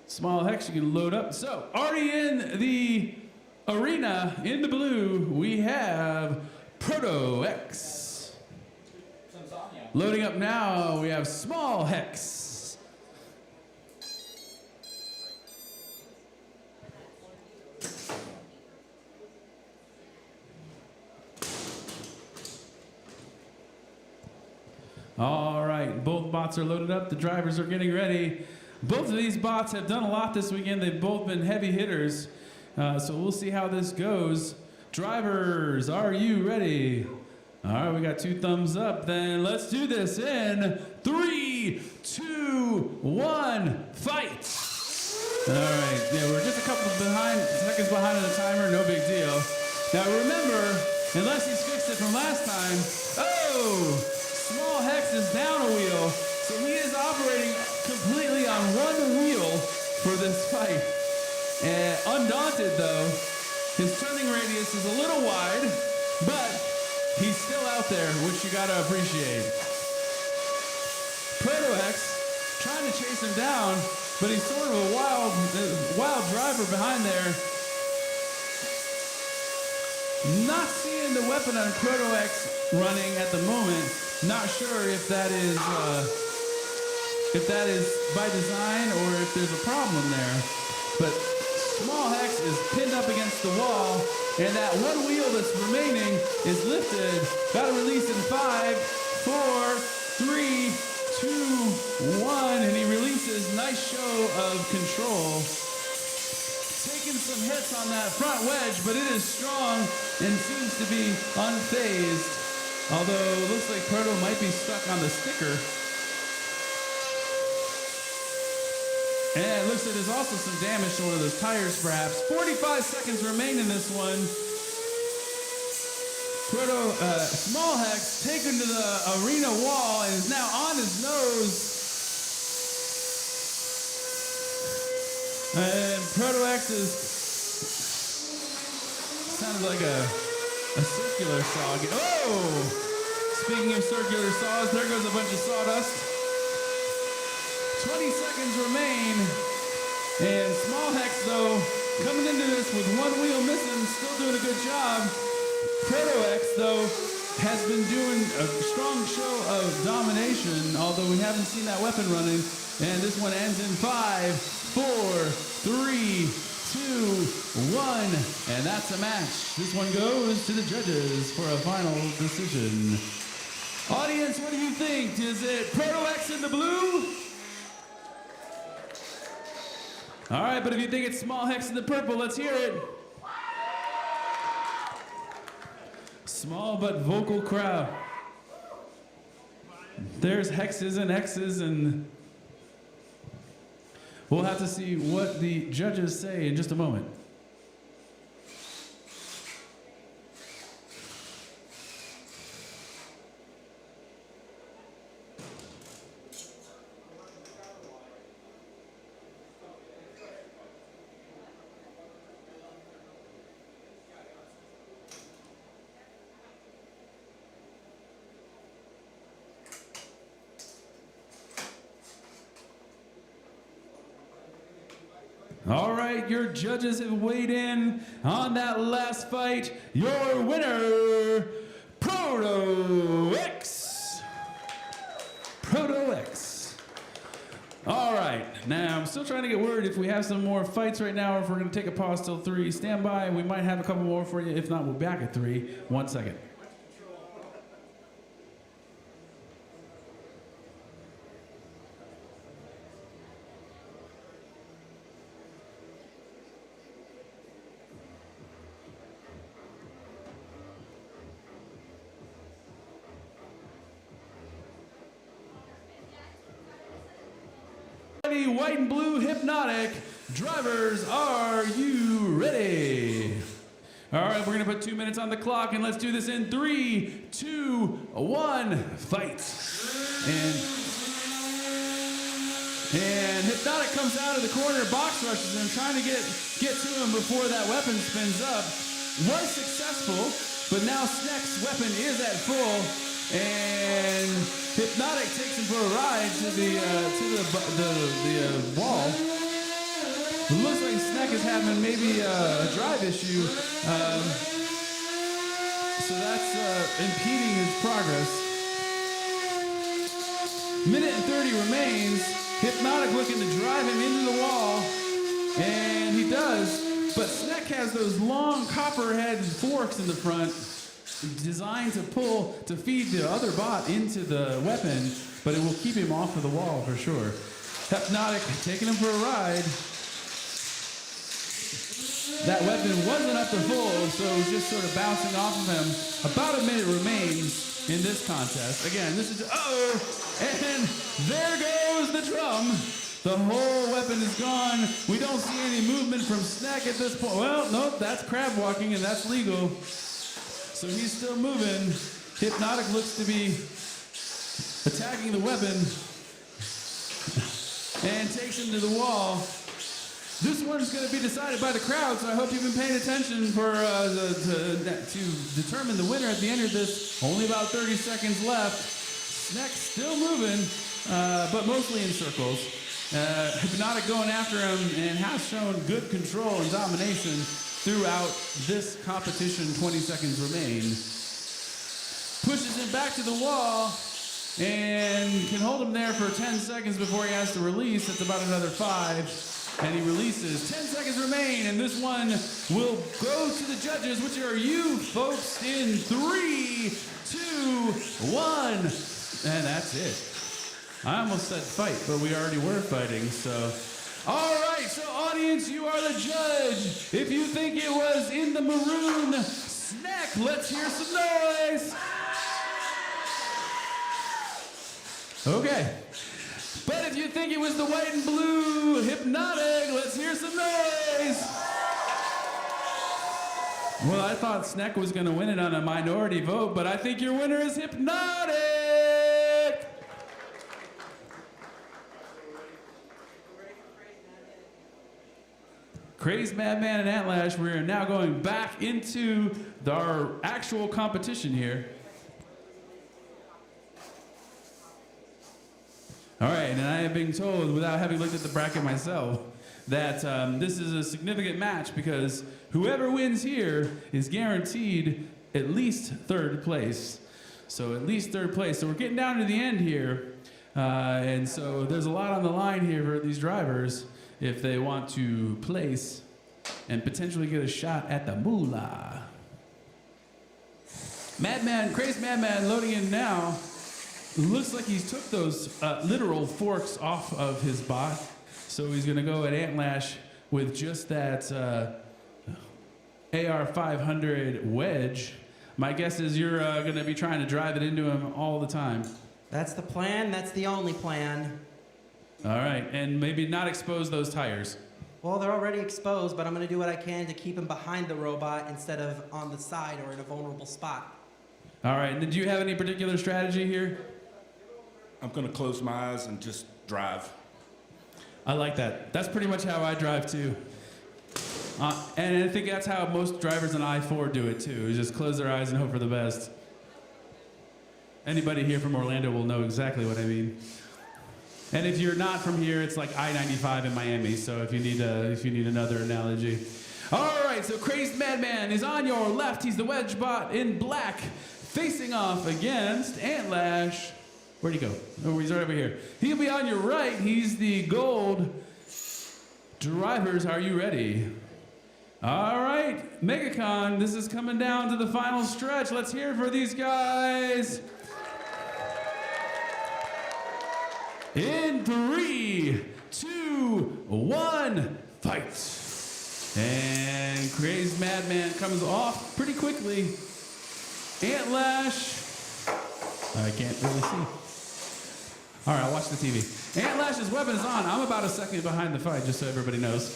Small Hex, you can load up. So, already in the arena, in the blue, we have Proto X. Loading up now, we have Small Hex. All right, both bots are loaded up. The drivers are getting ready. Both of these bots have done a lot this weekend. They've both been heavy hitters. So we'll see how this goes. Drivers, are you ready? All right, we got 2 thumbs up. Then let's do this in 3, 2, 1, fight. All right, yeah, we're just a couple seconds behind on the timer. No big deal. Now remember, unless he's fixed it from last time, Small Hex is down a wheel, so he is operating completely on one wheel for this fight. Undaunted, though, his turning radius is a little wide, but he's still out there, which you gotta appreciate. Proto X trying to chase him down, but he's sort of a wild driver behind there. Not seeing the weapon on Proto X running at the moment. Not sure if that is by design or if there's a problem there. But Small Hex is pinned up against the wall, and that one wheel that's remaining is lifted. Got to release in 5, 4, 3, 2, 1, and he releases. Nice show of control. Taking some hits on that front wedge, but it is strong and seems to be unfazed. Although it looks like Proto might be stuck on the sticker. And it looks like there's also some damage to one of those tires perhaps. 45 seconds remain in this one. Small Hex taken to the arena wall and is now on his nose. And Proto-X is sounded like a circular saw. Oh! Speaking of circular saws, there goes a bunch of sawdust. 20 seconds remain. And Small Hex, though, coming into this with one wheel missing, still doing a good job. Proto-X, though, has been doing a strong show of domination, although we haven't seen that weapon running. And this one ends in 5, 4, 3, 2, 1. And that's a match. This one goes to the judges for a final decision. Audience, what do you think? Is it Proto-X in the blue? All right, but if you think it's Small Hex in the purple, let's hear it. Small but vocal crowd. There's hexes and X's, and we'll have to see what the judges say in just a moment. All right, your judges have weighed in on that last fight. Your winner, Proto-X. Proto-X. All right, now I'm still trying to get word if we have some more fights right now or if we're going to take a pause till 3. Stand by, we might have a couple more for you. If not, we'll be back at 3. 1 second. White and blue Hypnotic drivers, are you ready? All right, we're gonna put 2 minutes on the clock and let's do this in 3, 2, 1, fight. And Hypnotic comes out of the corner, box rushes him, trying to get to him before that weapon spins up. Was successful, but now Sneck's weapon is at full, and Hypnotic takes him for a ride to the wall. It looks like Sneck is having maybe a drive issue, so that's impeding his progress. Minute and 30 remains. Hypnotic looking to drive him into the wall, and he does. But Sneck has those long copperhead forks in the front, designed to feed the other bot into the weapon, but it will keep him off of the wall for sure. Hypnotic taking him for a ride. That weapon wasn't up to full, so it was just sort of bouncing off of him. About a minute remains in this contest. Again, this is, and there goes the drum. The whole weapon is gone. We don't see any movement from Sneck at this point. Well, nope, that's crab walking, and that's legal. So he's still moving. Hypnotic looks to be attacking the weapon and takes him to the wall. This one's going to be decided by the crowd, so I hope you've been paying attention for to determine the winner at the end of this. Only about 30 seconds left. Sneck still moving, but mostly in circles. Hypnotic going after him and has shown good control and domination throughout this competition. 20 seconds remain. Pushes him back to the wall and can hold him there for 10 seconds before he has to release. That's about another 5. And he releases. 10 seconds remain, and this one will go to the judges, which are you folks, in 3, 2, 1. And that's it. I almost said fight, but we already were fighting, so. All right, so audience, you are the judge. If you think it was in the maroon Sneck, let's hear some noise. Okay. But if you think it was the white and blue Hypnotic, let's hear some noise. Well, I thought Sneck was going to win it on a minority vote, but I think your winner is Hypnotic! Crazed Madman and Antlash, we are now going back into our actual competition here. All right, and I have been told, without having looked at the bracket myself, that this is a significant match because whoever wins here is guaranteed at least third place. So at least third place. So we're getting down to the end here. And so there's a lot on the line here for these drivers if they want to place and potentially get a shot at the moolah. Madman, Crazed Madman loading in now. Looks like he's took those literal forks off of his bot. So he's gonna go at Antlash with just that AR 500 wedge. My guess is you're gonna be trying to drive it into him all the time. That's the plan. That's the only plan. All right, and maybe not expose those tires. Well, they're already exposed, but I'm going to do what I can to keep him behind the robot instead of on the side or in a vulnerable spot. All right, did you have any particular strategy here? I'm going to close my eyes and just drive. I like that. That's pretty much how I drive too. And I think that's how most drivers on I-4 do it too, is just close their eyes and hope for the best. Anybody here from Orlando will know exactly what I mean. And if you're not from here, it's like I-95 in Miami, so if you need another analogy. All right, so Crazed Madman is on your left. He's the wedge bot in black, facing off against Antlash. Where'd he go? Oh, he's right over here. He'll be on your right. He's the gold. Drivers, are you ready? All right, Megacon, this is coming down to the final stretch. Let's hear it for these guys. In 3, 2, 1, fight. And Crazed Madman comes off pretty quickly. Antlash, I can't really see. All right, I'll watch the TV. Antlash's weapon is on. I'm about a second behind the fight, just so everybody knows.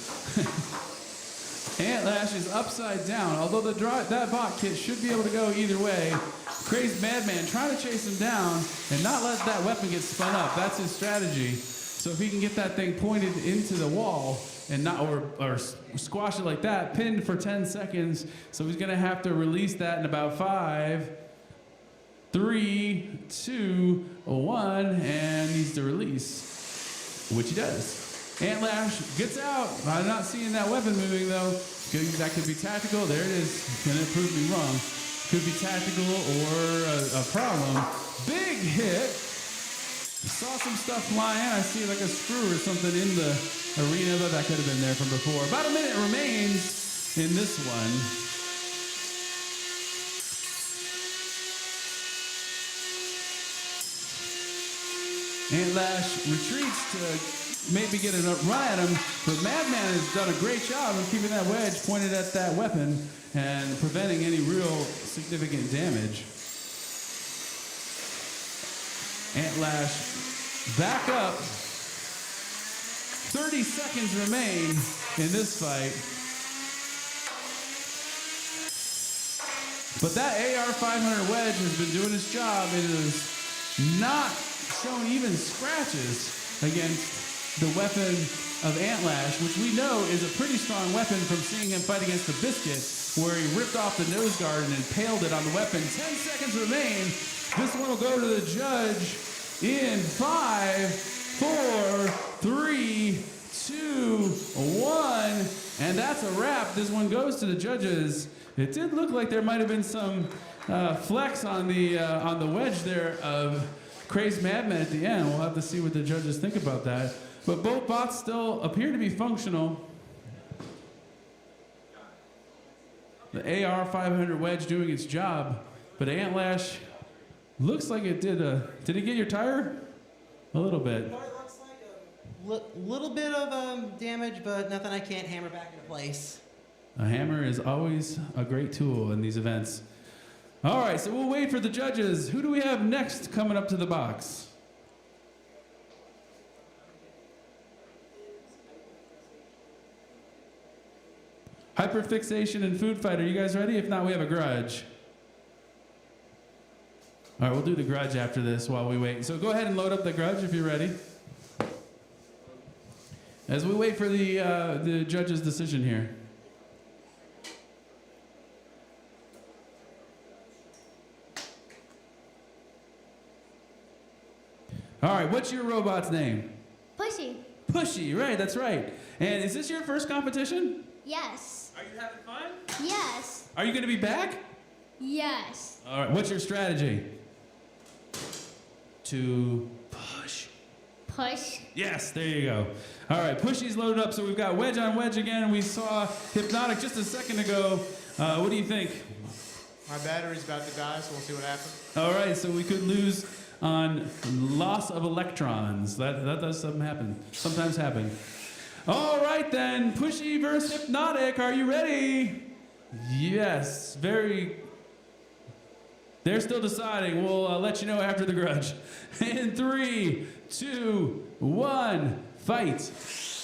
Antlash is upside down. Although that bot kit should be able to go either way. Crazed Madman trying to chase him down and not let that weapon get spun up. That's his strategy. So if he can get that thing pointed into the wall and not or squash it like that, pinned for 10 seconds. So he's gonna have to release that in about 5, 3, 2, 1, and needs to release, which he does. Antlash gets out. I'm not seeing that weapon moving though. That could be tactical. There it is. Gonna prove me wrong. Could be tactical or a problem. Big hit. Saw some stuff flying. I see like a screw or something in the arena, but that could have been there from before. About a minute remains in this one. Antlash retreats to maybe get a run at him, but Madman has done a great job of keeping that wedge pointed at that weapon and preventing any real significant damage. Antlash back up. 30 seconds remain in this fight. But that AR 500 wedge has been doing its job. It has not shown even scratches against the weapon of Antlash, which we know is a pretty strong weapon from seeing him fight against the Biscuit, where he ripped off the nose guard and impaled it on the weapon. 10 seconds remain. This one will go to the judge in 5, 4, 3, 2, 1, and that's a wrap. This one goes to the judges. It did look like there might have been some flex on the wedge there of Crazed Madman at the end. We'll have to see what the judges think about that. But both bots still appear to be functional. The AR 500 wedge doing its job, but Antlash looks like it did it get your tire? A little bit. It looks like a little bit of damage, but nothing I can't hammer back into place. A hammer is always a great tool in these events. All right, so we'll wait for the judges. Who do we have next coming up to the box? Hyperfixation and Food Fight. Are you guys ready? If not, we have a grudge. All right, we'll do the grudge after this while we wait. So go ahead and load up the grudge if you're ready. As we wait for the judge's decision here. All right, what's your robot's name? Pushy. Pushy, right, that's right. And is this your first competition? Yes. Are you having fun? Yes. Are you going to be back? Yes. All right, what's your strategy? To push. Push. Yes, there you go. All right, Pushy's loaded up, so we've got wedge on wedge again. We saw Hypnotic just a second ago. What do you think? My battery's about to die, so we'll see what happens. All right, so we could lose on loss of electrons. That does sometimes happen. All right then, Pushy versus Hypnotic. Are you ready? Yes, They're still deciding. We'll let you know after the grudge. In 3, 2, 1, fight.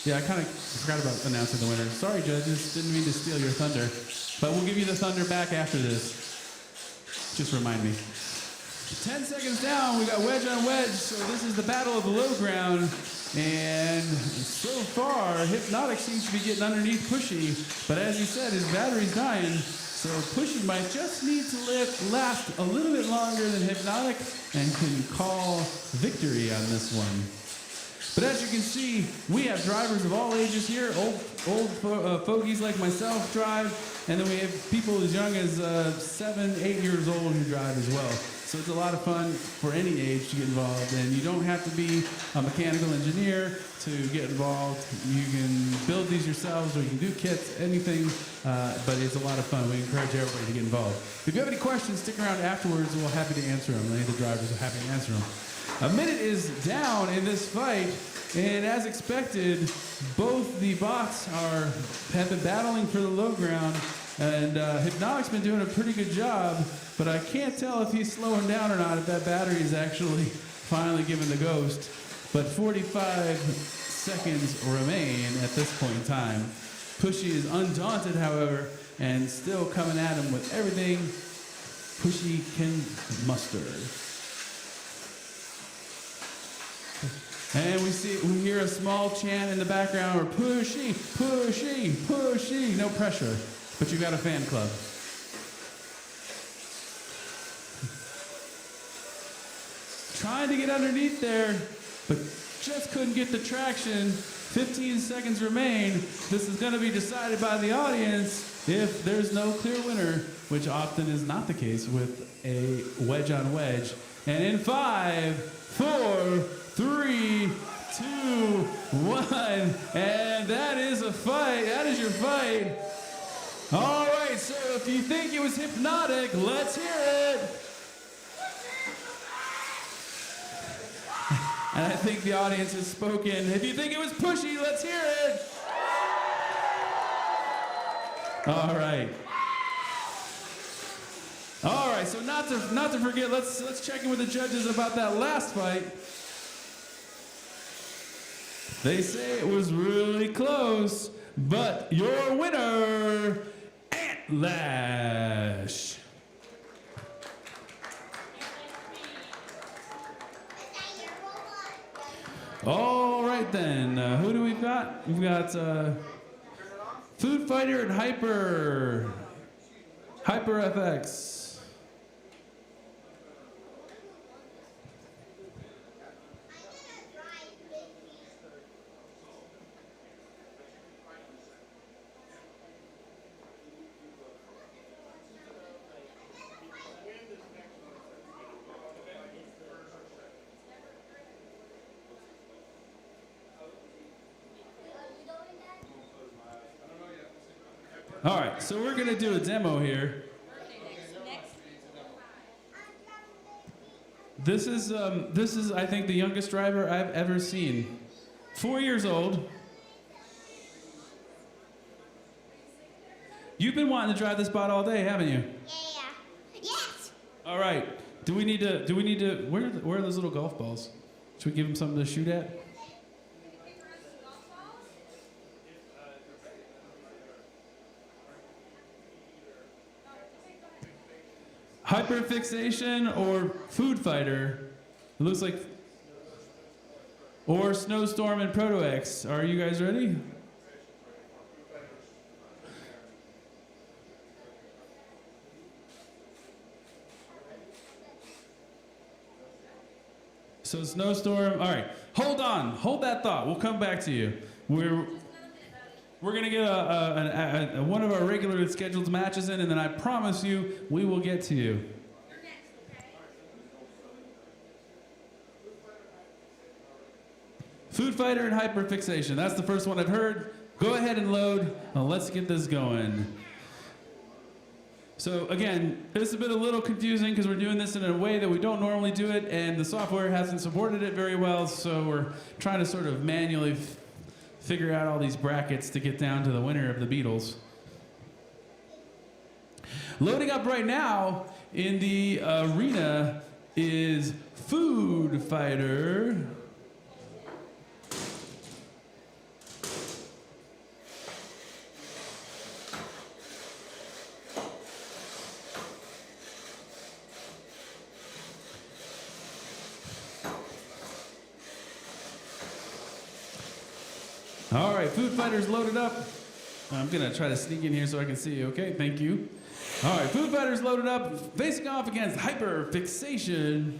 Yeah, I kind of forgot about announcing the winner. Sorry, judges. Didn't mean to steal your thunder. But we'll give you the thunder back after this. Just remind me. 10 seconds down, we got wedge on wedge. So this is the battle of the low ground. And so far, Hypnotic seems to be getting underneath Pushy. But as you said, his battery's dying. So Pushy might just need to last a little bit longer than Hypnotic and can call victory on this one. But as you can see, we have drivers of all ages here. Old fogies like myself drive, and then we have people as young as 7, 8 years old who drive as well. So it's a lot of fun for any age to get involved, and you don't have to be a mechanical engineer to get involved. You can build these yourselves, or you can do kits, anything, but it's a lot of fun. We encourage everybody to get involved. If you have any questions, stick around afterwards, and we're happy to answer them. Any of the drivers are happy to answer them. A minute is down in this fight, and as expected, both the bots have been battling for the low ground, and Hypnotic's been doing a pretty good job, but I can't tell if he's slowing down or not, if that battery is actually finally giving the ghost. But 45 seconds remain at this point in time. Pushy is undaunted, however, and still coming at him with everything Pushy can muster. And we hear a small chant in the background, or Pushy, Pushy, Pushy. No pressure, but you got a fan club. Trying to get underneath there, but just couldn't get the traction. 15 seconds remain. This is going to be decided by the audience if there's no clear winner, which often is not the case with a wedge on wedge. And in 5, 4, 3, 2, 1, and that is a fight. That is your fight. All right, so if you think it was Hypnotic, let's hear it. And I think the audience has spoken. If you think it was Pushy, let's hear it. All right. All right, so not to forget, let's check in with the judges about that last fight. They say it was really close, but your winner, Antlash. All right then, who do we've got? We've got Food Fighter and Hyper FX. All right, so we're gonna do a demo here. This is I think the youngest driver I've ever seen. 4 years old. You've been wanting to drive this bot all day, haven't you? Yeah. Yes. All right. Do we need to? Where are those little golf balls? Should we give him something to shoot at? Hyperfixation or Food Fighter? It looks like. Or Snowstorm and Proto X. Are you guys ready? So Snowstorm, all right. Hold on, hold that thought. We'll come back to you. We're gonna get one of our regularly scheduled matches in, and then I promise you, we will get to you. Food Fighter and Hyperfixation. That's the first one I've heard. Go ahead and load. Let's get this going. So again, this has been a little confusing because we're doing this in a way that we don't normally do it, and the software hasn't supported it very well, so we're trying to sort of manually figure out all these brackets to get down to the winner of the Beatles. Loading up right now in the arena is Food Fighter. All right, Food Fighter's loaded up. I'm gonna try to sneak in here so I can see you. Okay, thank you. All right, Food Fighter's loaded up, facing off against Hyperfixation.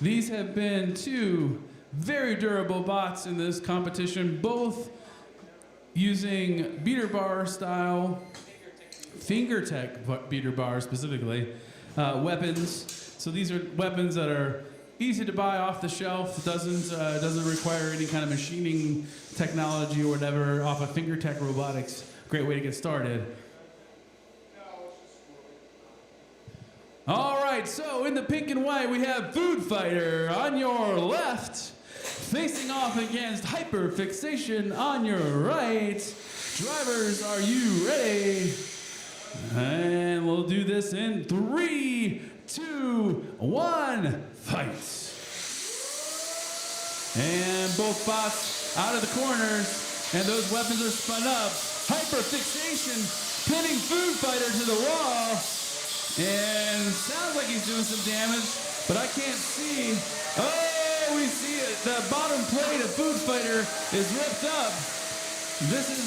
These have been two very durable bots in this competition, both using beater bar style, finger tech beater bar specifically, weapons. So these are weapons that are easy to buy off the shelf, doesn't require any kind of machining technology or whatever off of finger tech robotics. Great way to get started. All right, so in the pink and white we have Food Fighter on your left, facing off against Hyperfixation on your right. Drivers, are you ready? And we'll do this in 3, 2, 1, fight. And both bots out of the corners, and those weapons are spun up. Hyperfixation pinning Food Fighter to the wall. And sounds like he's doing some damage, but I can't see. Oh, we see it. The bottom plate of Food Fighter is ripped up. This is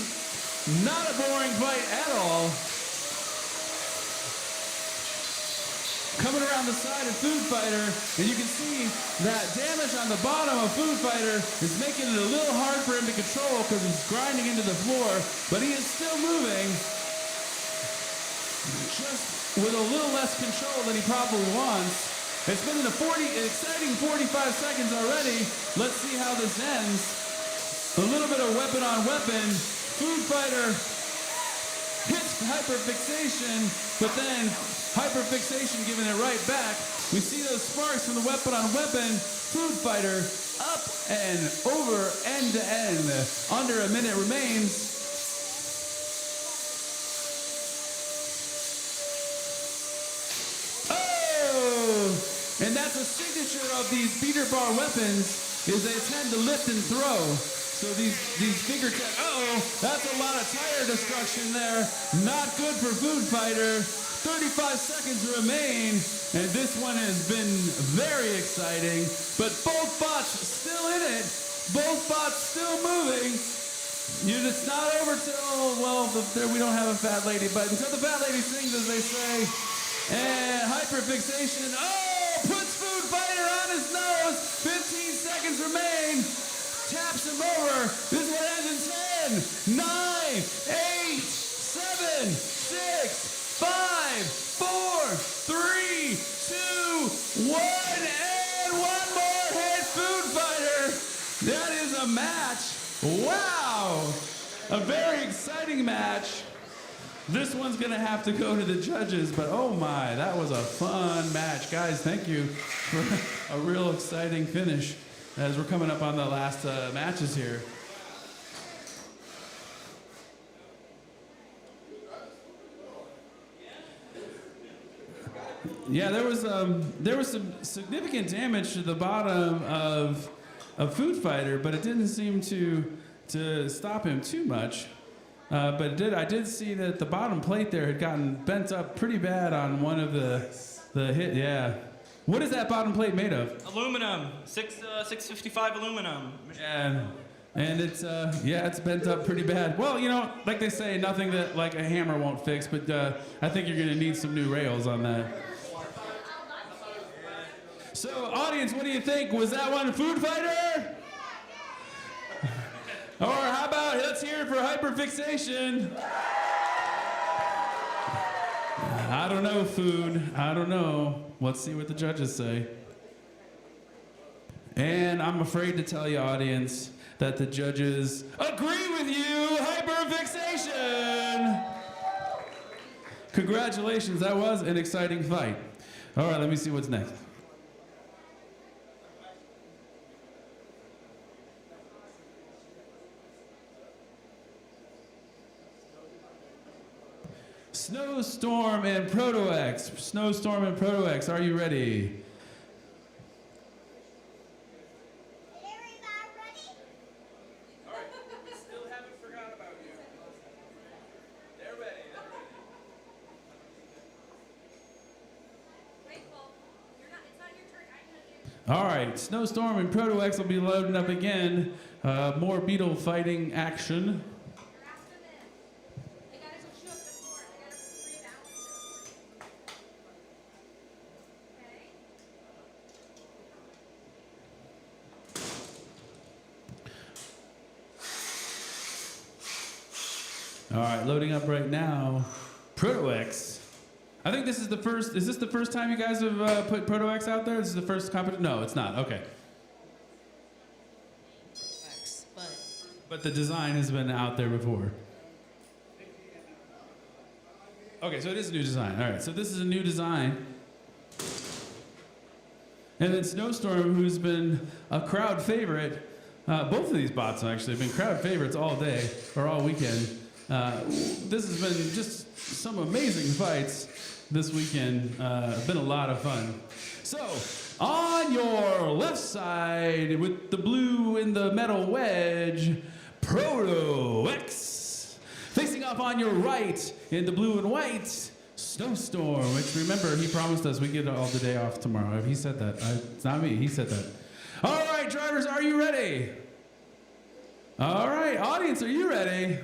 not a boring fight at all. Coming around the side of Food Fighter, and you can see that damage on the bottom of Food Fighter is making it a little hard for him to control because he's grinding into the floor, but he is still moving. Just with a little less control than he probably wants. It's been an exciting 45 seconds already. Let's see how this ends. A little bit of weapon on weapon. Food Fighter hits Hyperfixation, but then Hyperfixation giving it right back. We see those sparks from the weapon on weapon. Food Fighter up and over end to end. Under a minute remains. And that's a signature of these beater bar weapons, is they tend to lift and throw. So these finger tech, that's a lot of tire destruction there. Not good for Food Fighter. 35 seconds remain, and this one has been very exciting. But both bots still in it. Both bots still moving. It's not over till, we don't have a fat lady, but until the fat lady sings, as they say. And Hyperfixation, puts Food Fighter on his nose. 15 seconds remain. Taps him over. This one ends in 10, 9, 8, 7, 6, 5, 4, 3, 2, 1, and one more hit. Food Fighter. That is a match. Wow. A very exciting match. This one's gonna have to go to the judges, but oh my, that was a fun match. Guys, thank you for a real exciting finish as we're coming up on the last matches here. Yeah, there was some significant damage to the bottom of Food Fighter, but it didn't seem to stop him too much. But I did see that the bottom plate there had gotten bent up pretty bad on one of the hit. Yeah. What is that bottom plate made of? Aluminum. 655 aluminum. And it's it's bent up pretty bad. Well, you know, like they say, nothing that like a hammer won't fix. But I think you're gonna need some new rails on that. So, audience, what do you think? Was that one Food Fighter? Or how about let's hear it for hyperfixation? I don't know, Food. I don't know. Let's see what the judges say. And I'm afraid to tell you, audience, that the judges agree with you. Hyperfixation. Congratulations. That was an exciting fight. All right, let me see what's next. Snowstorm and Proto-X. Snowstorm and Proto-X, are you ready? All right, Snowstorm and Proto-X will be loading up again. More beetle fighting action. All right, loading up right now. Proto-X. I think this is the first. Is this the first time you guys have put Proto-X out there? This is the first competition? No, it's not. Okay. But the design has been out there before. Okay, so it is a new design. All right, so this is a new design. And then Snowstorm, who's been a crowd favorite. Both of these bots actually have been crowd favorites all day or all weekend. This has been just some amazing fights this weekend. Been a lot of fun. So, on your left side with the blue in the metal wedge, Proto-X. Facing off on your right in the blue and white, Snowstorm, which remember, he promised us we get all the day off tomorrow. He said that. It's not me, he said that. All right, drivers, are you ready? All right, audience, are you ready?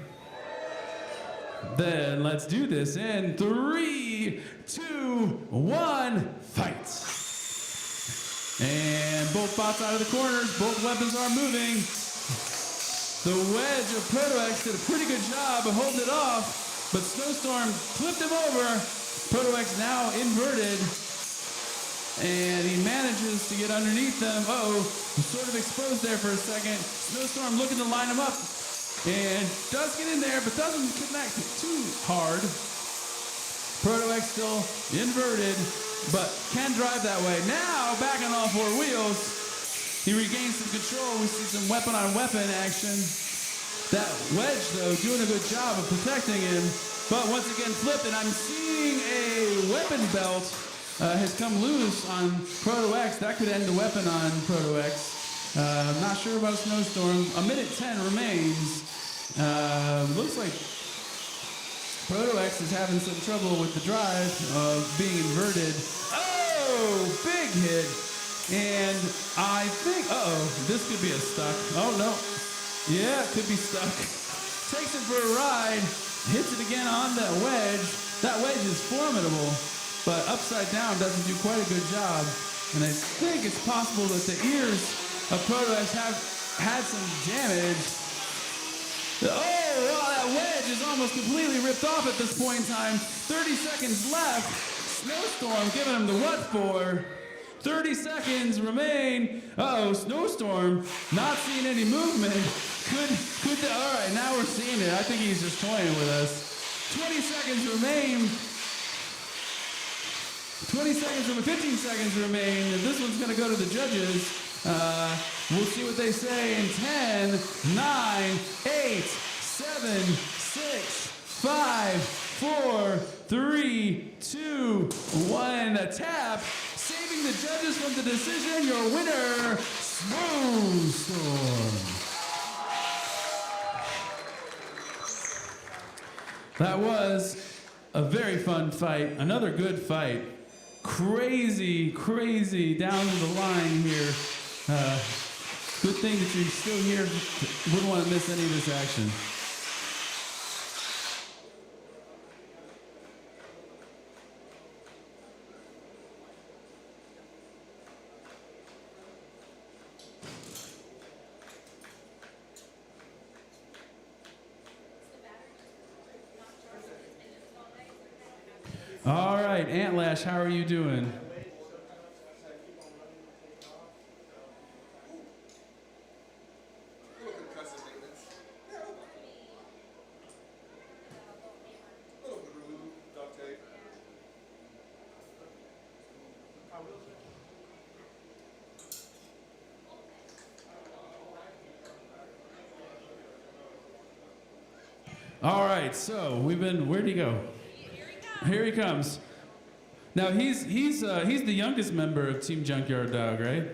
Then let's do this in 3, 2, 1, fight. And both bots out of the corners, both weapons are moving. The wedge of Proto-X did a pretty good job of holding it off, but Snowstorm flipped him over. Proto-X now inverted, and he manages to get underneath them. Uh-oh, sort of exposed there for a second. Snowstorm looking to line him up. And does get in there, but doesn't connect too hard. Proto-X still inverted, but can drive that way. Now, back on all four wheels, he regains some control. We see some weapon-on-weapon action. That wedge, though, doing a good job of protecting him, but once again flipped, and I'm seeing a weapon belt has come loose on Proto-X. That could end the weapon on Proto-X. I'm not sure about Snowstorm. 1:10 remains. Looks like Proto-X is having some trouble with the drive being inverted. Oh, big hit. And I think, this could be a stuck. Oh, no. Yeah, it could be stuck. Takes it for a ride. Hits it again on that wedge. That wedge is formidable, but upside down doesn't do quite a good job. And I think it's possible that the ears of Proto-X have had some damage. Oh, wow, that wedge is almost completely ripped off at this point in time. 30 seconds left. Snowstorm giving him the what for. 30 seconds remain. Uh-oh, Snowstorm not seeing any movement. All right, now we're seeing it. I think he's just toying with us. 20 seconds remain. 15 seconds remain. This one's gonna go to the judges. We'll see what they say in 10, 9, 8, 7, 6, 5, 4, 3, 2, 1. A tap. Saving the judges from the decision. Your winner, Snowstorm. That was a very fun fight. Another good fight. Crazy, crazy down to the line here. Good thing that you're still here. Wouldn't want to miss any of this action. All right, Antlash, how are you doing? All right, so where'd he go? Here he comes. Now he's the youngest member of Team Junkyard Dog, right?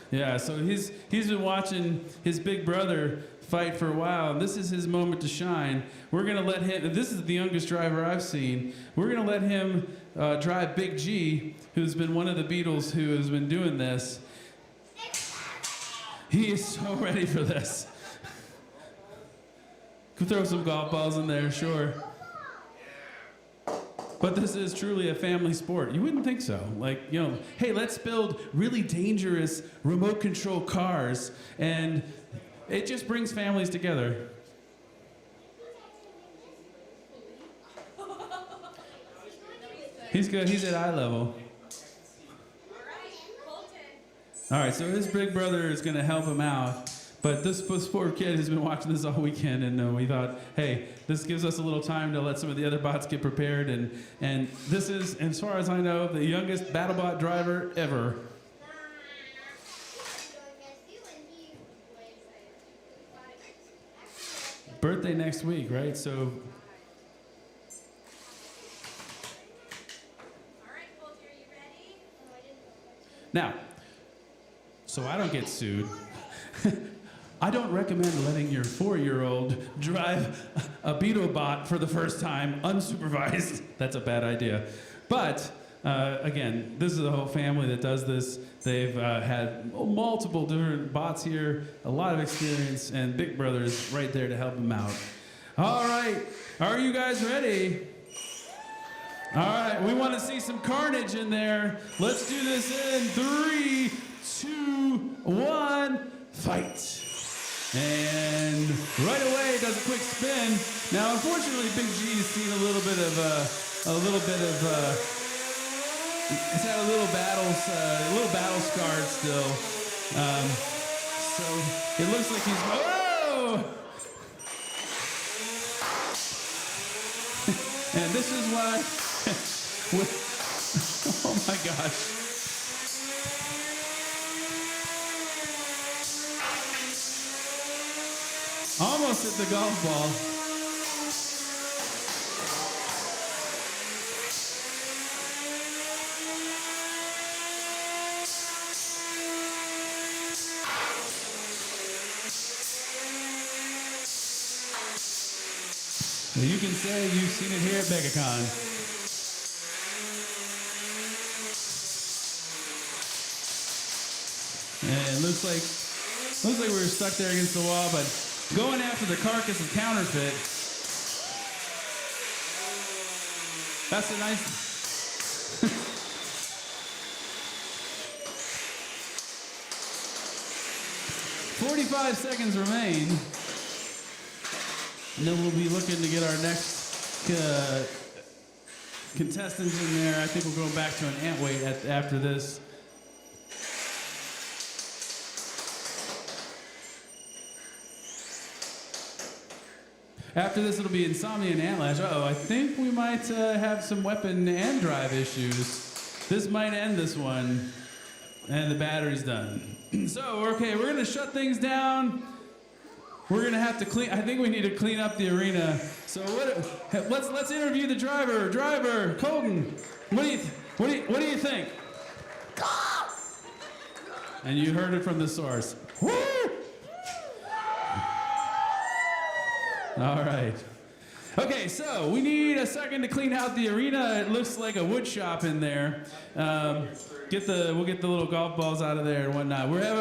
Yeah. So he's been watching his big brother fight for a while, and this is his moment to shine. We're gonna let him. This is the youngest driver I've seen. We're gonna let him drive Big G, who's been one of the Beatles who has been doing this. He is so ready for this. Could throw some golf balls in there, sure. But this is truly a family sport. You wouldn't think so. Like, you know, hey, let's build really dangerous remote control cars, and it just brings families together. He's good. He's at eye level. All right, so his big brother is going to help him out. But this poor kid has been watching this all weekend, and we thought, hey, this gives us a little time to let some of the other bots get prepared. And this is, as far as I know, the youngest BattleBot driver ever. Birthday next week, right? So. Now, so I don't get sued. I don't recommend letting your 4-year-old drive a BeetleBot for the first time unsupervised. That's a bad idea. But again, this is a whole family that does this. They've had multiple different bots here, a lot of experience, and Big Brother's right there to help them out. All right, are you guys ready? All right, we want to see some carnage in there. Let's do this in 3, 2, 1, fight. And right away does a quick spin. Now, unfortunately, Big G's seen a little bit of, he's had a little battle scarred still. So it looks like he's, oh! And this is why, oh my gosh. Almost hit the golf ball. Well, you can say you've seen it here at Megacon. And it looks like we were stuck there against the wall, but going after the carcass of counterfeit. That's a nice. 45 seconds remain. And then we'll be looking to get our next contestants in there. I think we'll go back to an ant weight after this. After this, it'll be Insomnia and Antlash. Uh-oh, I think we might have some weapon and drive issues. This might end this one, and the battery's done. So, okay, we're gonna shut things down. We're gonna have to clean. I think we need to clean up the arena. So let's interview the driver. Driver, Colton, what do you think? And you heard it from the source. Woo! All right. Okay, so we need a second to clean out the arena. It looks like a wood shop in there. We'll get the little golf balls out of there and whatnot. We have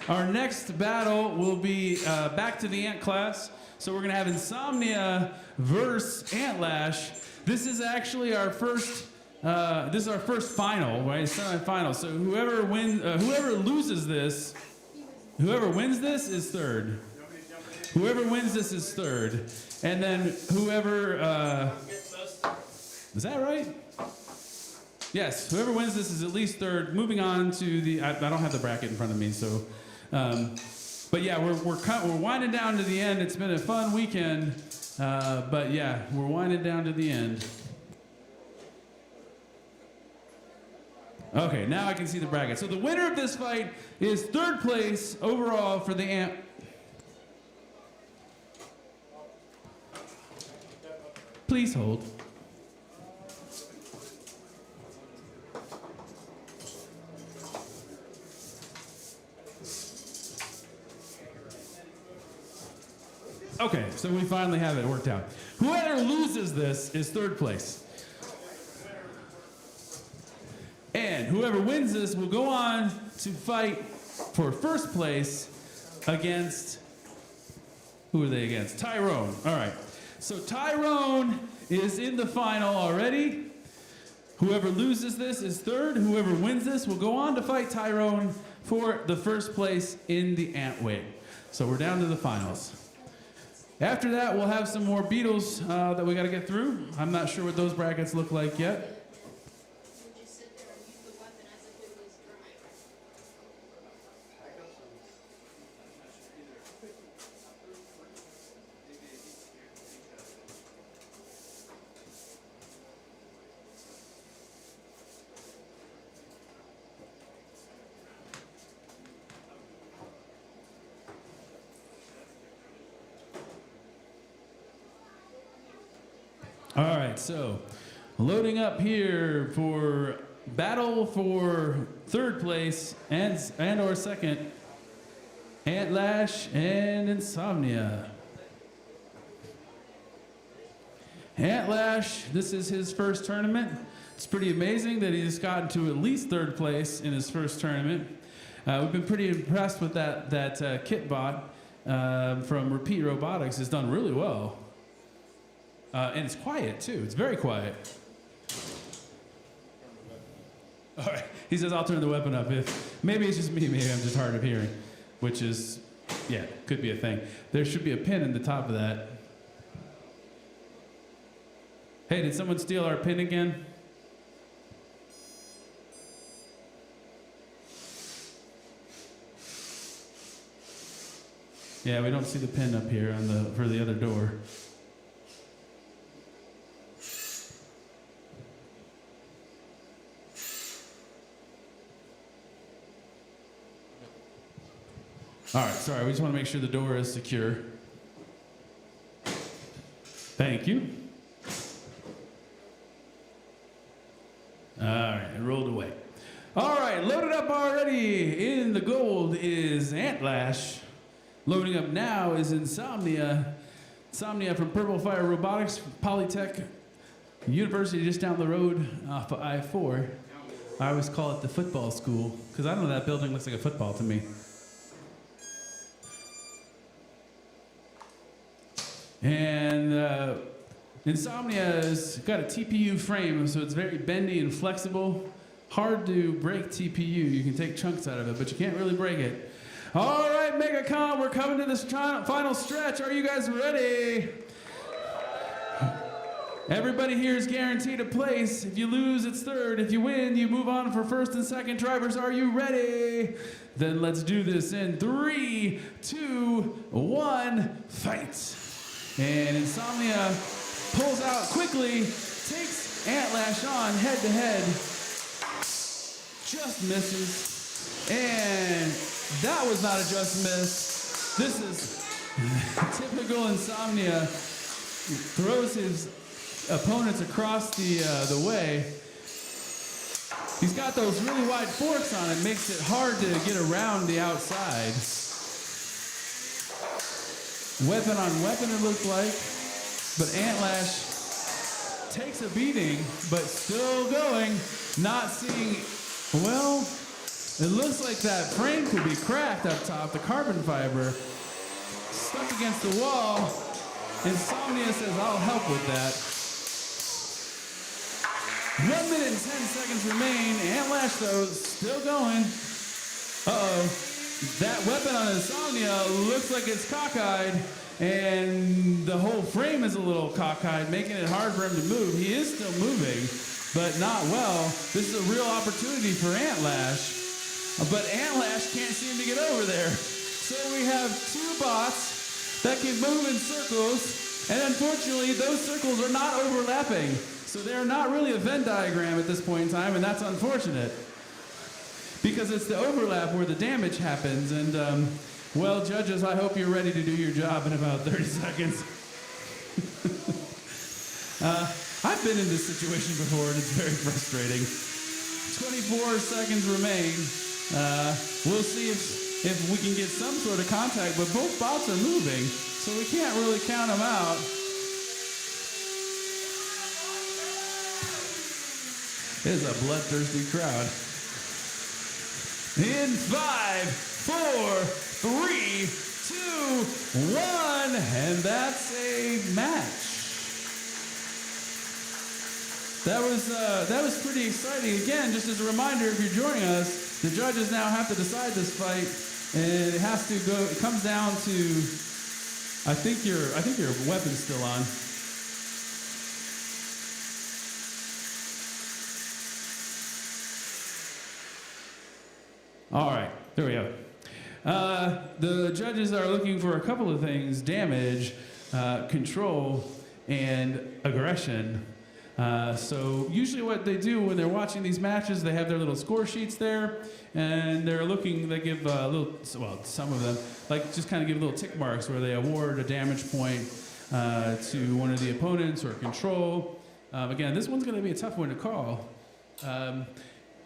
our next battle will be back to the Ant class. So we're gonna have Insomnia versus Antlash. This is actually our first. This is our first final, right? Semi-final. So whoever loses this, whoever wins this is third. Whoever wins this is third, and then whoever. Is that right? Yes. Whoever wins this is at least third. Moving on to the. I don't have the bracket in front of me, so. But yeah, we're winding down to the end. It's been a fun weekend, but yeah, we're winding down to the end. Okay, now I can see the bracket. So the winner of this fight is third place overall for the Ant. Please hold. Okay, so we finally have it worked out. Whoever loses this is third place. And whoever wins this will go on to fight for first place against, who are they against? Tyrone. All right. So Tyrone is in the final already. Whoever loses this is third. Whoever wins this will go on to fight Tyrone for the first place in the Ant Wing. So we're down to the finals. After that, we'll have some more Beatles that we got to get through. I'm not sure what those brackets look like yet. All right, so loading up here for battle for third place and or second, Antlash and Insomnia. Antlash, this is his first tournament. It's pretty amazing that he's gotten to at least third place in his first tournament. We've been pretty impressed with that Kitbot from Repeat Robotics. Has done really well. And it's quiet too. It's very quiet. All right. He says, I'll turn the weapon up. Maybe it's just me. Maybe I'm just hard of hearing, which is, yeah, could be a thing. There should be a pin in the top of that. Hey, did someone steal our pin again? Yeah, we don't see the pin up here for the other door. All right, sorry, we just want to make sure the door is secure. Thank you. All right, it rolled away. All right, loaded up already. In the gold is Antlash. Loading up now is Insomnia. Insomnia from Purple Fire Robotics, Polytech University just down the road off of I-4. I always call it the football school, because I don't know, that building looks like a football to me. And Insomnia's got a TPU frame, so it's very bendy and flexible. Hard to break TPU. You can take chunks out of it, but you can't really break it. All right, Megacon, we're coming to this final stretch. Are you guys ready? Everybody here is guaranteed a place. If you lose, it's third. If you win, you move on for first and second. Drivers, are you ready? Then let's do this in 3, 2, 1, fight. And Insomnia pulls out quickly, takes Antlash on head to head, just misses, and that was not a just miss. This is typical Insomnia. Throws his opponents across the way. He's got those really wide forks on it, makes it hard to get around the outside. Weapon on weapon, it looked like. but Antlash takes a beating, but still going, not seeing, well, it looks like that frame could be cracked up top, the carbon fiber, stuck against the wall. Insomnia says, I'll help with that. 1 minute and 10 seconds remain. Antlash, though, still going. Uh-oh. That weapon on Insomnia looks like it's cockeyed, and the whole frame is a little cockeyed, making it hard for him to move. He is still moving, but not well. This is a real opportunity for Antlash, but Antlash can't seem to get over there. So we have two bots that can move in circles, and unfortunately, those circles are not overlapping. So they're not really a Venn diagram at this point in time, and that's unfortunate. Because it's the overlap where the damage happens, and well, judges, I hope you're ready to do your job in about 30 seconds. I've been in this situation before, and it's very frustrating. 24 seconds remain. We'll see if we can get some sort of contact, but both bots are moving, so we can't really count them out. It is a bloodthirsty crowd. In 5, 4, 3, 2, 1, and that's a match. That was pretty exciting. Again, just as a reminder, if you're joining us, the judges now have to decide this fight, and it has to go. It comes down to, I think your weapon's still on. All right, there we go. The judges are looking for a couple of things: damage, control, and aggression. So usually what they do when they're watching these matches, they have their little score sheets there, and they're looking, they give some of them, like just kind of give little tick marks where they award a damage point to one of the opponents or control. Again, this one's going to be a tough one to call.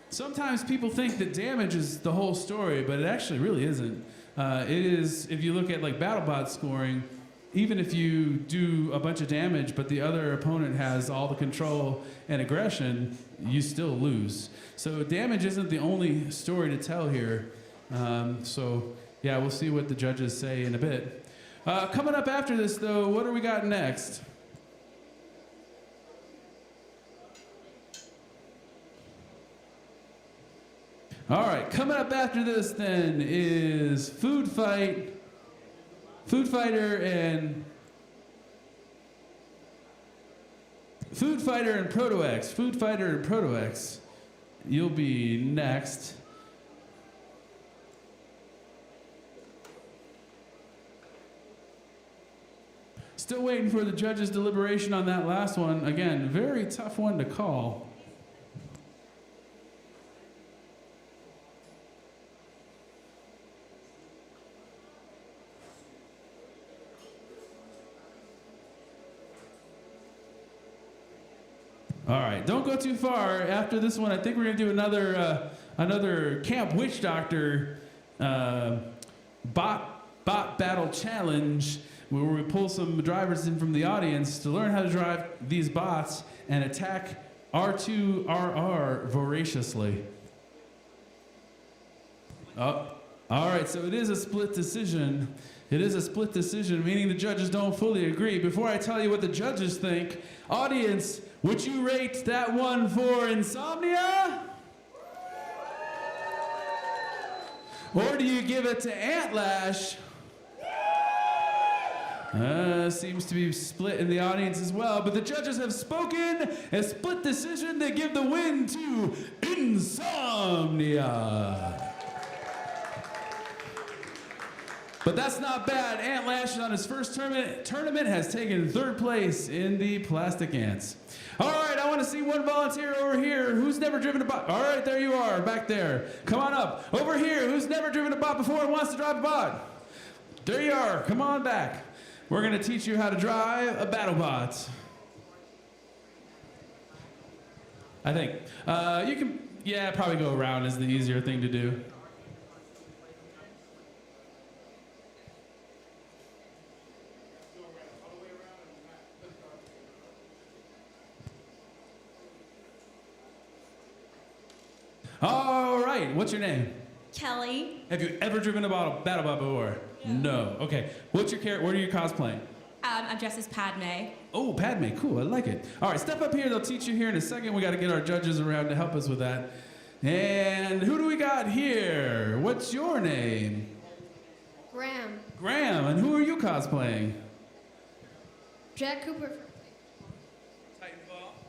Sometimes people think that damage is the whole story, but it actually really isn't. It is, if you look at like BattleBot scoring, even if you do a bunch of damage, but the other opponent has all the control and aggression, you still lose. So damage isn't the only story to tell here. So yeah, we'll see what the judges say in a bit. Coming up after this though, what do we got next? All right, coming up after this then is Food Fighter and Proto-X. Food Fighter and Proto-X. You'll be next. Still waiting for the judges' deliberation on that last one. Again, very tough one to call. All right, don't go too far. After this one, I think we're gonna do another Camp Witch Doctor bot battle challenge, where we pull some drivers in from the audience to learn how to drive these bots and attack R2RR voraciously. Oh, all right, so it is a split decision. It is a split decision, meaning the judges don't fully agree. Before I tell you what the judges think, audience, would you rate that one for Insomnia? Or do you give it to Antlash? Seems to be split in the audience as well, but the judges have spoken. A split decision to give the win to Insomnia. But that's not bad. Antlash on his first tournament has taken third place in the Plastic Ants. All right, I want to see one volunteer over here who's never driven a bot. All right, there you are, back there. Come on up. Over here, who's never driven a bot before and wants to drive a bot? There you are. Come on back. We're going to teach you how to drive a BattleBot. I think. You can, probably go around is the easier thing to do. All right, what's your name? Kelly. Have you ever driven a BattleBot before? No. Okay. What's your character? What are you cosplaying? I'm dressed as Padme. Oh, Padme. Cool. I like it. All right, step up here. They'll teach you here in a second. We got to get our judges around to help us with that. And who do we got here? What's your name? Graham. Graham. And who are you cosplaying? Jack Cooper.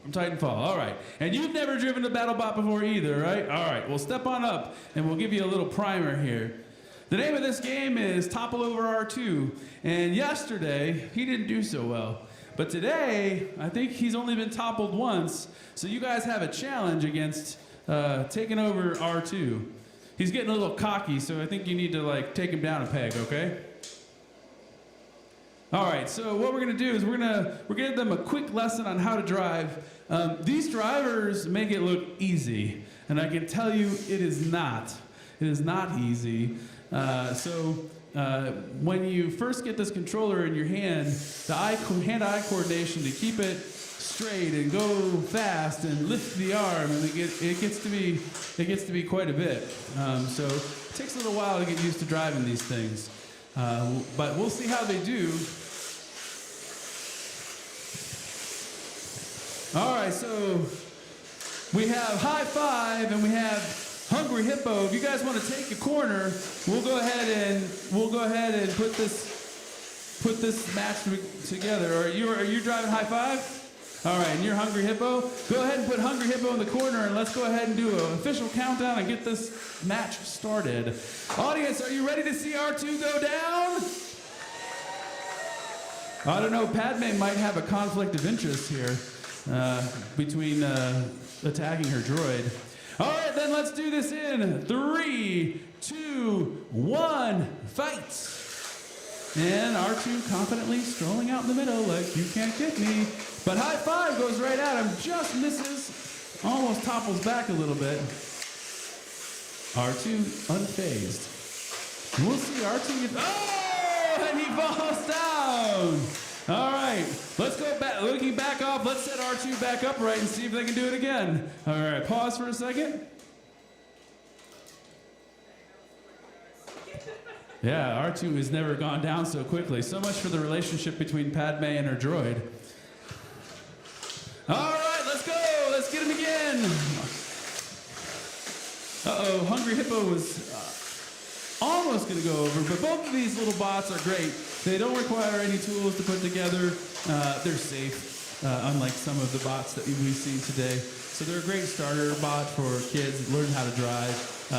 From Titanfall. All right. And you've never driven a BattleBot before either, right? All right. Well, step on up, and we'll give you a little primer here. The name of this game is Topple Over R2. And yesterday, he didn't do so well. But today, I think he's only been toppled once. So you guys have a challenge against taking over R2. He's getting a little cocky, so I think you need to like take him down a peg, okay? All right, so what we're gonna do is we're gonna give them a quick lesson on how to drive. These drivers make it look easy, and I can tell you it is not. It is not easy. When you first get this controller in your hand, the hand-eye coordination to keep it straight and go fast and lift the arm, and it gets to be quite a bit. So it takes a little while to get used to driving these things, but we'll see how they do. All right, so we have High Five and we have Hungry Hippo. If you guys want to take a corner, we'll go ahead and put this match together. Are you driving High Five? All right, and you're Hungry Hippo. Go ahead and put Hungry Hippo in the corner, and let's go ahead and do an official countdown and get this match started. Audience, are you ready to see R2 go down? I don't know. Padme might have a conflict of interest here between attacking her droid. All right, then let's do this in 3, 2, 1, fight! And R2 confidently strolling out in the middle like, you can't get me. But High Five goes right at him, just misses, almost topples back a little bit. R2 unfazed. We'll see R2 oh, and he falls down. All right, let's go back, looking back off, let's set R2 back upright and see if they can do it again. All right, pause for a second. Yeah, R2 has never gone down so quickly. So much for the relationship between Padme and her droid. All right, let's go. Let's get him again. Uh-oh, Hungry Hippo was almost going to go over, but both of these little bots are great. They don't require any tools to put together. They're safe, unlike some of the bots that we've seen today. So they're a great starter bot for kids that learn how to drive.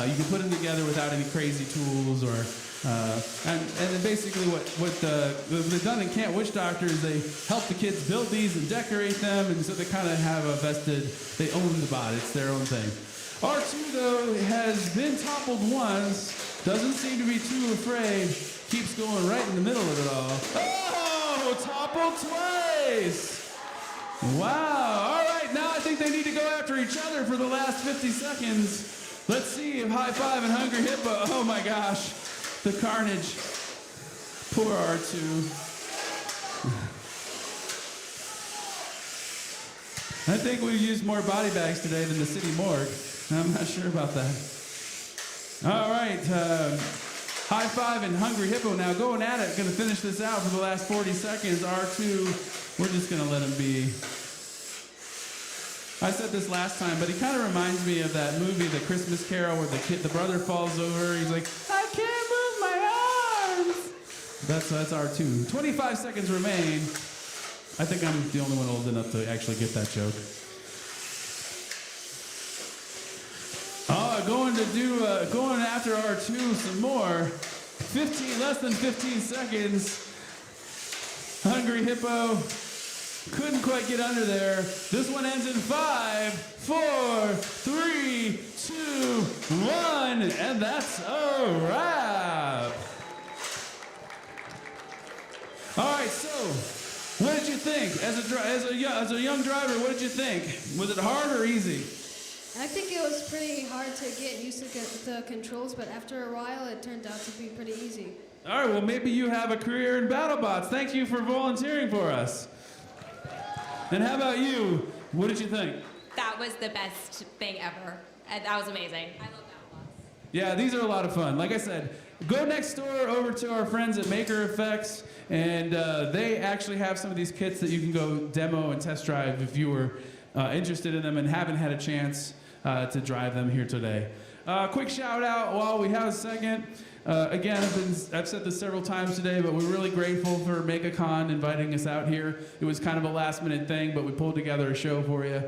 You can put them together without any crazy tools or... and then basically what they've done in Camp Witch Doctor is they help the kids build these and decorate them, and so they kind of have a vested, they own the bot, it's their own thing. R2 though has been toppled once, doesn't seem to be too afraid, keeps going right in the middle of it all. Oh, toppled twice! Wow, all right, now I think they need to go after each other for the last 50 seconds. Let's see if High Five and Hungry Hippo, oh my gosh. The carnage. Poor R2. I think we've used more body bags today than the city morgue. I'm not sure about that. All right. High Five and Hungry Hippo now going at it. Going to finish this out for the last 40 seconds. R2, we're just going to let him be. I said this last time, but he kind of reminds me of that movie, The Christmas Carol, where the brother falls over. He's like, I can't move my arms. That's R2. 25 seconds remain. I think I'm the only one old enough to actually get that joke. Going after R2 some more. Less than 15 seconds. Hungry Hippo couldn't quite get under there. This one ends in 5, 4, 3, 2, 1, and that's a wrap. All right, so what did you think as a young driver? What did you think? Was it hard or easy? I think it was pretty hard to get used to the controls, but after a while, it turned out to be pretty easy. All right, well, maybe you have a career in BattleBots. Thank you for volunteering for us. And how about you? What did you think? that was the best thing ever. That was amazing. I love that one. Yeah, these are a lot of fun. Like I said, go next door over to our friends at Maker Effects, and they actually have some of these kits that you can go demo and test drive if you were interested in them and haven't had a chance to drive them here today. Quick shout out while we have a second. Again, I've said this several times today, but we're really grateful for Megacon inviting us out here. It was kind of a last minute thing, but we pulled together a show for you.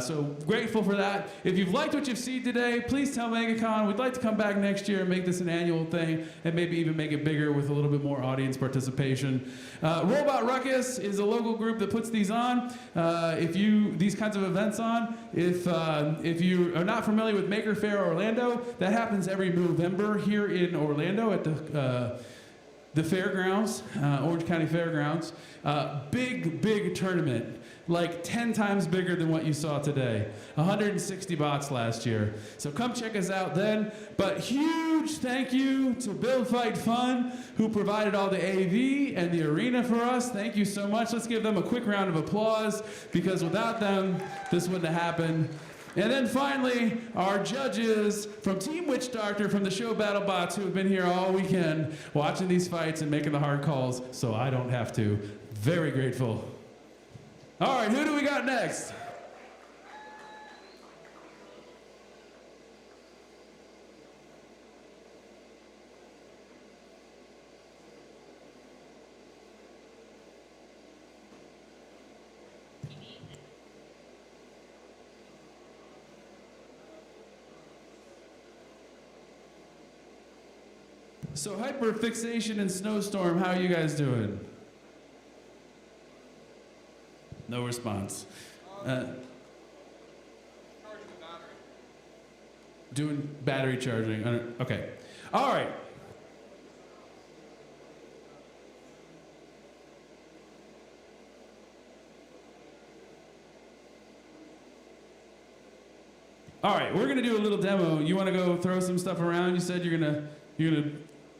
So grateful for that. If you've liked what you've seen today, please tell Megacon. We'd like to come back next year and make this an annual thing and maybe even make it bigger with a little bit more audience participation. Robot Ruckus is a local group that puts these on. These kinds of events on. If you are not familiar with Maker Faire Orlando, that happens every November here in Orlando at the fairgrounds, Orange County Fairgrounds. Big tournament, like 10 times bigger than what you saw today. 160 bots last year. So come check us out then. But huge thank you to Build Fight Fun, who provided all the AV and the arena for us. Thank you so much. Let's give them a quick round of applause, because without them, this wouldn't have happened. And then finally, our judges from Team Witch Doctor from the show BattleBots, who have been here all weekend watching these fights and making the hard calls so I don't have to. Very grateful. All right, who do we got next? So Hyperfixation and Snowstorm, how are you guys doing? No response. Doing battery charging. Okay. All right. All right, we're gonna do a little demo. You wanna go throw some stuff around? You said you're gonna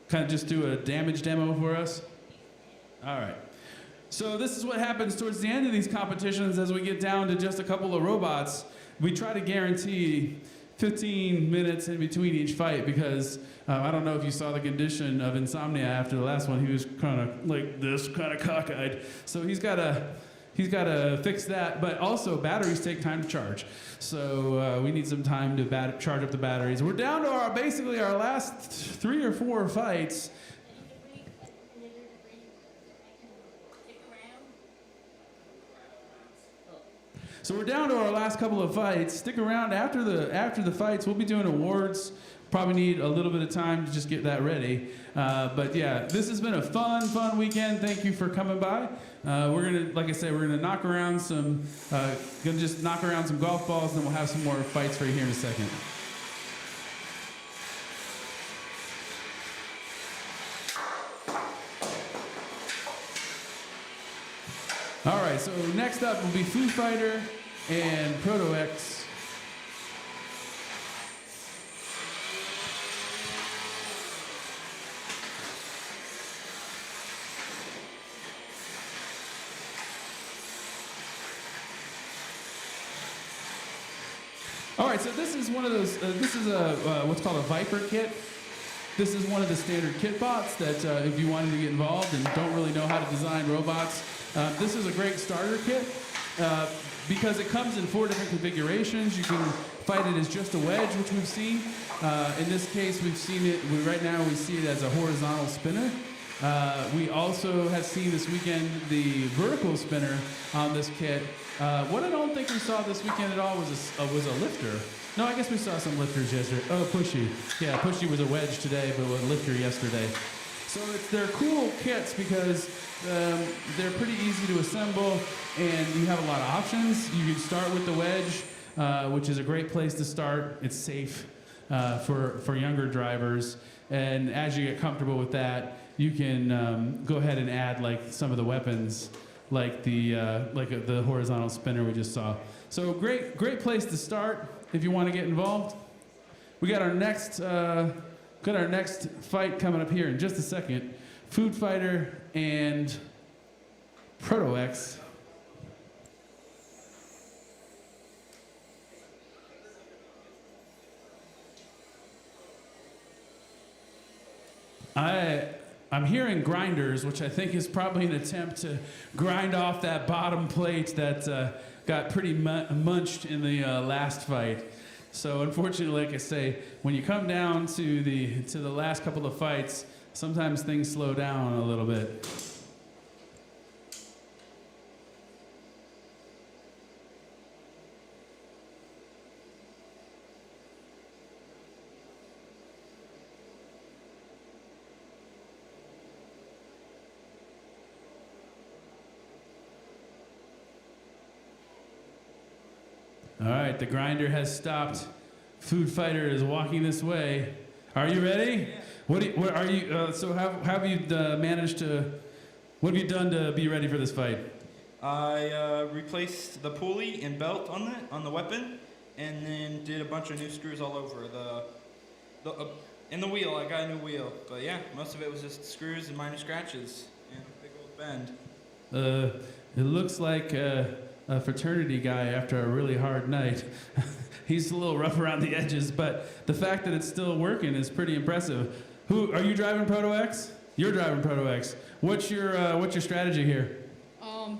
kind of just do a damage demo for us? All right. So this is what happens towards the end of these competitions as we get down to just a couple of robots. We try to guarantee 15 minutes in between each fight because I don't know if you saw the condition of Insomnia after the last one. He was kind of like this, kind of cockeyed. So he's got to fix that, but also batteries take time to charge. So we need some time to charge up the batteries. We're down to basically our last 3 or 4 fights. So we're down to our last couple of fights. Stick around after the fights. We'll be doing awards. Probably need a little bit of time to just get that ready. But yeah, this has been a fun weekend. Thank you for coming by. We're gonna, like I said, we're gonna knock around some golf balls, and then we'll have some more fights for you here in a second. All right, so next up will be Foo Fighter and Proto X. All right, so this is one of those. This is what's called a Viper kit. This is one of the standard kit bots that if you wanted to get involved and don't really know how to design robots, this is a great starter kit because it comes in 4 different configurations. You can fight it as just a wedge, which we've seen. In this case, we've seen it. Right now, we see it as a horizontal spinner. We also have seen this weekend the vertical spinner on this kit. What I don't think we saw this weekend at all was a lifter. No, I guess we saw some lifters yesterday. Oh, Pushy. Yeah, Pushy was a wedge today, but a lifter yesterday. So they're cool kits because they're pretty easy to assemble, and you have a lot of options. You can start with the wedge, which is a great place to start. It's safe for younger drivers, and as you get comfortable with that, you can go ahead and add like some of the weapons, like the horizontal spinner we just saw. So great place to start if you want to get involved. We got our next fight coming up here in just a second. Food Fighter and Proto X. I'm hearing grinders, which I think is probably an attempt to grind off that bottom plate that got pretty munched in the last fight. So unfortunately, like I say, when you come down to the last couple of fights, sometimes things slow down a little bit. All right, the grinder has stopped. Food Fighter is walking this way. Are you ready? What are you? So how have you managed to? What have you done to be ready for this fight? I replaced the pulley and belt on the weapon, and then did a bunch of new screws all over in the wheel. I got a new wheel, but yeah, most of it was just screws and minor scratches and a big old bend. It looks like a fraternity guy after a really hard night. He's a little rough around the edges, but the fact that it's still working is pretty impressive. Who are you driving, Proto X? You're driving Proto X. What's your strategy here?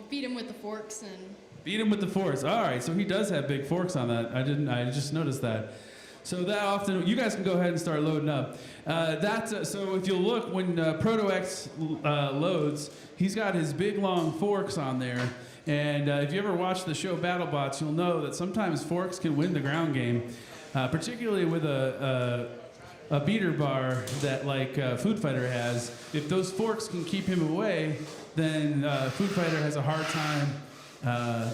Beat him with the forks and. Beat him with the forks. All right, so he does have big forks on that. I just noticed that. So that often, you guys can go ahead and start loading up. So if you look, when Proto X loads, he's got his big long forks on there. And if you ever watch the show BattleBots, you'll know that sometimes forks can win the ground game, particularly with a beater bar that like Food Fighter has. If those forks can keep him away, then Food Fighter has a hard time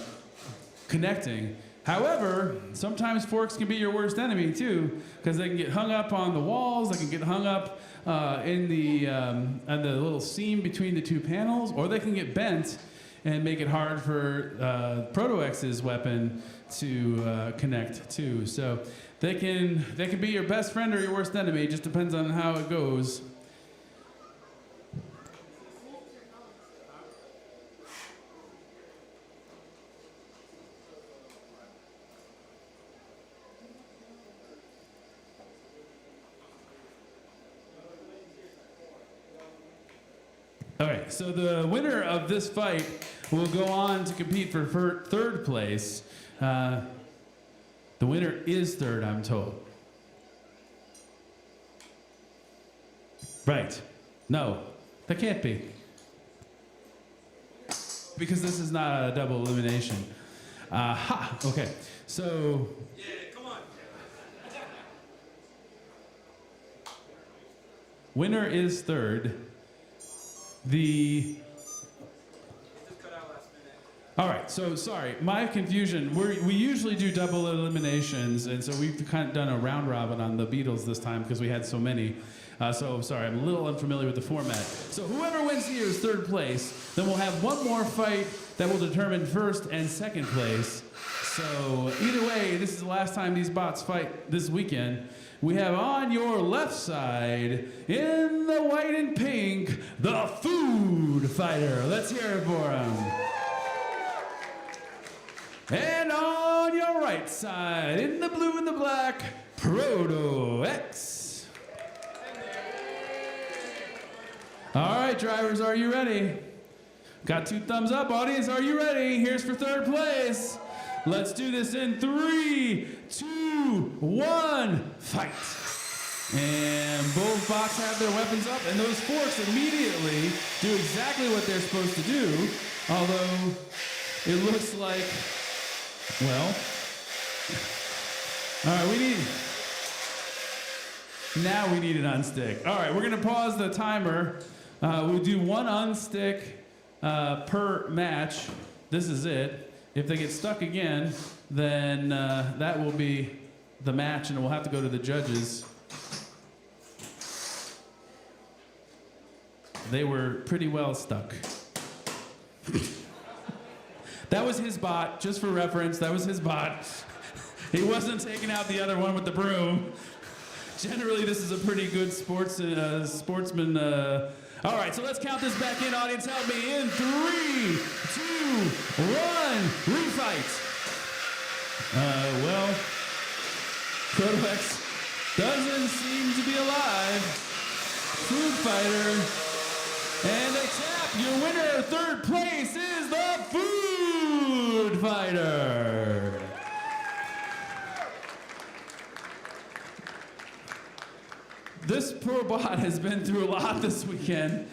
connecting. However, sometimes forks can be your worst enemy too, because they can get hung up on the walls, they can get hung up in the little seam between the two panels, or they can get bent and make it hard for Proto X's weapon to connect too. So they can be your best friend or your worst enemy. It just depends on how it goes. Okay, so the winner of this fight will go on to compete for third place. The winner is third, I'm told. Right. No, that can't be. Because this is not a double elimination. Okay, so... Yeah, come on. Winner is third. All right, so sorry, my confusion. We usually do double eliminations, and so we've kind of done a round robin on the Beatles this time because we had so many. So sorry, I'm a little unfamiliar with the format. So whoever wins here is third place. Then we'll have one more fight that will determine first and second place. So either way, this is the last time these bots fight this weekend. We have on your left side, in the white and pink, the Food Fighter. Let's hear it for him. And on your right side, in the blue and the black, Proto X. All right, drivers, are you ready? Got 2 thumbs up. Audience, are you ready? Here's for third place. Let's do this in 3, 2, 1, fight. And both bots have their weapons up, and those forks immediately do exactly what they're supposed to do, although it looks like, well, all right, now we need an unstick. All right, we're gonna pause the timer. We'll do 1 unstick per match. This is it. If they get stuck again, then that will be the match, and we'll have to go to the judges. They were pretty well stuck. That was his bot, just for reference. That was his bot. He wasn't taking out the other one with the broom. Generally, this is a pretty good sportsman. All right, so let's count this back in. Audience, help me. In 3, 2, 1, refight. Well, Proto X doesn't seem to be alive. Food Fighter. And a tap, your winner, third place, is the Food Fighter. This poor bot has been through a lot this weekend.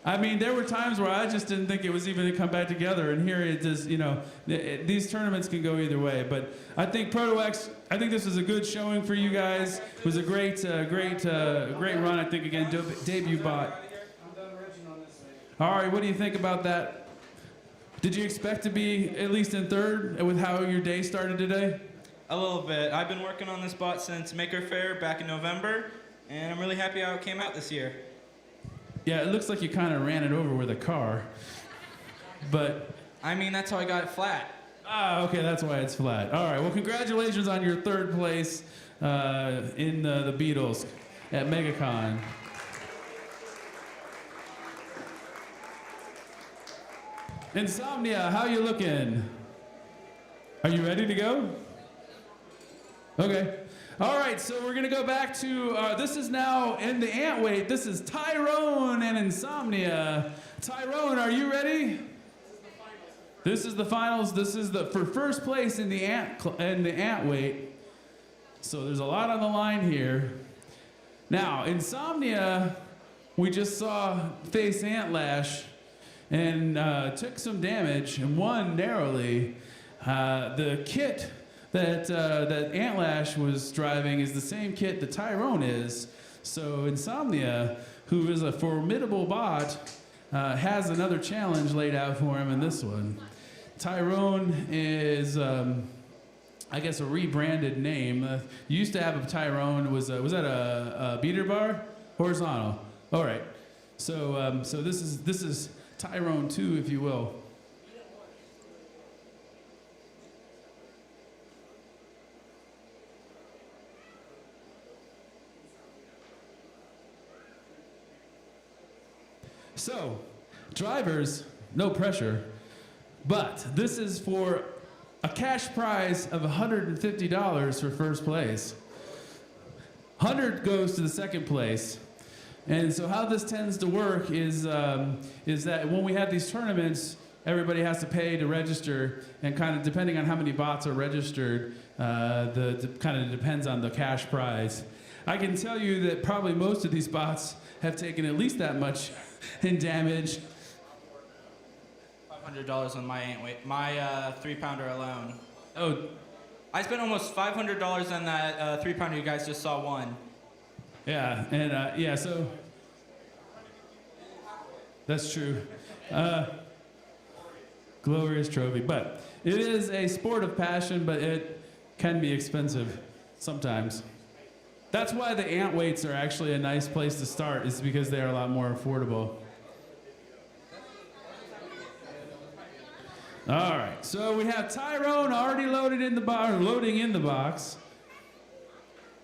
I mean, there were times where I just didn't think it was even to come back together, and here it is, you know, these tournaments can go either way. But I think ProtoX, I think this was a good showing for you guys. It was a great run, I think, again, debut bot. All right, what do you think about that? Did you expect to be at least in third with how your day started today? A little bit. I've been working on this bot since Maker Faire back in November, and I'm really happy how it came out this year. Yeah, it looks like you kind of ran it over with a car, but... I mean, that's how I got it flat. Ah, okay, that's why it's flat. All right, well, congratulations on your third place in the Beatles at Megacon. Insomnia, how you looking? Are you ready to go? Okay. All right, so we're going to go back to, this is now in the ant weight. This is Tyrone and Insomnia. Tyrone, are you ready? This is the finals. This is for first place in the ant weight. So there's a lot on the line here. Now, Insomnia, we just saw face Antlash and took some damage and won narrowly. The kit that Antlash was driving is the same kit that Tyrone is. So Insomnia, who is a formidable bot, has another challenge laid out for him in this one. Tyrone is, I guess, a rebranded name. You used to have a Tyrone. Was that a beater bar? Horizontal. All right. So this is Tyrone 2, if you will. So, drivers, no pressure, but this is for a cash prize of $150 for first place. 100 goes to the second place. And so how this tends to work is that when we have these tournaments, everybody has to pay to register, and kind of depending on how many bots are registered, kind of depends on the cash prize. I can tell you that probably most of these bots have taken at least that much in damage. $500 on my ant weight, my 3-pounder alone. Oh, I spent almost $500 on that 3-pounder you guys just saw won. yeah, and yeah, so that's true. Glorious trophy, but it is a sport of passion, but it can be expensive sometimes. That's why the ant weights are actually a nice place to start, is because they are a lot more affordable. All right, so we have Tyrone already loading in the box.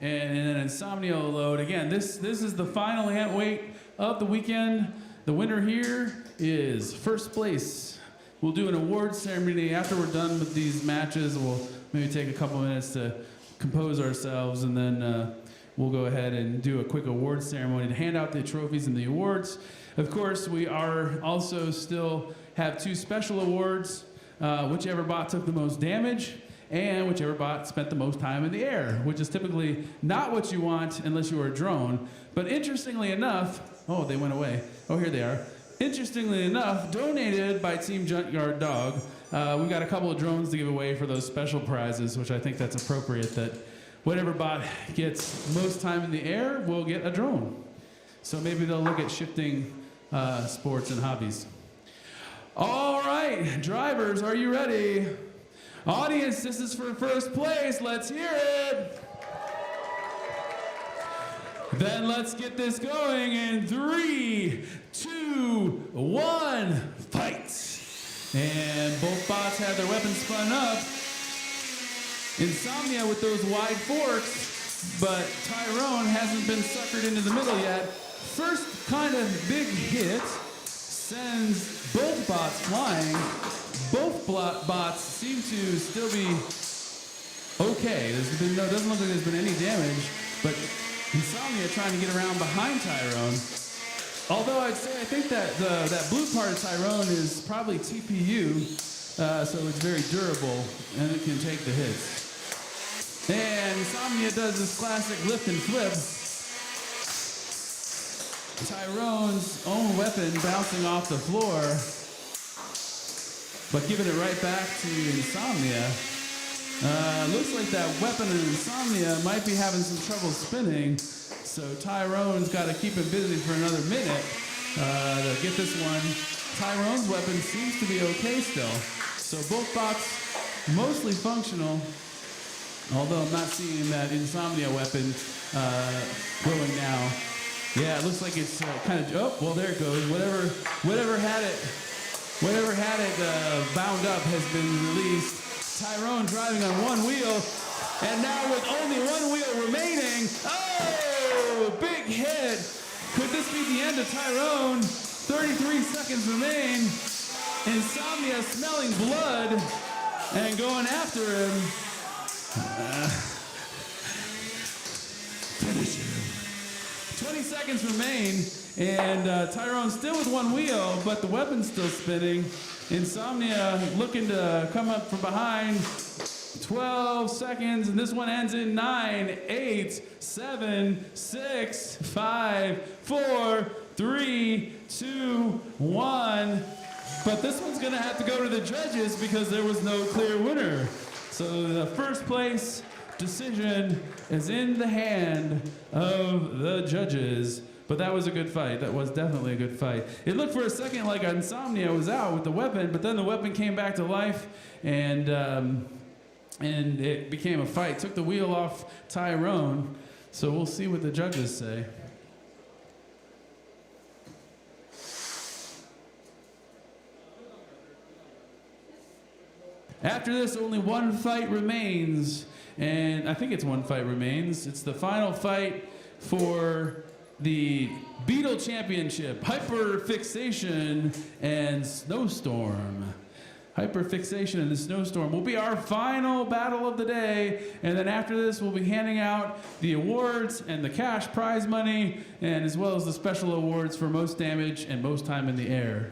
And then Insomnia will load. Again, this is the final ant weight of the weekend. The winner here is first place. We'll do an award ceremony after we're done with these matches. We'll maybe take a couple minutes to compose ourselves, and then we'll go ahead and do a quick award ceremony to hand out the trophies and the awards. Of course, we are also still have 2 special awards, whichever bot took the most damage, and whichever bot spent the most time in the air, which is typically not what you want unless you are a drone. But interestingly enough, oh, they went away. Oh, here they are. Interestingly enough, donated by Team Junkyard Dog, we've got a couple of drones to give away for those special prizes, which I think that's appropriate, that whatever bot gets most time in the air will get a drone. So maybe they'll look at shifting sports and hobbies. All right, drivers, are you ready? Audience, this is for first place. Let's hear it. Then let's get this going in 3, 2, 1, fight. And both bots have their weapons spun up. Insomnia with those wide forks, but Tyrone hasn't been suckered into the middle yet. First kind of big hit sends both bots flying. Both bots seem to still be okay. Doesn't look like there's been any damage, but Insomnia trying to get around behind Tyrone. Although I think that that blue part of Tyrone is probably TPU, so it's very durable and it can take the hits. And Insomnia does this classic lift and flip. Tyrone's own weapon bouncing off the floor, but giving it right back to Insomnia. Looks like that weapon in Insomnia might be having some trouble spinning, so Tyrone's got to keep him busy for another minute to get this one. Tyrone's weapon seems to be okay still, so both bots mostly functional, although I'm not seeing that Insomnia weapon going now. Yeah, it looks like it's kind of, oh, well, there it goes. Whatever had it bound up has been released. Tyrone driving on one wheel, and now with only one wheel remaining, oh, big hit. Could this be the end of Tyrone? 33 seconds remain. Insomnia smelling blood and going after him. Finish him. 20 seconds remain, and Tyrone still with one wheel, but the weapon's still spinning. Insomnia looking to come up from behind. 12 seconds, and this one ends in 9, 8, 7, 6, 5, 4, 3, 2, 1. But this one's gonna have to go to the judges because there was no clear winner. So the first place decision is in the hand of the judges. But that was a good fight. That was definitely a good fight. It looked for a second like Insomnia was out with the weapon, but then the weapon came back to life, and it became a fight. Took the wheel off Tyrone. So we'll see what the judges say. After this, only one fight remains, and I think it's one fight remains. It's the final fight for the Beetle Championship, Hyperfixation and Snowstorm. Hyperfixation and the Snowstorm will be our final battle of the day, and then after this we'll be handing out the awards and the cash prize money, and as well as the special awards for most damage and most time in the air.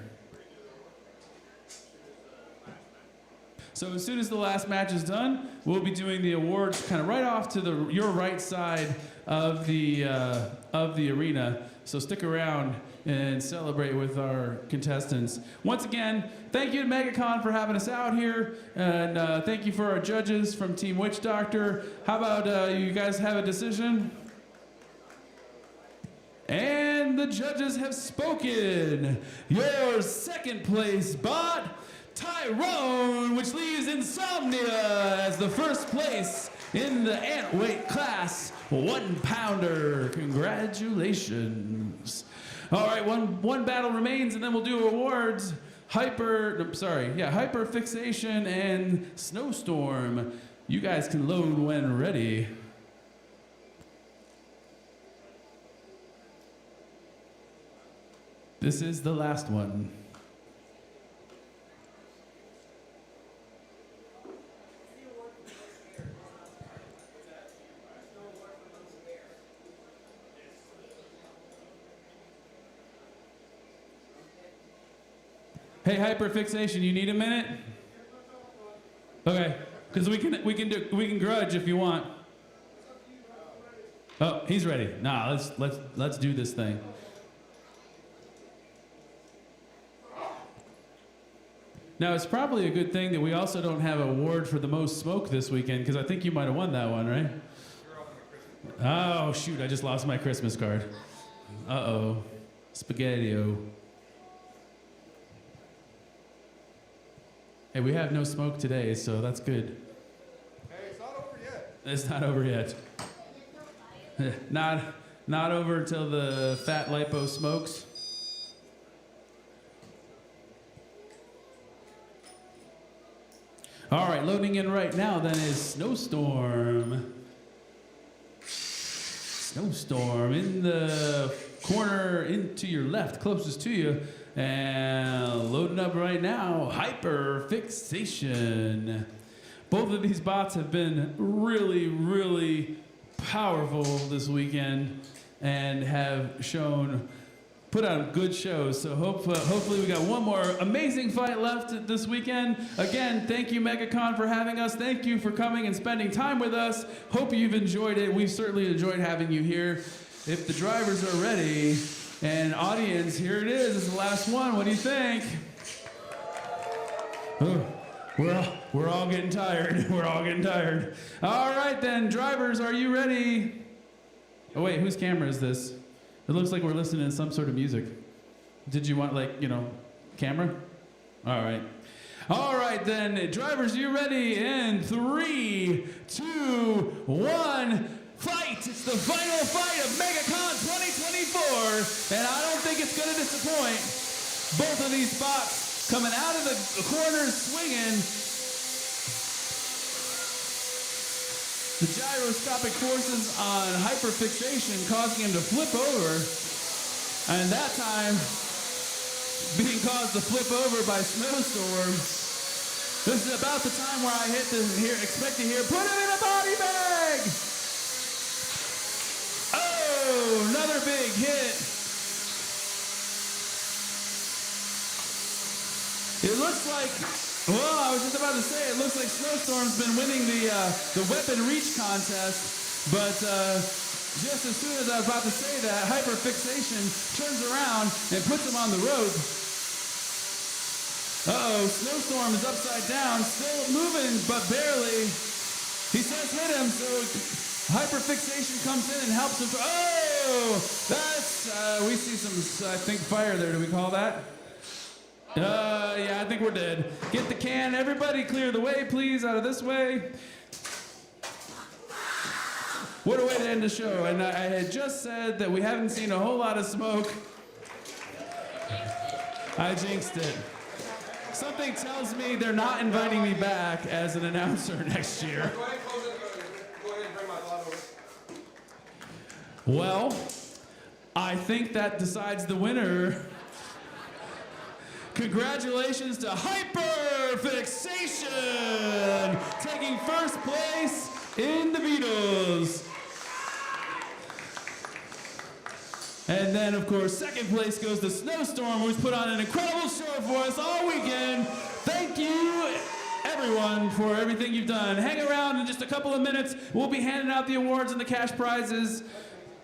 So as soon as the last match is done, we'll be doing the awards kind of right off to your right side of the arena. So stick around and celebrate with our contestants. Once again, thank you to Megacon for having us out here, and thank you for our judges from Team Witch Doctor. How about you guys have a decision? And the judges have spoken. Your second place bot, Tyrone, which leaves Insomnia as the first place in the ant-weight class, 1 pounder. Congratulations. All right, one battle remains, and then we'll do awards. Hyperfixation and Snowstorm. You guys can load when ready. This is the last one. Hey, Hyperfixation, you need a minute? Okay, because we can grudge if you want. Oh, he's ready. Nah, let's do this thing. Now, it's probably a good thing that we also don't have an award for the most smoke this weekend, because I think you might have won that one, right? Oh, shoot, I just lost my Christmas card. Uh-oh. Spaghetti-o. Hey, we have no smoke today, so that's good. Hey, it's not over yet. It's not over yet. Not over till the fat lipo smokes. All right, loading in right now then is Snowstorm. Snowstorm in the corner into your left, closest to you. And loading up right now, Hyperfixation. Both of these bots have been really, really powerful this weekend and have put on good shows. So hopefully we got one more amazing fight left this weekend. Again, thank you Megacon for having us. Thank you for coming and spending time with us. Hope you've enjoyed it. We've certainly enjoyed having you here. If the drivers are ready, and audience, here it is. It's the last one. What do you think? Oh, we're all getting tired. We're all getting tired. All right then, drivers, are you ready? Oh wait, whose camera is this? It looks like we're listening to some sort of music. Did you want camera? All right. All right then, drivers, you ready? In 3, 2, 1, fight! It's the final fight of Megacon 2024, and I don't think it's gonna disappoint. Both of these spots coming out of the corners swinging. The gyroscopic forces on hyperfixation causing him to flip over, and that time being caused to flip over by Snowstorm. This is about the time where I expect to hear, put him in a body bag! Oh, another big hit. It looks like, well, I was just about to say, it looks like Snowstorm's been winning the weapon reach contest, but just as soon as I was about to say that, hyperfixation turns around and puts him on the rope. Uh-oh, Snowstorm is upside down, still moving, but barely. He says hit him, so hyperfixation comes in and helps him. Oh, that's, we see some, I think, fire there. Do we call that? Yeah, I think we're dead. Get the can. Everybody clear the way, please, out of this way. What a way to end the show. And I had just said that we haven't seen a whole lot of smoke. I jinxed it. Something tells me they're not inviting me back as an announcer next year. Go ahead and close it. Go ahead and bring my thought over. Well, I think that decides the winner. Congratulations to Hyperfixation, taking first place in the Beatles. And then, of course, second place goes to Snowstorm, who's put on an incredible show for us all weekend. Thank you, everyone, for everything you've done. Hang around in just a couple of minutes. We'll be handing out the awards and the cash prizes.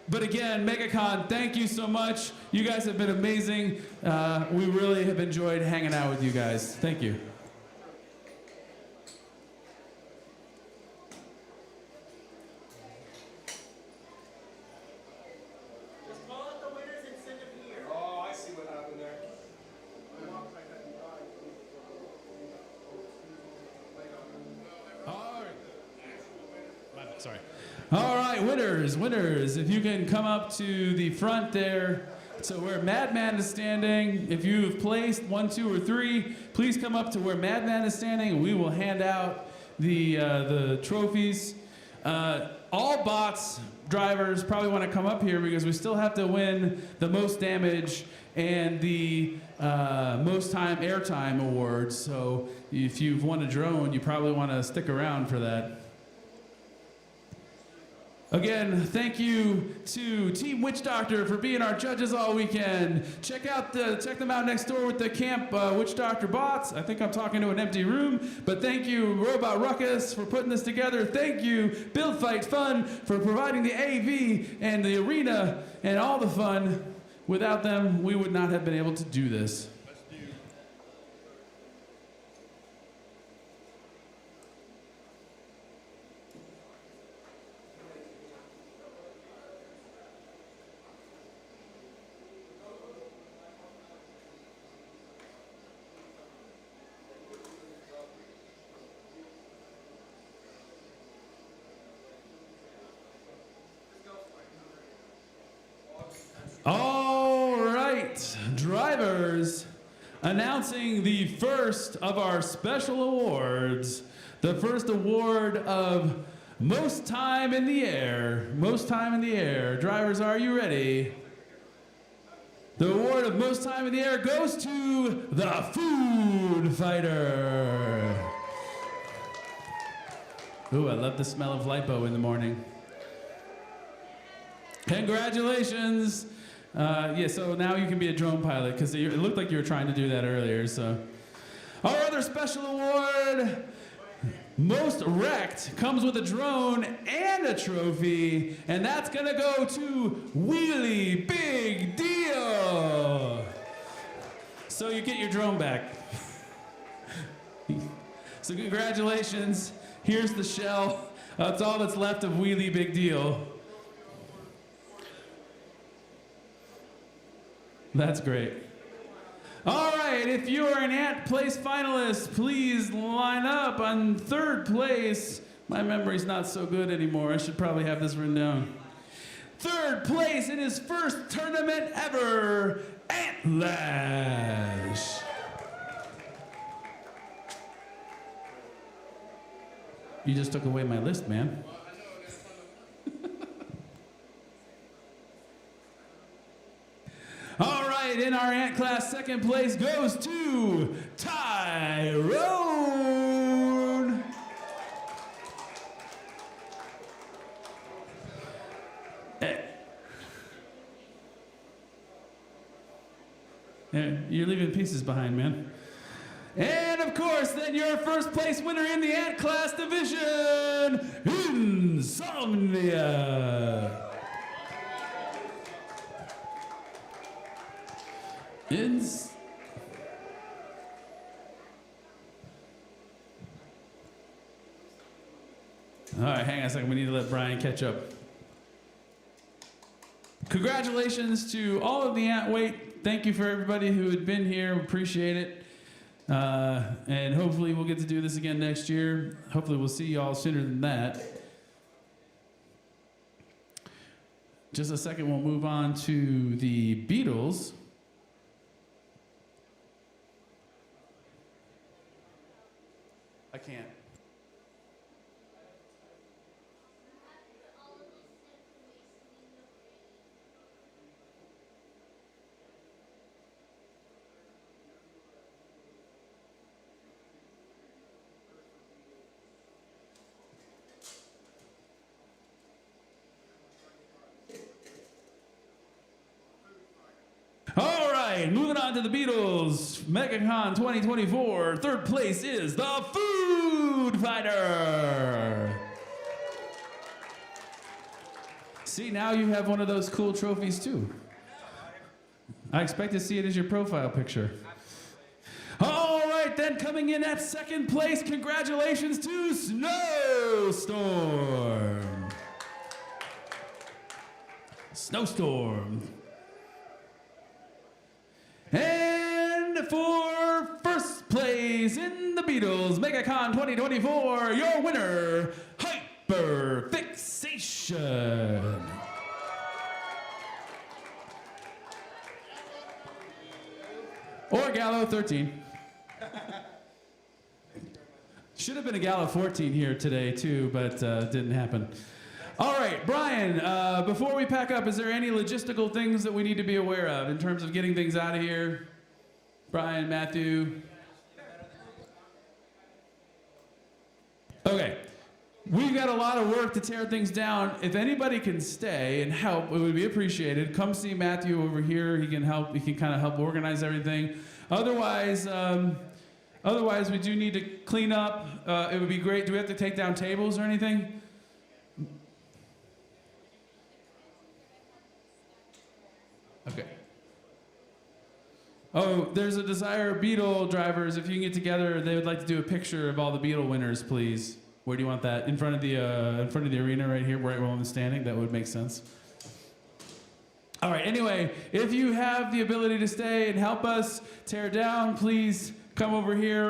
But again, Megacon, thank you so much. You guys have been amazing. We really have enjoyed hanging out with you guys. Thank you. Just call out the winners and send them here. Oh, I see what happened there. All right. Sorry. All right, winners, if you can come up to the front there, so where Madman is standing. If you've placed 1, 2, or 3, please come up to where Madman is standing, and we will hand out the trophies. All bots drivers probably want to come up here because we still have to win the most damage and the most airtime awards. So if you've won a drone, you probably want to stick around for that. Again, thank you to Team Witch Doctor for being our judges all weekend. Check them out next door with the Camp Witch Doctor bots. I think I'm talking to an empty room, but thank you Robot Ruckus for putting this together. Thank you Build Fight Fun for providing the AV and the arena and all the fun. Without them, we would not have been able to do this. All right, drivers, announcing the first of our special awards. The first award of most time in the air. Most time in the air. Drivers, are you ready? The award of most time in the air goes to the Food Fighter. Ooh, I love the smell of lipo in the morning. Congratulations. Yeah, so now you can be a drone pilot because it looked like you were trying to do that earlier. So, our other special award, Most Wrecked, comes with a drone and a trophy, and that's gonna go to Wheelie Big Deal. So you get your drone back. So congratulations. Here's the shell. That's all that's left of Wheelie Big Deal. That's great. All right, if you're an Ant Place finalist, please line up on third place. My memory's not so good anymore. I should probably have this written down. Third place in his first tournament ever, Antlash. You just took away my list, man. All right, in our Ant class, second place goes to Tyrone. You're leaving pieces behind, man. And of course, then your first place winner in the Ant class division, Insomnia. All right, hang on a second. We need to let Brian catch up. Congratulations to all of the Ant Weight. Thank you for everybody who had been here. Appreciate it. And hopefully we'll get to do this again next year. Hopefully we'll see you all sooner than that. Just a second, we'll move on to the Beatles. I can't. All right, moving on to the Beatles. Megacon 2024. Third place is the Food Fighter. See, now you have one of those cool trophies too. I expect to see it as your profile picture. All right, then coming in at second place, congratulations to Snowstorm. Snowstorm. And for first place in the Beatles Megacon 2024, your winner, Hyperfixation. Or Gallo 13. Should have been a Gallo 14 here today too, but didn't happen. All right, Brian, before we pack up, is there any logistical things that we need to be aware of in terms of getting things out of here? Brian, Matthew? Okay, we've got a lot of work to tear things down. If anybody can stay and help, it would be appreciated. Come see Matthew over here. He can help. He can kind of help organize everything. Otherwise, we do need to clean up. It would be great. Do we have to take down tables or anything? Okay. Oh, there's a Desire Beetle drivers. If you can get together, they would like to do a picture of all the Beetle winners, please. Where do you want that? In front of the arena, right here, right where I'm standing. That would make sense. All right. Anyway, if you have the ability to stay and help us tear down, please come over here.